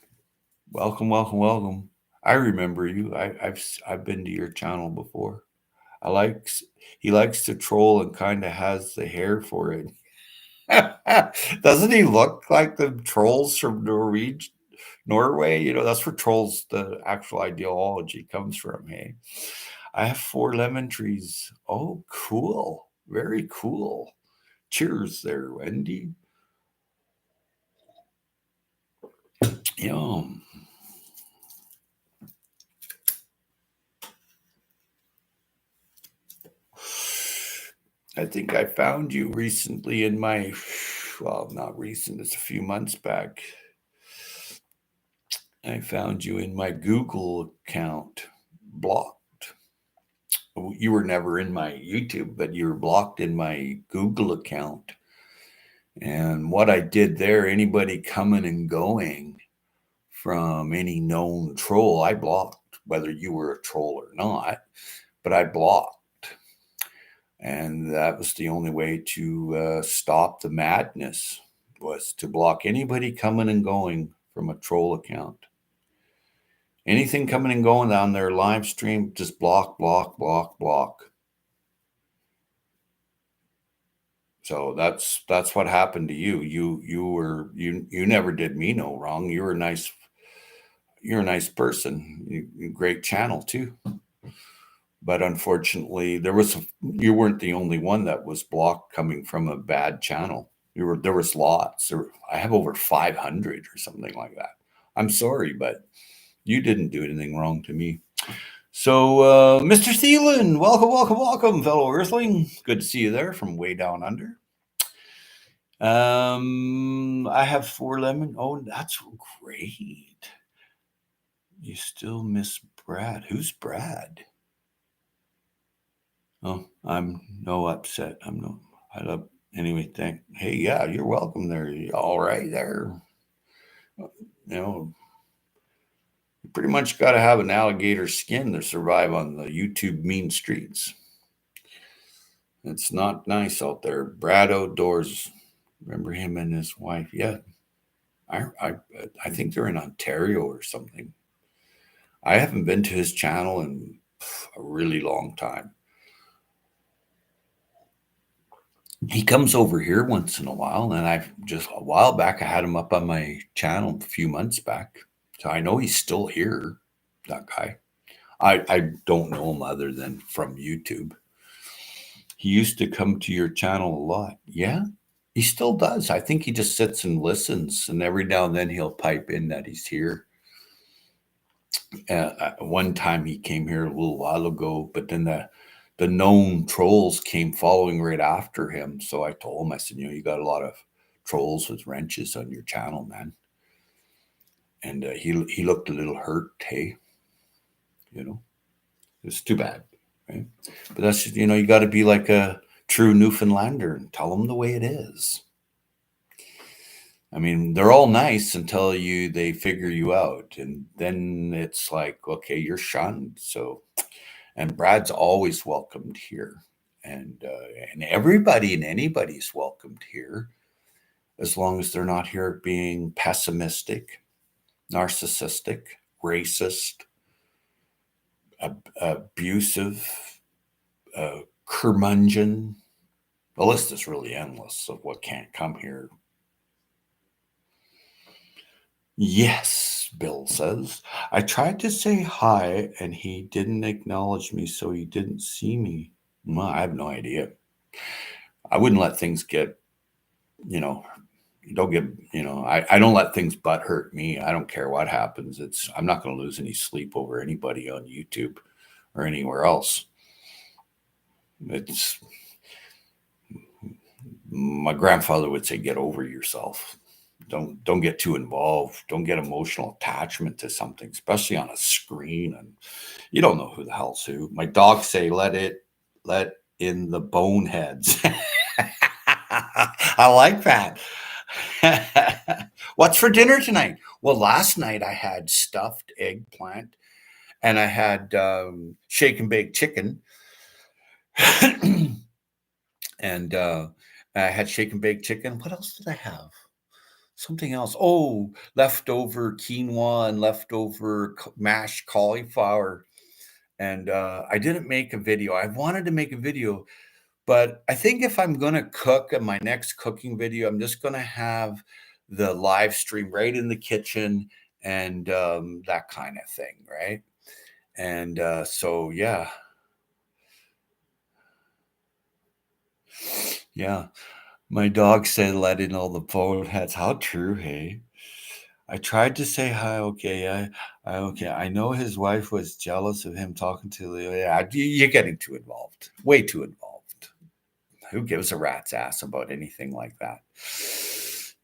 Welcome, welcome, welcome. I remember you. I've been to your channel before. I likes He likes to troll and kind of has the hair for it. Doesn't he look like the trolls from Norway? You know, that's where trolls, the actual ideology comes from. Hey, I have 4 lemon trees. Oh, cool. Very cool. Cheers there, Wendy. Yum. I think I found you recently in my, well, not recent, it's a few months back. I found you in my Google account, blocked. You were never in my YouTube, but you were blocked in my Google account. And what I did there, anybody coming and going from any known troll, I blocked, whether you were a troll or not, but I blocked. And that was the only way to stop the madness, was to block anybody coming and going from a troll account. Anything coming and going on their live stream, just block, block, block, block. So that's what happened to you. You never did me no wrong. You're a nice person. Great channel too. But unfortunately, you weren't the only one that was blocked coming from a bad channel. There was lots. I have over 500 or something like that. I'm sorry, but you didn't do anything wrong to me. So, Mr. Thielen, welcome, welcome, welcome, fellow Earthling. Good to see you there from way down under. I have 4 lemon. Oh, that's great. You still miss Brad. Who's Brad? Oh, I'm no upset. I love, anyway, hey, yeah, you're welcome there. You all right there. You know, you pretty much got to have an alligator skin to survive on the YouTube mean streets. It's not nice out there. Brad Outdoors, remember him and his wife? Yeah, I think they're in Ontario or something. I haven't been to his channel in a really long time. He comes over here once in a while, and a while back I had him up on my channel a few months back, so I know he's still here. That guy, I don't know him other than from YouTube. He used to come to your channel a lot. Yeah, he still does. I think he just sits and listens, and every now and then he'll pipe in that he's here. One time he came here a little while ago, but then the known trolls came following right after him. So I told him, I said, you got a lot of trolls with wrenches on your channel, man. And he looked a little hurt, hey. It's too bad, right? But that's just, you got to be like a true Newfoundlander and tell them the way it is. I mean, they're all nice until they figure you out, and then it's like, okay, you're shunned. So, and Brad's always welcomed here, and everybody and anybody's welcomed here, as long as they're not here being pessimistic, narcissistic, racist, abusive, curmudgeon. The list is really endless of what can't come here. Yes, Bill says. I tried to say hi and he didn't acknowledge me, so he didn't see me. Well, I have no idea. I wouldn't let things get, don't get, I don't let things butt hurt me. I don't care what happens. I'm not going to lose any sleep over anybody on YouTube or anywhere else. My grandfather would say, get over yourself. Don't get too involved. Don't get emotional attachment to something, especially on a screen. And you don't know who the hell's who. My dogs say, let in the boneheads. I like that. What's for dinner tonight? Well, last night I had stuffed eggplant and I had shake and bake chicken. And I had shake and bake chicken. What else did I have? Something else. Oh, leftover quinoa and leftover mashed cauliflower. And I didn't make a video. I wanted to make a video, but I think if I'm going to cook in my next cooking video, I'm just going to have the live stream right in the kitchen and that kind of thing, right? And so, yeah. Yeah. My dog said, letting all the phone heads. How true, hey? I tried to say hi. Okay, okay. I know his wife was jealous of him talking to the. Yeah, you're getting too involved. Way too involved. Who gives a rat's ass about anything like that?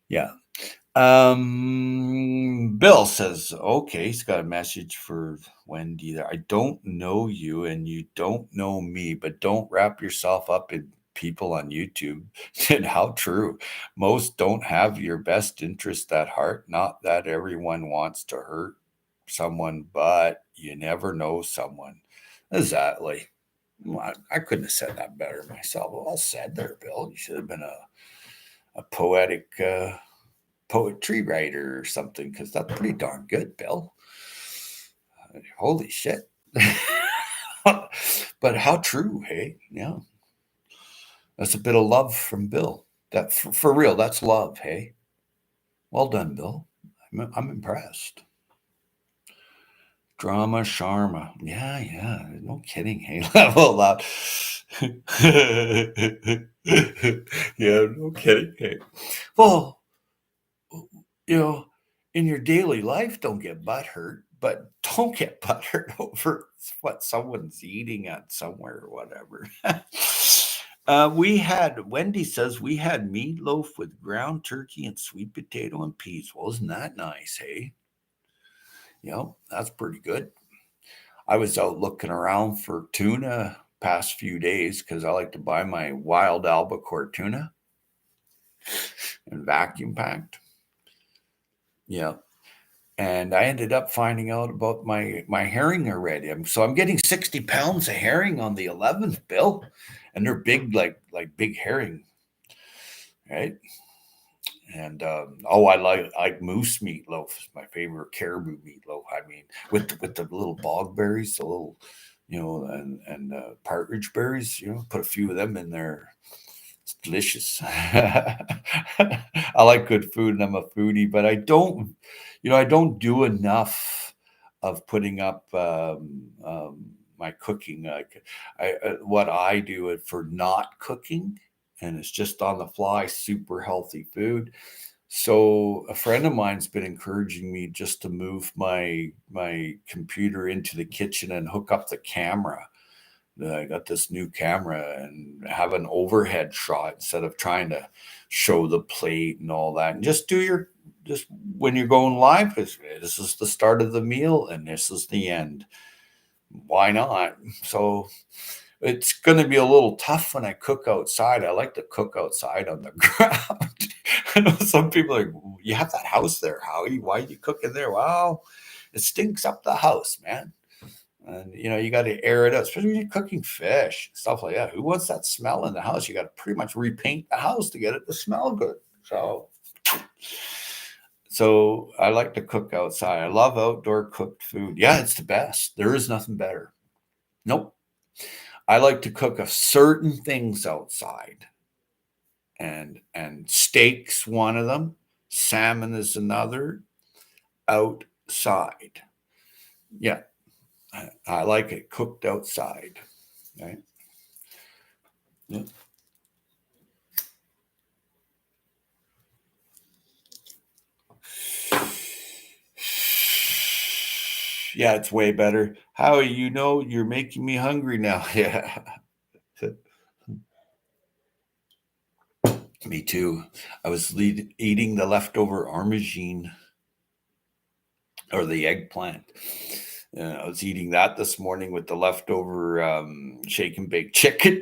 Yeah. Bill says, okay, he's got a message for Wendy there. I don't know you and you don't know me, but don't wrap yourself up in people on YouTube. And how true. Most don't have your best interest at heart. Not that everyone wants to hurt someone, but you never know someone. Exactly. Well, I couldn't have said that better myself. Well said there, Bill. You should have been a poetic poetry writer or something, because that's pretty darn good, Bill. Holy shit. But how true, hey? Yeah. That's a bit of love from Bill. That for real, that's love, hey? Well done, Bill. I'm impressed. Drama Sharma. Yeah, yeah. No kidding, hey? Level up. Yeah, no kidding, hey? Well, you know, in your daily life, don't get butthurt, but don't get butthurt over what someone's eating at somewhere or whatever. Wendy says we had meatloaf with ground turkey and sweet potato and peas. Well, isn't that nice, hey? That's pretty good. I was out looking around for tuna past few days because I like to buy my wild albacore tuna and vacuum packed. Yeah. And I ended up finding out about my herring already. So I'm getting 60 pounds of herring on the 11th, Bill, and they're big, like big herring, right? And I like moose meatloaf. It's my favorite caribou meatloaf. I mean, with the little bog berries, the little, and partridge berries. Put a few of them in there. It's delicious. I like good food, and I'm a foodie, but I don't do enough of putting up my cooking. Like what I do it for not cooking, and it's just on the fly, super healthy food. So a friend of mine's been encouraging me just to move my computer into the kitchen and hook up the camera. I got this new camera and have an overhead shot instead of trying to show the plate and all that. And just when you're going live, this is the start of the meal and this is the end. Why not? So it's going to be a little tough when I cook outside. I like to cook outside on the ground. I know some people are like, you have that house there, Howie. Why are you cooking there? Well, it stinks up the house, man. And you got to air it out, especially when you're cooking fish, stuff like that. Who wants that smell in the house? You got to pretty much repaint the house to get it to smell good. So I like to cook outside. I love outdoor cooked food. Yeah, it's the best. There is nothing better. Nope. I like to cook a certain things outside. And steak's one of them. Salmon is another. Outside. Yeah. I like it cooked outside. Right. Yeah. Yeah, it's way better. Howie, you're making me hungry now. Yeah. Me too. I was eating the leftover aubergine or the eggplant. I was eating that this morning with the leftover shake and bake chicken.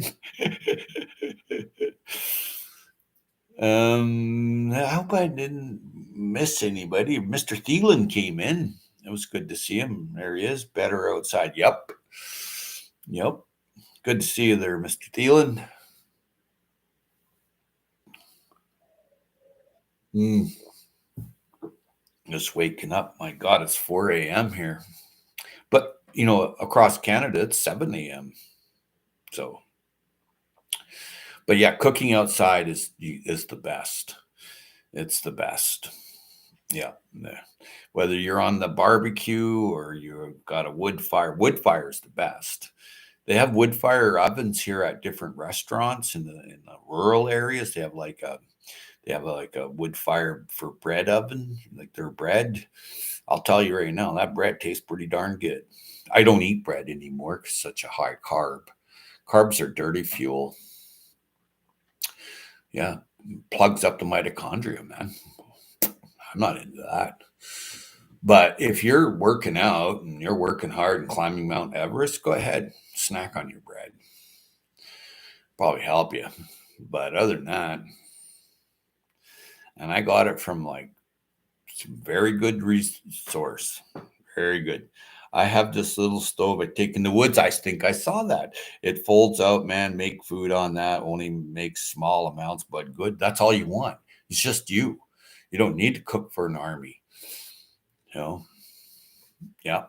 I hope I didn't miss anybody. Mr. Thielen came in. It was good to see him. There he is, better outside. Yep. Yep. Good to see you there, Mr. Thielen. Just waking up. My God, it's 4 a.m. here. But, across Canada, it's 7 a.m. So, but yeah, cooking outside is the best. It's the best. Yeah. Whether you're on the barbecue or you've got a wood fire is the best. They have wood fire ovens here at different restaurants in the rural areas. They have like a wood fire for bread oven, like their bread. I'll tell you right now, that bread tastes pretty darn good. I don't eat bread anymore because such a high carb. Carbs are dirty fuel. Yeah, plugs up the mitochondria, man. I'm not into that. But if you're working out and you're working hard and climbing Mount Everest, go ahead, snack on your bread. Probably help you. But other than that, and I got it from like some very good resource. Very good. I have this little stove I take in the woods. I think I saw that. It folds out, man. Make food on that. Only make small amounts, but good. That's all you want. It's just you. You don't need to cook for an army. You know? Yeah.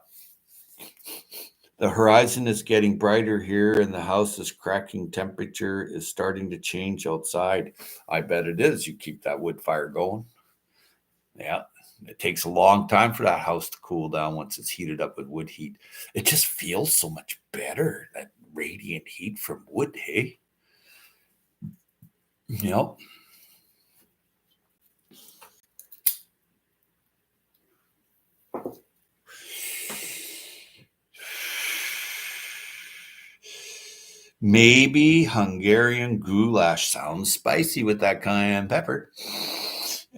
The horizon is getting brighter here, and the house is cracking. Temperature is starting to change outside. I bet it is. You keep that wood fire going. Yeah. It takes a long time for that house to cool down once it's heated up with wood heat. It just feels so much better, that radiant heat from wood, hey? Yep. Maybe Hungarian goulash sounds spicy with that cayenne pepper.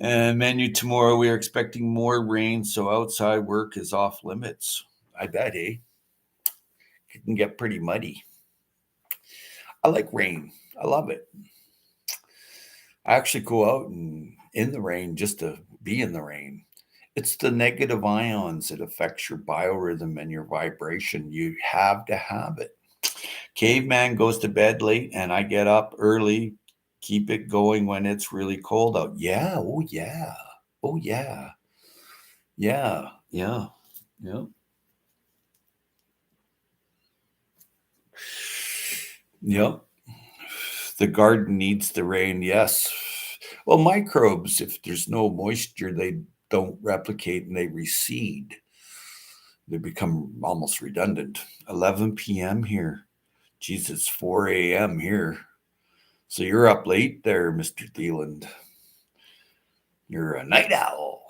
And menu tomorrow, we are expecting more rain, so outside work is off limits. I bet, eh? It can get pretty muddy. I like rain. I love it. I actually go out and in the rain just to be in the rain. It's the negative ions that affects your biorhythm and your vibration. You have to have it. Caveman goes to bed late and I get up early. Keep it going when it's really cold out. Yeah. Oh, yeah. Oh, yeah. Yeah. Yeah. Yeah. Yep. The garden needs the rain. Yes. Well, microbes, if there's no moisture, they don't replicate and they recede. They become almost redundant. 11 p.m. here. Jesus, 4 a.m. here. So you're up late there, Mr. Thieland. You're a night owl.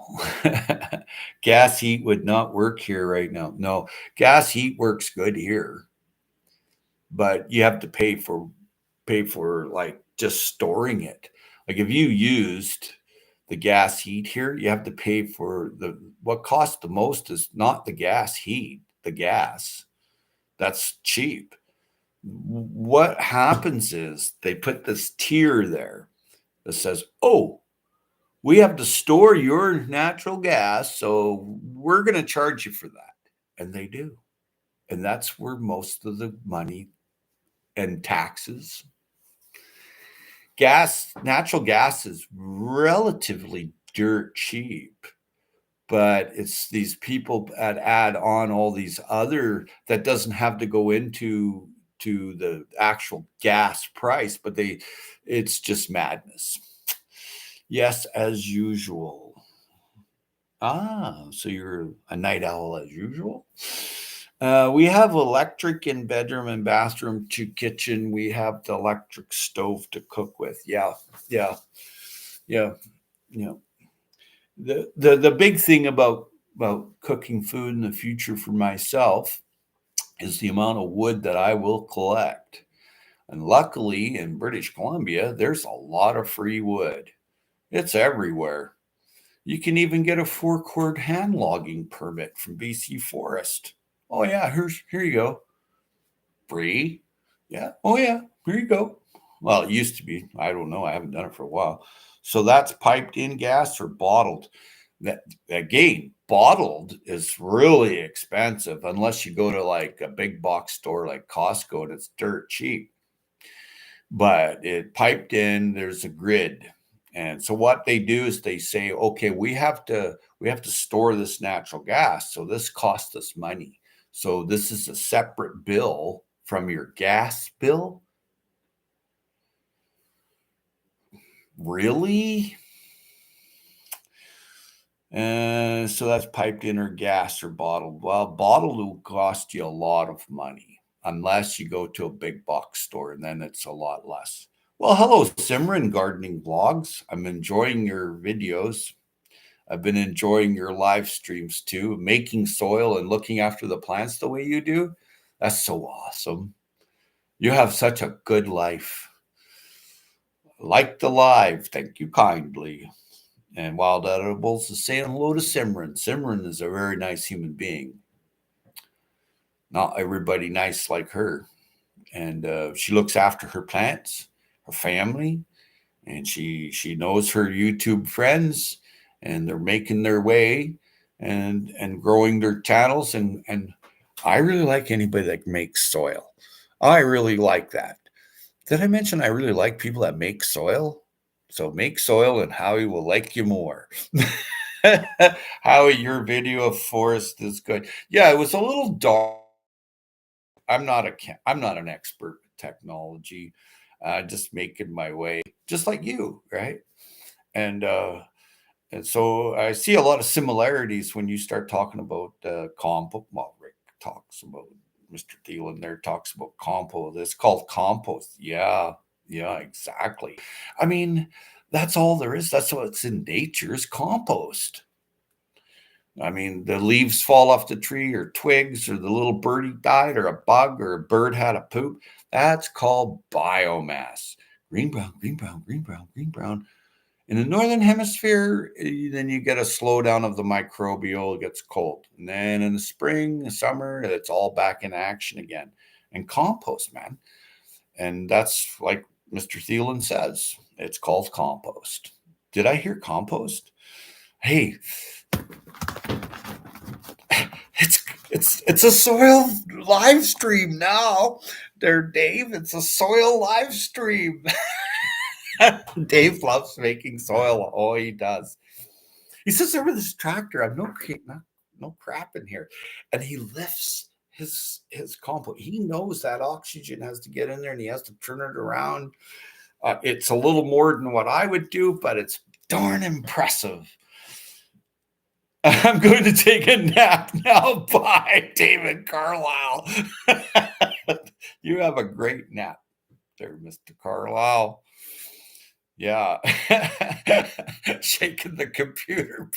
Gas heat would not work here right now. No, gas heat works good here, but you have to pay for like just storing it. Like if you used the gas heat here, you have to pay for the what costs the most is not the gas heat, the gas. That's cheap. What happens is they put this tier there that says, "Oh, we have to store your natural gas, so we're going to charge you for that." And they do. And that's where most of the money and taxes. Natural gas is relatively dirt cheap, but it's these people that add on all these other that doesn't have to go into the actual gas price, but it's just madness. Yes, as usual. Ah, so you're a night owl as usual. We have electric in bedroom and bathroom to kitchen. We have the electric stove to cook with. Yeah, yeah, yeah, yeah. The big thing about cooking food in the future for myself is the amount of wood that I will collect. And luckily in British Columbia, there's a lot of free wood. It's everywhere. You can even get a 4 cord hand logging permit from BC Forest. Oh yeah, here you go. Free. Yeah. Oh yeah, here you go. Well, it used to be. I don't know. I haven't done it for a while. So that's piped in gas or bottled. That again, bottled is really expensive unless you go to like a big box store like Costco and it's dirt cheap. But it piped in, there's a grid. And so what they do is they say, okay, we have to store this natural gas. So this costs us money. So this is a separate bill from your gas bill. Really? So that's piped in or gas or bottled. Well, bottled will cost you a lot of money. unless you go to a big box store, and then it's a lot less. Well, hello, Simran Gardening Vlogs. I'm enjoying your videos. I've been enjoying your live streams too. Making soil and looking after the plants the way you do. That's so awesome. You have such a good life. Like the live. Thank you kindly. And Wild Edibles is saying hello to Simran. Simran is a very nice human being. Not everybody nice like her. And she looks after her plants, her family, and she knows her YouTube friends, and they're making their way and growing their channels. And I really like anybody that makes soil. I really like that. Did I mention I really like people that make soil? So make soil and Howie will like you more. Howie, your video of forest is good. Yeah, it was a little dark. I'm not an expert in technology. Just making my way, just like you, right? And and so I see a lot of similarities when you start talking about compost. Well, Rick talks about Mr. Thielen there talks about compost. It's called compost. Yeah, yeah, exactly. I mean, that's all there is. That's what's in nature is compost. I mean, the leaves fall off the tree or twigs or the little birdie died or a bug or a bird had a poop. That's called biomass. Green, brown, green, brown, green, brown, green, brown. In the northern hemisphere, then you get a slowdown of the microbial, it gets cold. And then in the spring, the summer, it's all back in action again. And compost, man. And that's like Mr. Thielen says, it's called compost. Did I hear compost? Hey, it's a soil live stream now. There, Dave. It's a soil live stream. Dave loves making soil. Oh, he does. He sits there with his tractor. I'm no crap in here, and he lifts his compost. He knows that oxygen has to get in there, and he has to turn it around. It's a little more than what I would do, but it's darn impressive. I'm going to take a nap now. Bye, David Carlisle. You have a great nap there, Mr. Carlisle. Yeah. Shaking the computer.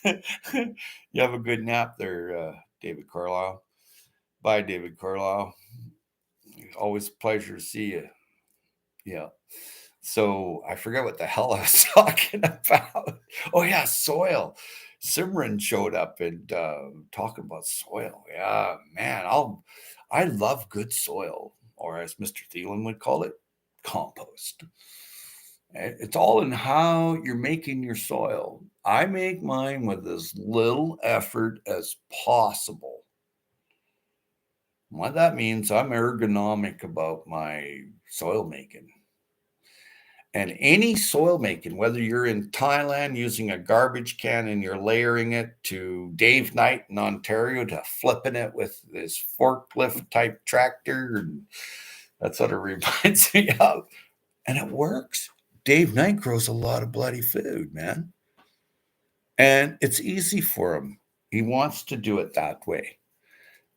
You have a good nap there, David Carlisle. Bye, David Carlisle. Always a pleasure to see you. Yeah. So I forgot what the hell I was talking about. Oh yeah, soil. Simran showed up and talking about soil. Yeah, man, I love good soil, or as Mr. Thielen would call it, compost. It's all in how you're making your soil. I make mine with as little effort as possible. What that means, I'm ergonomic about my soil making. And any soil making, whether you're in Thailand using a garbage can and you're layering it, to Dave Knight in Ontario to flipping it with this forklift type tractor. And that's what it reminds me of. And it works. Dave Knight grows a lot of bloody food, man. And it's easy for him. He wants to do it that way.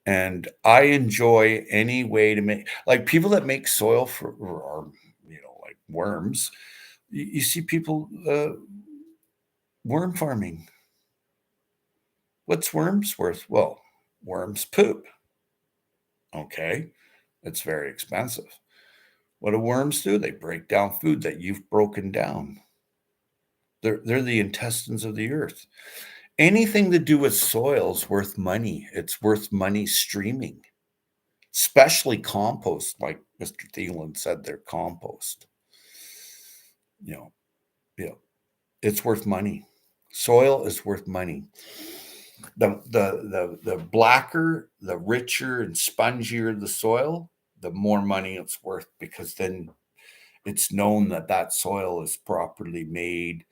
And I enjoy any way to make, like people that make soil for, or like worms. You see people worm farming. What's worms worth? Well, worms poop. Okay. It's very expensive. What do worms do? They break down food that you've broken down. They're the intestines of the earth. Anything to do with soil is worth money. It's worth money streaming, especially compost, like Mr. Thielen said, they're compost. You know, yeah, it's worth money. Soil is worth money. The blacker, the richer and spongier the soil, the more money it's worth, because then it's known that that soil is properly made.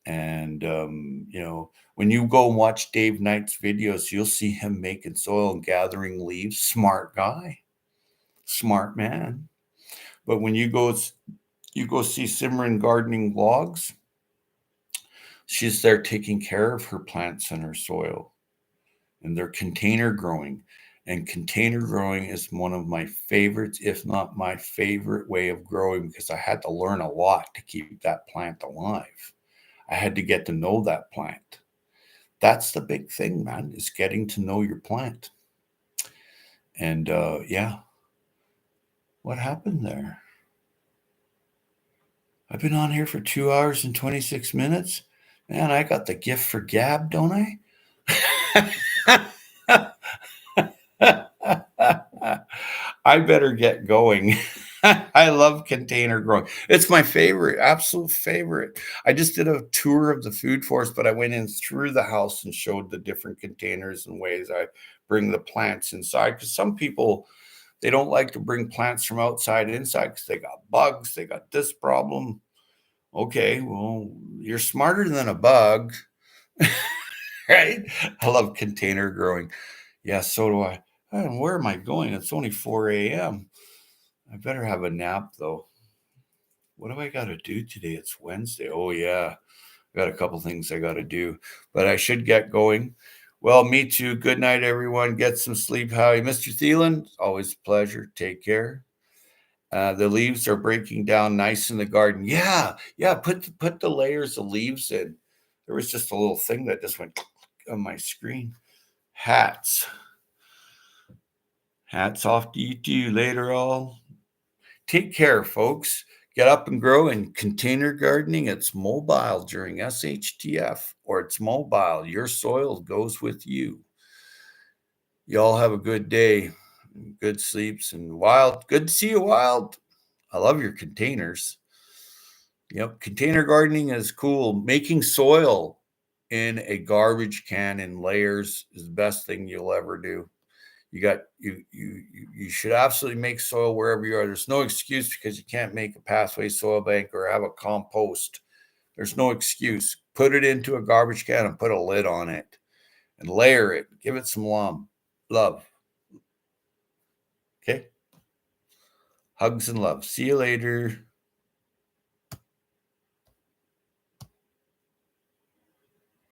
And when you go and watch Dave Knight's videos, you'll see him making soil and gathering leaves. Smart guy, smart man. But when you go see Simran Gardening Vlogs, she's there taking care of her plants and her soil, and they're container growing. And container growing is one of my favorites, if not my favorite way of growing, because I had to learn a lot to keep that plant alive. I had to get to know that plant. That's the big thing, man, is getting to know your plant. And yeah, what happened there? I've been on here for 2 hours and 26 minutes. Man, I got the gift for gab, don't I? I better get going. I love container growing. It's my favorite, absolute favorite. I just did a tour of the food forest, but I went in through the house and showed the different containers and ways I bring the plants inside. Because some people, they don't like to bring plants from outside inside because they got bugs, they got this problem. Okay, well, you're smarter than a bug, right? I love container growing. Yeah, so do I. And where am I going? It's only 4 a.m. I better have a nap though. What do I got to do today? It's Wednesday. Oh, yeah. I got a couple things I got to do, but I should get going. Well, me too. Good night, everyone. Get some sleep, Howie. Mr. Thielen, always a pleasure. Take care. The leaves are breaking down nice in the garden. Yeah, yeah. Put the layers of leaves in. There was just a little thing that just went on my screen. Hats. Hats off to you too. Later, all. Take care, folks. Get up and grow in container gardening. It's mobile during SHTF, or it's mobile. Your soil goes with you. Y'all have a good day, good sleeps, and Wild. Good to see you, Wild. I love your containers. Yep, container gardening is cool. Making soil in a garbage can in layers is the best thing you'll ever do. You should absolutely make soil wherever you are. There's no excuse because you can't make a pathway soil bank or have a compost. There's no excuse. Put it into a garbage can and put a lid on it and layer it. Give it some love. Okay. Hugs and love. See you later.